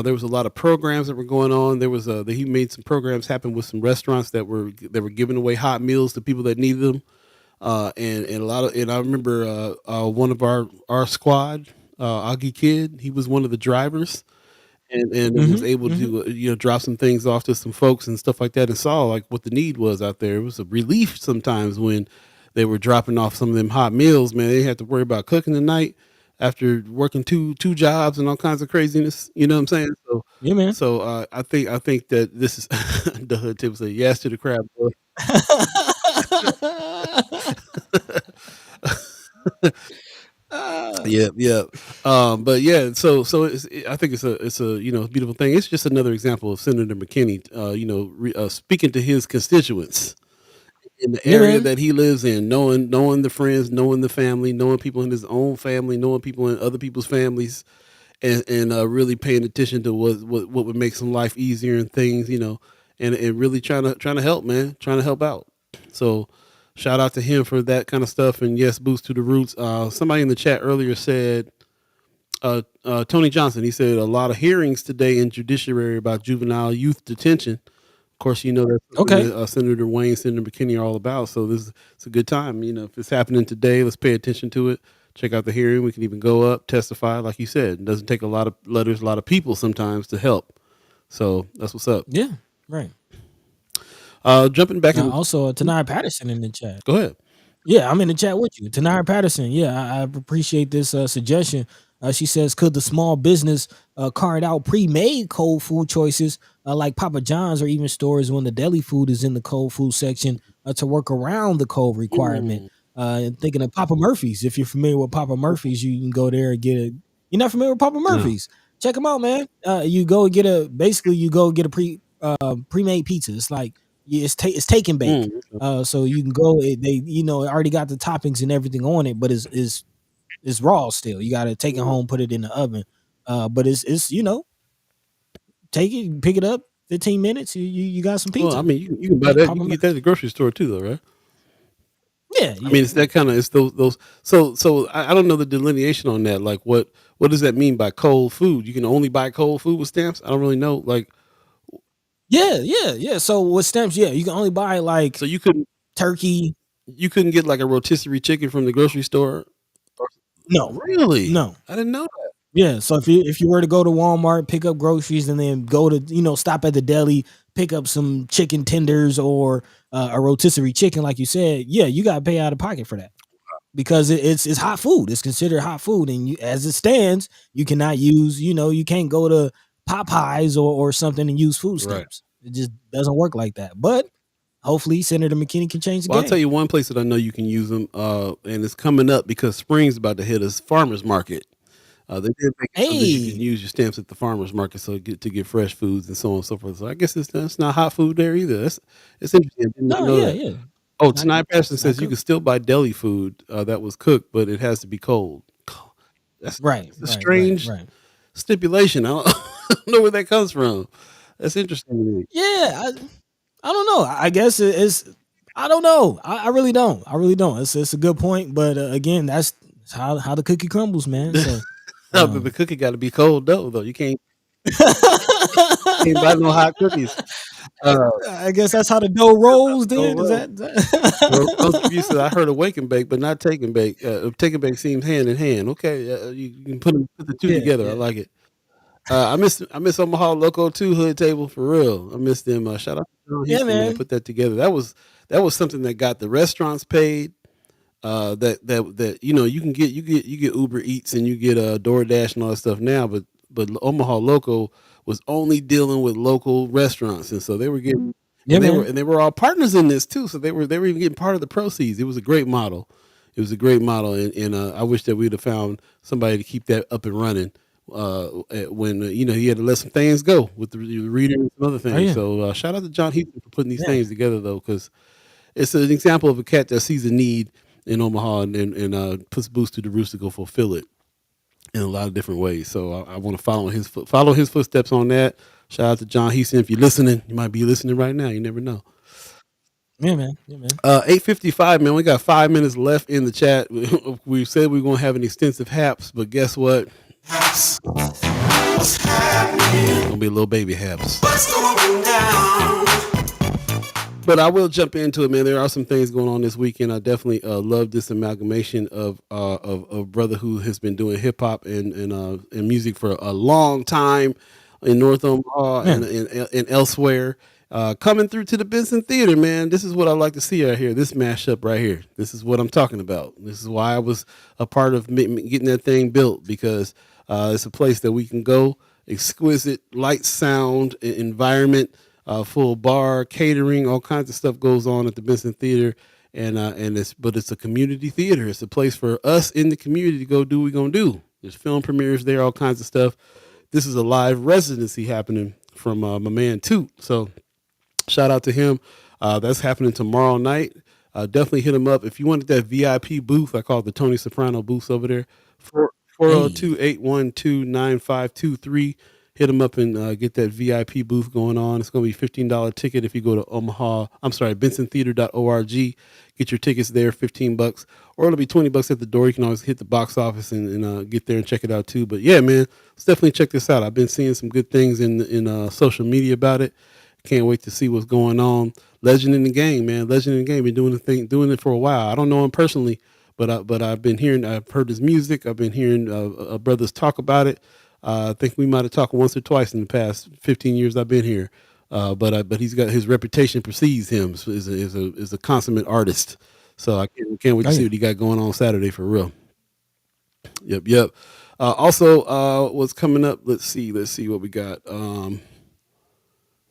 There was a lot of programs that were going on. There was he made some programs happen with some restaurants that were giving away hot meals to people that needed them. And a lot of and I remember one of our squad, Augie Kid, he was one of the drivers and was hmm able hmm to drop some things off to some folks and stuff like that and saw like what the need was out there. It was a relief sometimes when they were dropping off some of them hot meals. Man, they didn't have to worry about cooking tonight after working two jobs and all kinds of craziness. You know what I'm saying? So yeah, man. I think that this is the hood tip say yes to the crab boy. Ah, Yeah, yeah. But yeah, so I think it's a beautiful thing. It's just another example of Senator McKinney, speaking to his constituents in the yeah, area man. that he lives in, knowing the friends, knowing the family, knowing people in his own family, knowing people in other people's families, and really paying attention to what would make some life easier and things, and really trying to help, man, trying to help out. So shout out to him for that kind of stuff. And yes, boost to the roots. Somebody in the chat earlier said, Tony Johnson, he said a lot of hearings today in judiciary about juvenile youth detention. Of course, that's something Okay. that Senator Wayne, Senator McKinney are all about. So it's a good time. If it's happening today, let's pay attention to it. Check out the hearing. We can even go up, testify, like you said. It doesn't take a lot of letters, a lot of people sometimes to help. So that's what's up. Yeah. Right. Jumping back in. Also, Tanara Patterson in the chat. Go ahead. Yeah, I'm in the chat with you. Tanara Patterson. Yeah, I appreciate this suggestion. She says, could the small business card out pre-made cold food choices like Papa John's or even stores when the deli food is in the cold food section to work around the cold requirement? Mm, And thinking of Papa Murphy's. If you're familiar with Papa Murphy's, you can go there and get it. You're not familiar with Papa no. Murphy's? Check them out, man. You go get a pre-made pizza. It's like it's take and bake. Mm, So you can go. They it already got the toppings and everything on it, but it's raw still. You got to take it mm. home, put it in the oven. But it's take it, pick it up, 15 minutes. You got some Well, I pizza. mean, you can buy Just that. pop You can them. get that at the grocery store too, though, right? Yeah, I yeah, mean, it's that kind of it's those. So I don't know the delineation on that. Like, what does that mean by cold food? You can only buy cold food with stamps. I don't really know. Like, yeah. So with stamps, yeah, you can only buy so like turkey. you couldn't get like a rotisserie chicken from the grocery store. No, Really? no. I didn't know that. Yeah, so if you were to go to Walmart, pick up groceries, and then go to stop at the deli, pick up some chicken tenders or a rotisserie chicken, like you said, yeah, you got to pay out of pocket for that because it's hot food. It's considered hot food, and as it stands, you cannot use you can't go to Popeyes or something and use food Right. stamps. It just doesn't work like that. But hopefully, Senator McKinney can change the Well, I'll tell game. you one place that I know you can use them, and it's coming up because spring's about to hit us. Farmers market. They did make it so that you can Hey, use your stamps at the farmers market, so get fresh foods and so on and so forth. So I guess it's not hot food there either. It's interesting. I did not no, know yeah, that. yeah, Oh, not Tonight Passion not says you can cooked. still buy deli food that was cooked, but it has to be cold. That's Right, a right, right, strange right. stipulation. I don't, I don't know where that comes from. That's interesting to me. Yeah, I don't know. I guess it's. I don't know. I really don't. I really don't. It's a good point, but again, that's how the cookie crumbles, man. So, No, the um, cookie got to be cold though. You can't. Can't buy no hot cookies. Uh, I guess that's how the dough rolls. no Then is roll. that? Those of you said I heard of wake and bake, but not take and bake. Take and bake seems hand in hand. Okay, you can put the two Yeah, together. I yeah, like it. I miss Omaha Loco too. Hood Table for real. I miss them. Shout out to John yeah, Houston, man. man. Put that together. That was something that got the restaurants paid. That you get Uber Eats and you get DoorDash and all that stuff now, but Omaha Loco was only dealing with local restaurants, and so they were getting Yeah, man. and they were all partners in this too. So they were even getting part of the proceeds. It was a great model. It was a great model, and I wish that we'd have found somebody to keep that up and running. When he had to let some things go with the readers and some other Oh things. yeah, So shout out to John Heaton for putting these yeah, things together though, because it's an example of a cat that sees a need in Omaha and puts boots to the roost to go fulfill it in a lot of different ways. So I want to follow his footsteps on that. Shout out to John Heaton. If you're listening, you might be listening right now. You never know. yeah, man. Yeah, man. 8:55, man. We got 5 minutes left in the chat. We said we are gonna have an extensive haps, but guess what? Haps. What's happening? It's gonna be a little baby haps. What's going down? But I will jump into it, man. There are some things going on this weekend. I definitely love this amalgamation of brother who has been doing hip hop and music for a long time in North Omaha Yeah. and elsewhere. Coming through to the Benson Theater, man. This is what I like to see right here. This mashup right here. This is what I'm talking about. This is why I was a part of getting that thing built, because it's a place that we can go. Exquisite light, sound, environment. Full bar, catering, all kinds of stuff goes on at the Benson Theater, and it's a community theater. It's a place for us in the community to go do what we're gonna do. There's film premieres there, all kinds of stuff. This is a live residency happening from my man Toot. So shout out to him. That's happening tomorrow night. Definitely hit him up if you wanted that VIP booth. I call it the Tony Soprano booth over there. Hey. 402-812-9523. Hit them up and get that VIP booth going on. It's going to be $15 ticket if you go to bensontheater.org. Get your tickets there, $15, or it'll be $20 at the door. You can always hit the box office and get there and check it out too. But yeah, man, let's definitely check this out. I've been seeing some good things in social media about it. Can't wait to see what's going on. Legend in the game, man. Legend in the game. Been doing it for a while. I don't know him personally, but I've heard his music. I've been hearing brothers talk about it. I think we might have talked once or twice in the past 15 years I've been here. But he's got, his reputation precedes him is a consummate artist. So I can't wait to Oh see yeah. what he got going on Saturday for real. Yep. Also, what's coming up? Let's see what we got.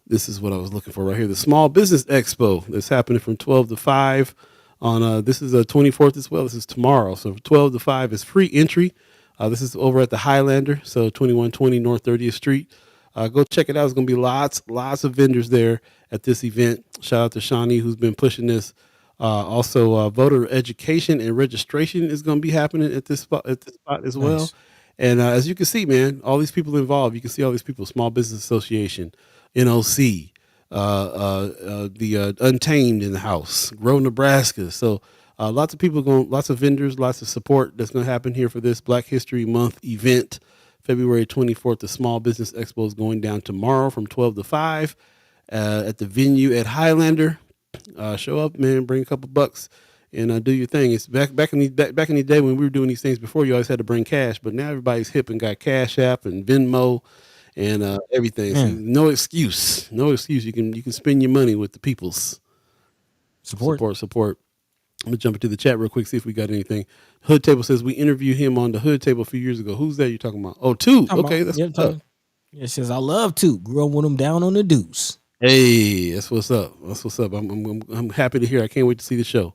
This is what I was looking for right here. The Small Business Expo that's happening from 12 to 5 on this is 24th as well. This is tomorrow. So 12 to 5 is free entry. This is over at the Highlander, so 2120 North 30th Street. Go check it out. There's going to be lots of vendors there at this event. Shout out to Shawnee, who's been pushing this. Also, voter education and registration is going to be happening at this spot as well. Nice. And as you can see, man, all these people involved. You can see all these people: Small Business Association, NOC, the Untamed in the house, Grow Nebraska. So lots of people lots of vendors, lots of support that's going to happen here for this Black History Month event. February 24th, the Small Business Expo is going down tomorrow from 12 to 5 at the venue at Highlander. Show up, man, bring a couple bucks and do your thing. It's back in the day when we were doing these things before. You always had to bring cash, but now everybody's hip and got Cash App and Venmo and everything. So Man, no excuse. You can spend your money with the people's support. support. I'm gonna jump into the chat real quick, see if we got anything. Hood Table says we interviewed him on the Hood Table a few years ago. Who's that you're talking about? Oh, Toot. Talking Okay, about, that's yep, what's up. yeah, it says I love to grew up with them down on the deuce. Hey, that's what's up. I'm happy to hear. I can't wait to see the show.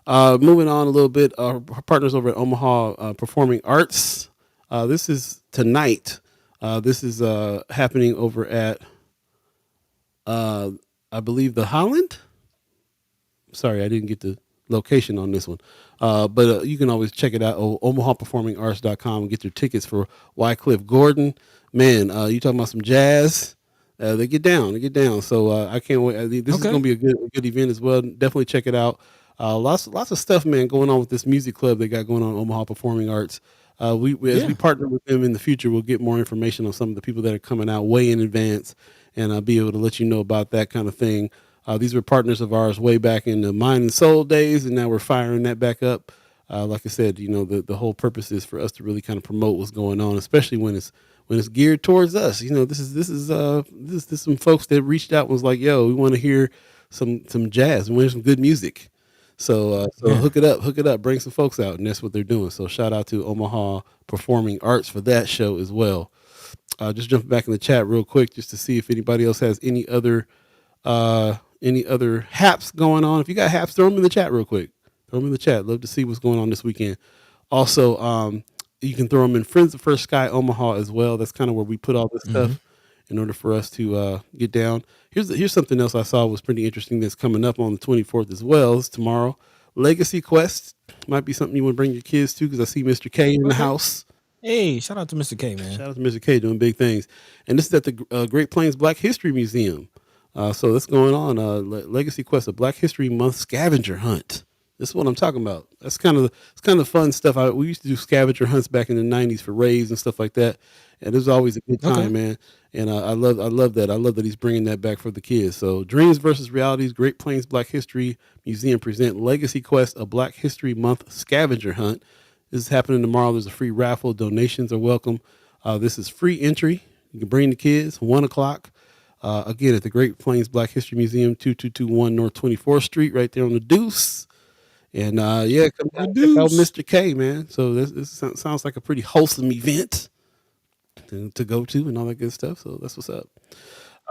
Moving on a little bit. Our partners over at Omaha Performing Arts. This is tonight. This is happening over at I believe the Holland. Sorry, I didn't get the location on this one. But you can always check it out on omahaperformingarts.com and get your tickets for Wycliffe Gordon. Man, you talking about some jazz? They get down. So I can't wait. This is Okay. going to be a good event as well. Definitely check it out. Lots of stuff, man, going on with this music club they got going on Omaha Performing Arts. We as we Yeah. partner with them in the future, we'll get more information on some of the people that are coming out way in advance, and I'll be able to let you know about that kind of thing. These were partners of ours way back in the Mind and Soul days, and now we're firing that back up. Like I said, the whole purpose is for us to really kind of promote what's going on, especially when it's geared towards us. This is some folks that reached out and was like, "Yo, we want to hear some jazz, we want to hear some good music." So Yeah. hook it up, bring some folks out, and that's what they're doing. So shout out to Omaha Performing Arts for that show as well. Just jumping back in the chat real quick, just to see if anybody else has any other haps going on. If you got haps, throw them in the chat real quick. Throw them in the chat. Love to see what's going on this weekend. Also, you can throw them in Friends of First Sky Omaha as well. That's kind of where we put all this Hmm. stuff in order for us to get down. Here's something else I saw was pretty interesting that's coming up on the 24th as well. It's tomorrow. Legacy Quest might be something you want to bring your kids to, because I see Mr. K in the Okay. house. Hey, shout out to Mr. K, man. Shout out to Mr. K doing big things. And this is at the Great Plains Black History Museum. So that's going on. Legacy Quest, a Black History Month scavenger hunt. This is what I'm talking about. It's kind of fun stuff. We used to do scavenger hunts back in the '90s for raves and stuff like that, and it was always a good Okay. time, man. And I love that. I love that he's bringing that back for the kids. So, Dreams versus Realities, Great Plains Black History Museum present Legacy Quest, a Black History Month scavenger hunt. This is happening tomorrow. There's a free raffle. Donations are welcome. This is free entry. You can bring the kids. 1 o'clock. Again, at the Great Plains Black History Museum, 2221 North 24th Street, right there on the Deuce. And yeah, come down The and check out deuce. Mr. K, man. So this sounds like a pretty wholesome event to go to and all that good stuff. So that's what's up.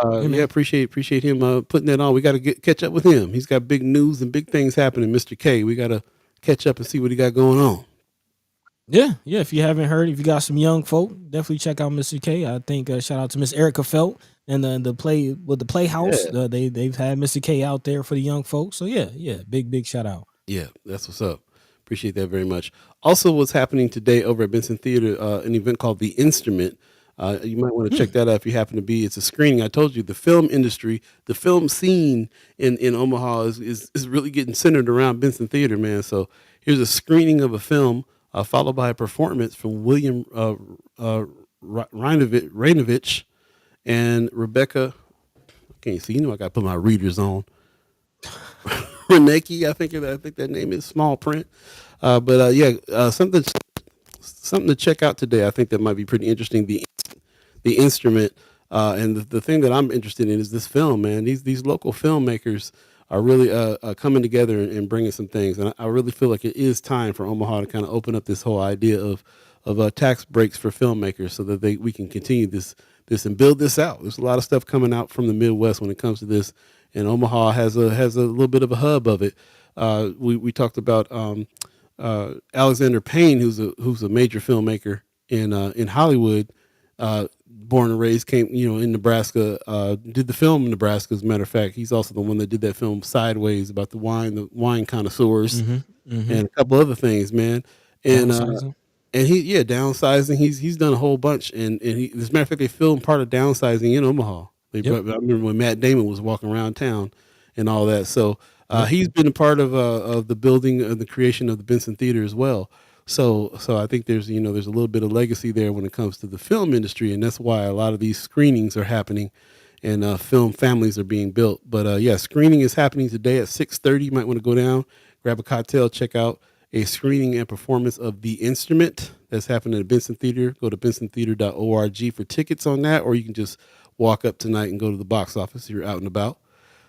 Yeah, Yeah, man. appreciate him putting that on. We got to catch up with him. He's got big news and big things happening, Mr. K. We got to catch up and see what he got going on. Yeah, yeah. If you haven't heard, if you got some young folk, definitely check out Mr. K. I think shout out to Miss Erica Felt and the play with the Playhouse. Yeah, They've had Mr. K out there for the young folks. So yeah, yeah. Big shout out. yeah, that's what's up. Appreciate that very much. Also, what's happening today over at Benson Theater, an event called The Instrument. You might want to check Hmm. that out if you happen to be. It's a screening. I told you the film industry, the film scene in Omaha is really getting centered around Benson Theater, man. So here's a screening of a film, followed by a performance from William Rainovich and Rebecca. I can't see. I got to put my readers on. Reneki, I think that name is small print. But yeah, something to check out today. I think that might be pretty interesting. The Instrument, and the thing that I'm interested in is this film, man. These local filmmakers are really coming together and bringing some things, and I really feel like it is time for Omaha to kind of open up this whole idea of tax breaks for filmmakers, so that we can continue this and build this out. There's a lot of stuff coming out from the Midwest when it comes to this, and Omaha has a little bit of a hub of it. We talked about Alexander Payne, who's a major filmmaker in Hollywood, born and raised, came in Nebraska, did the film in Nebraska. As a matter of fact, he's also the one that did that film Sideways about the wine connoisseurs, Mm-hmm. Mm-hmm. and a couple other things, man. And Downsizing. downsizing. He's done a whole bunch, and as a matter of fact, they filmed part of Downsizing in Omaha. I Yep. remember when Matt Damon was walking around town and all that. So Yep. he's been a part of the building of the creation of the Benson Theater as well. So I think there's a little bit of legacy there when it comes to the film industry, and that's why a lot of these screenings are happening, and film families are being built. But yeah, screening is happening today at 6:30. You might want to go down, grab a cocktail, check out a screening and performance of The Instrument that's happening at Benson Theater. Go to bensontheater.org for tickets on that, or you can just walk up tonight and go to the box office if you're out and about.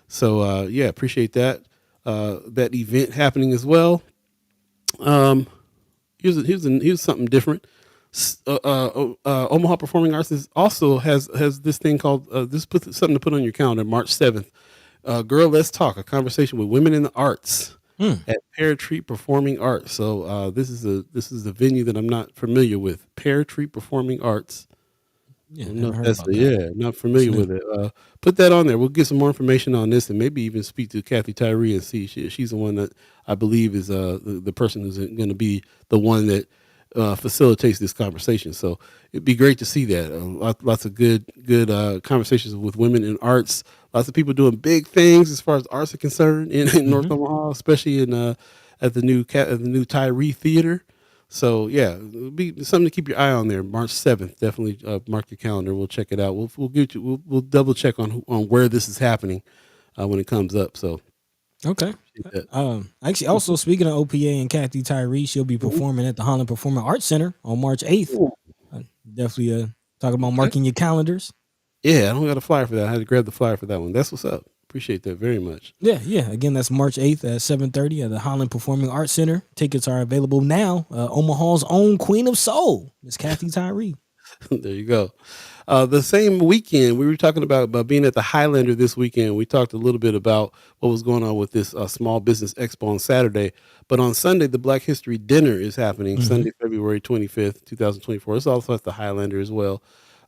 So yeah, appreciate that that event happening as well. Um, here's something different. Omaha Performing Arts also has this thing called something to put on your calendar. March 7th. Girl, let's talk. A conversation with women in the arts Hmm. at Pear Tree Performing Arts. So this is a venue that I'm not familiar with. Pear Tree Performing Arts. I Yeah, don't know never if heard that's about that. not It's familiar new. with it. Put that on there. We'll get some more information on this, and maybe even speak to Kathy Tyree and see. She's the one that I believe is the person who's going to be the one that facilitates this conversation. So it'd be great to see that. Lots of good conversations with women in arts. Lots of people doing big things as far as arts are concerned in North Mm-hmm. Omaha, especially in at the new Tyree Theater. So yeah, it'll be something to keep your eye on there. March 7th, definitely mark your calendar. We'll check it out. We'll get you. We'll double check on where this is happening when it comes up. So Okay. appreciate that. Actually, also speaking of OPA and Kathy Tyree, she'll be Mhm. performing at the Holland Performing Arts Center on March 8th. Cool. Definitely talking about Okay. marking your calendars. Yeah, I don't got a flyer for that. I had to grab the flyer for that one. That's what's up. Appreciate that very much. Yeah, yeah. Again, that's March 8th at 7:30 at the Holland Performing Arts Center. Tickets are available now. Omaha's own Queen of Soul, Miss Kathy Tyree. There you go. The same weekend, we were talking about being at the Highlander this weekend. We talked a little bit about what was going on with this small business expo on Saturday. But on Sunday, the Black History Dinner is happening, Hmm. Sunday, February 25th, 2024. It's also at the Highlander as well.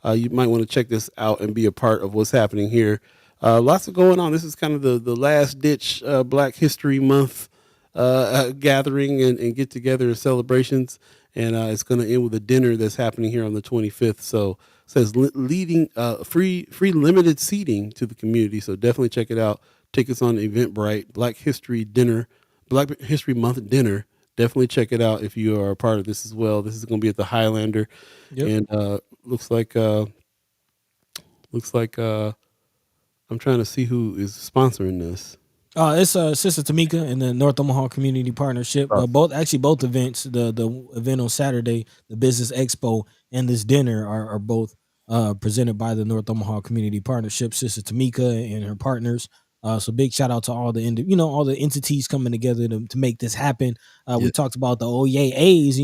You might want to check this out and be a part of what's happening here. Lots of going on. This is kind of the last ditch Black History Month gathering and get together and celebrations. And it's going to end with a dinner that's happening here on the 25th. So it says leading free limited seating to the community. So definitely check it out. Tickets on Eventbrite. Black History Dinner, Black History Month dinner. Definitely check it out if you are a part of this as well. This is going to be at the Highlander, Yep. and looks like I'm trying to see who is sponsoring this. It's Sister Tamika and the North Omaha Community Partnership. Oh, Both events, the event on Saturday, the Business Expo, and this dinner are both presented by the North Omaha Community Partnership. Sister Tamika and her partners. So big shout out to all the all the entities coming together to make this happen. yeah, We talked about the OYAs,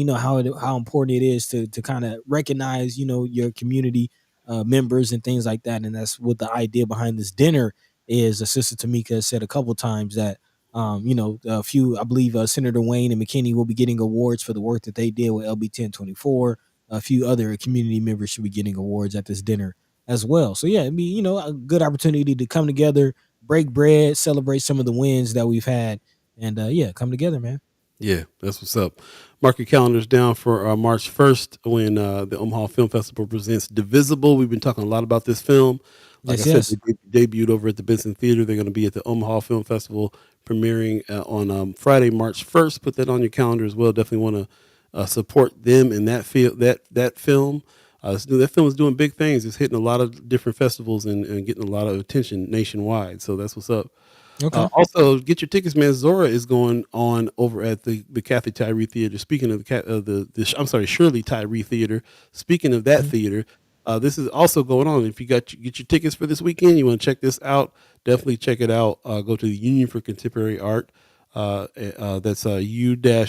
how important it is to kind of recognize your community members and things like that, and that's what the idea behind this dinner is. Assistant Tamika has said a couple times that a few, I believe, Senator Wayne and McKinney will be getting awards for the work that they did with LB 1024. A few other community members should be getting awards at this dinner as well. So yeah, it'd be a good opportunity to come together, break bread, celebrate some of the wins that we've had, and yeah, come together, man. yeah, that's what's up. Mark your calendars down for March 1st when the Omaha Film Festival presents Divisible. We've been talking a lot about this film. Like I Yes, said, yes. they debuted over at the Benson Theater. They're going to be at the Omaha Film Festival premiering on Friday, March 1st. Put that on your calendar as well. Definitely want to support them in that film. That film is doing big things. It's hitting a lot of different festivals and getting a lot of attention nationwide. So that's what's up. Okay. Also, get your tickets, man. Zora is going on over at the Kathy Tyree Theater. Speaking of I'm sorry, Shirley Tyree Theater. Speaking of that Mhm. theater, this is also going on. If you get your tickets for this weekend, you want to check this out. Definitely check it out. Go to the Union for Contemporary Art. That's u-ca.org,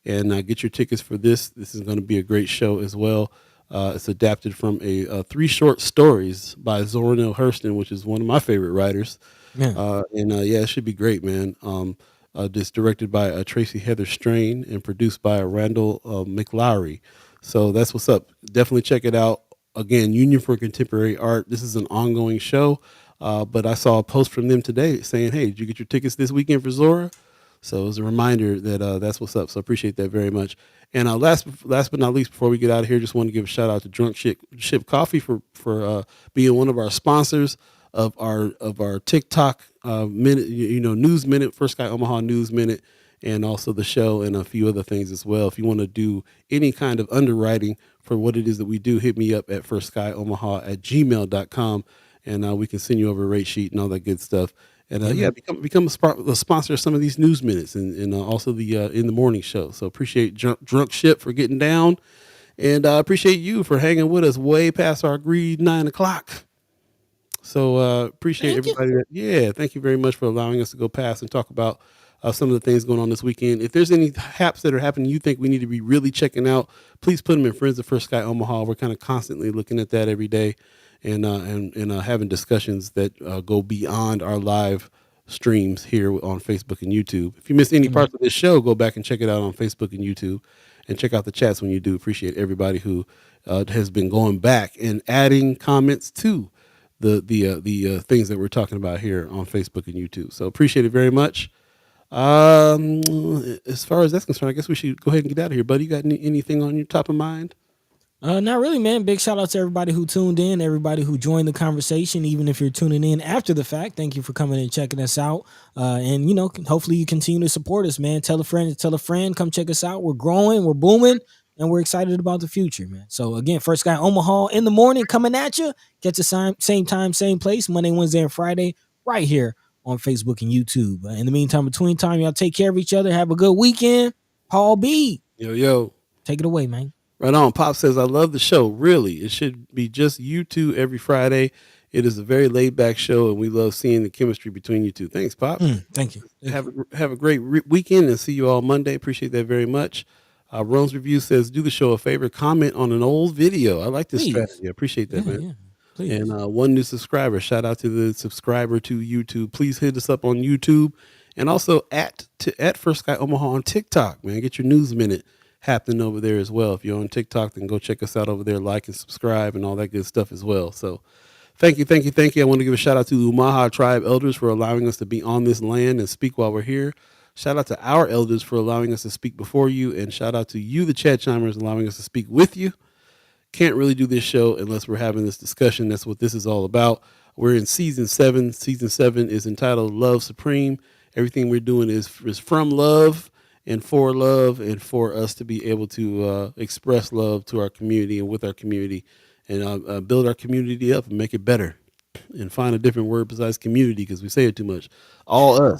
and get your tickets for this. This is going to be a great show as well. It's adapted from three short stories by Zora Neale Hurston, which is one of my favorite writers. Yeah. And yeah, it should be great, man. It's directed by Tracy Heather Strain and produced by Randall McLowry. So that's what's up. Definitely check it out. Again, Union for Contemporary Art. This is an ongoing show, but I saw a post from them today saying, "Hey, did you get your tickets this weekend for Zora?" So it was a reminder that that's what's up. So I appreciate that very much. And last but not least, before we get out of here, just want to give a shout out to Drunk Ship Coffee for being one of our sponsors of our TikTok minute, news minute, First Sky Omaha News Minute, and also the show and a few other things as well. If you want to do any kind of underwriting for what it is that we do, hit me up at firstsky.omaha@gmail.com, and we can send you over a rate sheet and all that good stuff. And Yeah, yeah, man. become a sponsor of some of these news minutes and also the in the morning show. So appreciate Drunk Ship for getting down, and I appreciate you for hanging with us way past our agreed 9 o'clock. So appreciate Thank you. everybody. Yeah, thank you very much for allowing us to go past and talk about some of the things going on this weekend. If there's any haps that are happening you think we need to be really checking out, please put them in Friends of First Sky Omaha. We're kind of constantly looking at that every day and having discussions that go beyond our live streams here on Facebook and YouTube. If you missed any Yeah, man. parts of this show, go back and check it out on Facebook and YouTube and check out the chats when you do. Appreciate everybody who has been going back and adding comments to the things that we're talking about here on Facebook and YouTube. So appreciate it very much. As far as that's concerned, I guess we should go ahead and get out of here, buddy. You got anything on your top of mind? Not really, man. Big shout out to everybody who tuned in, everybody who joined the conversation, even if you're tuning in after the fact. Thank you for coming and checking us out. And hopefully you continue to support us, man. Tell a friend, tell a friend, come check us out. We're growing, we're booming, and we're excited about the future, man. So again, First Sky Omaha in the morning coming at you. Catch the same time, same place, Monday, Wednesday, and Friday, right here on Facebook and YouTube. In the meantime, between time, y'all take care of each other. Have a good weekend. Paul B. Yo. Take it away, man. Right on. Pop says, I love the show. Really. It should be just you two every Friday. It is a very laid back show, and we love seeing the chemistry between you two. Thanks, Pop. Thank you. Have a great weekend, and see you all Monday. Appreciate that very much. Rome's Review says, do the show a favor, comment on an old video. I like this strategy. I appreciate that, man. Yeah. Please. And one new subscriber. Shout out to the subscriber to YouTube. Please hit us up on YouTube, and also at First Sky Omaha on TikTok, man. Get your news minute happening over there as well. If you're on TikTok, then go check us out over there, like and subscribe and all that good stuff as well. So thank you. I want to give a shout out to the Omaha tribe elders for allowing us to be on this land and speak while we're here. Shout out to our elders for allowing us to speak before you, and shout out to you, the chat chimers, allowing us to speak with you. Can't really do this show unless we're having this discussion. That's what this is all about. We're in season 7. Season 7 is entitled Love Supreme. Everything we're doing is from love and for us to be able to express love to our community and with our community, and build our community up and make it better, and find a different word besides community, because we say it too much. All of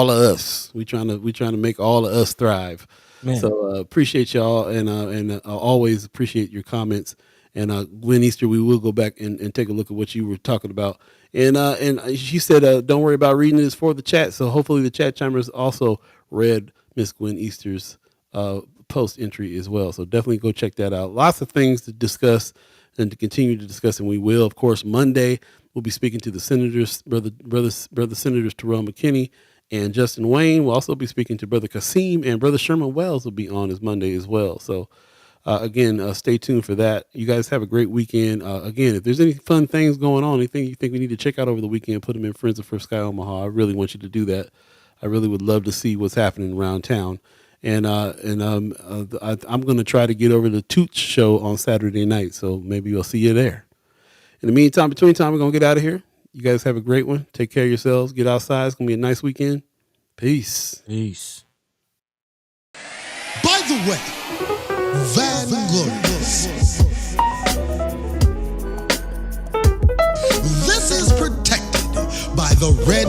us. We trying to make all of us thrive. Man. So appreciate y'all, and always appreciate your comments. And Gwen Easter, we will go back and take a look at what you were talking about. And she said, don't worry about reading this for the chat. So hopefully the chat chimers also read Miss Gwen Easter's post entry as well. So definitely go check that out. Lots of things to discuss and to continue to discuss, and we will. Of course, Monday we'll be speaking to the senators, brother senators Terrell McKinney and Justin Wayne. We'll also be speaking to Brother Kasim, and Brother Sherman Wells will be on as Monday as well. So again, stay tuned for that. You guys have a great weekend. Again, if there's any fun things going on, anything you think we need to check out over the weekend, put them in Friends of First Sky Omaha. I really want you to do that. I really would love to see what's happening around town. And I'm going to try to get over the Toots show on Saturday night, so maybe we'll see you there. In the meantime, between time, we're going to get out of here. You guys have a great one. Take care of yourselves. Get outside. It's going to be a nice weekend. Peace. By the way, Vanglorious, this is protected by the red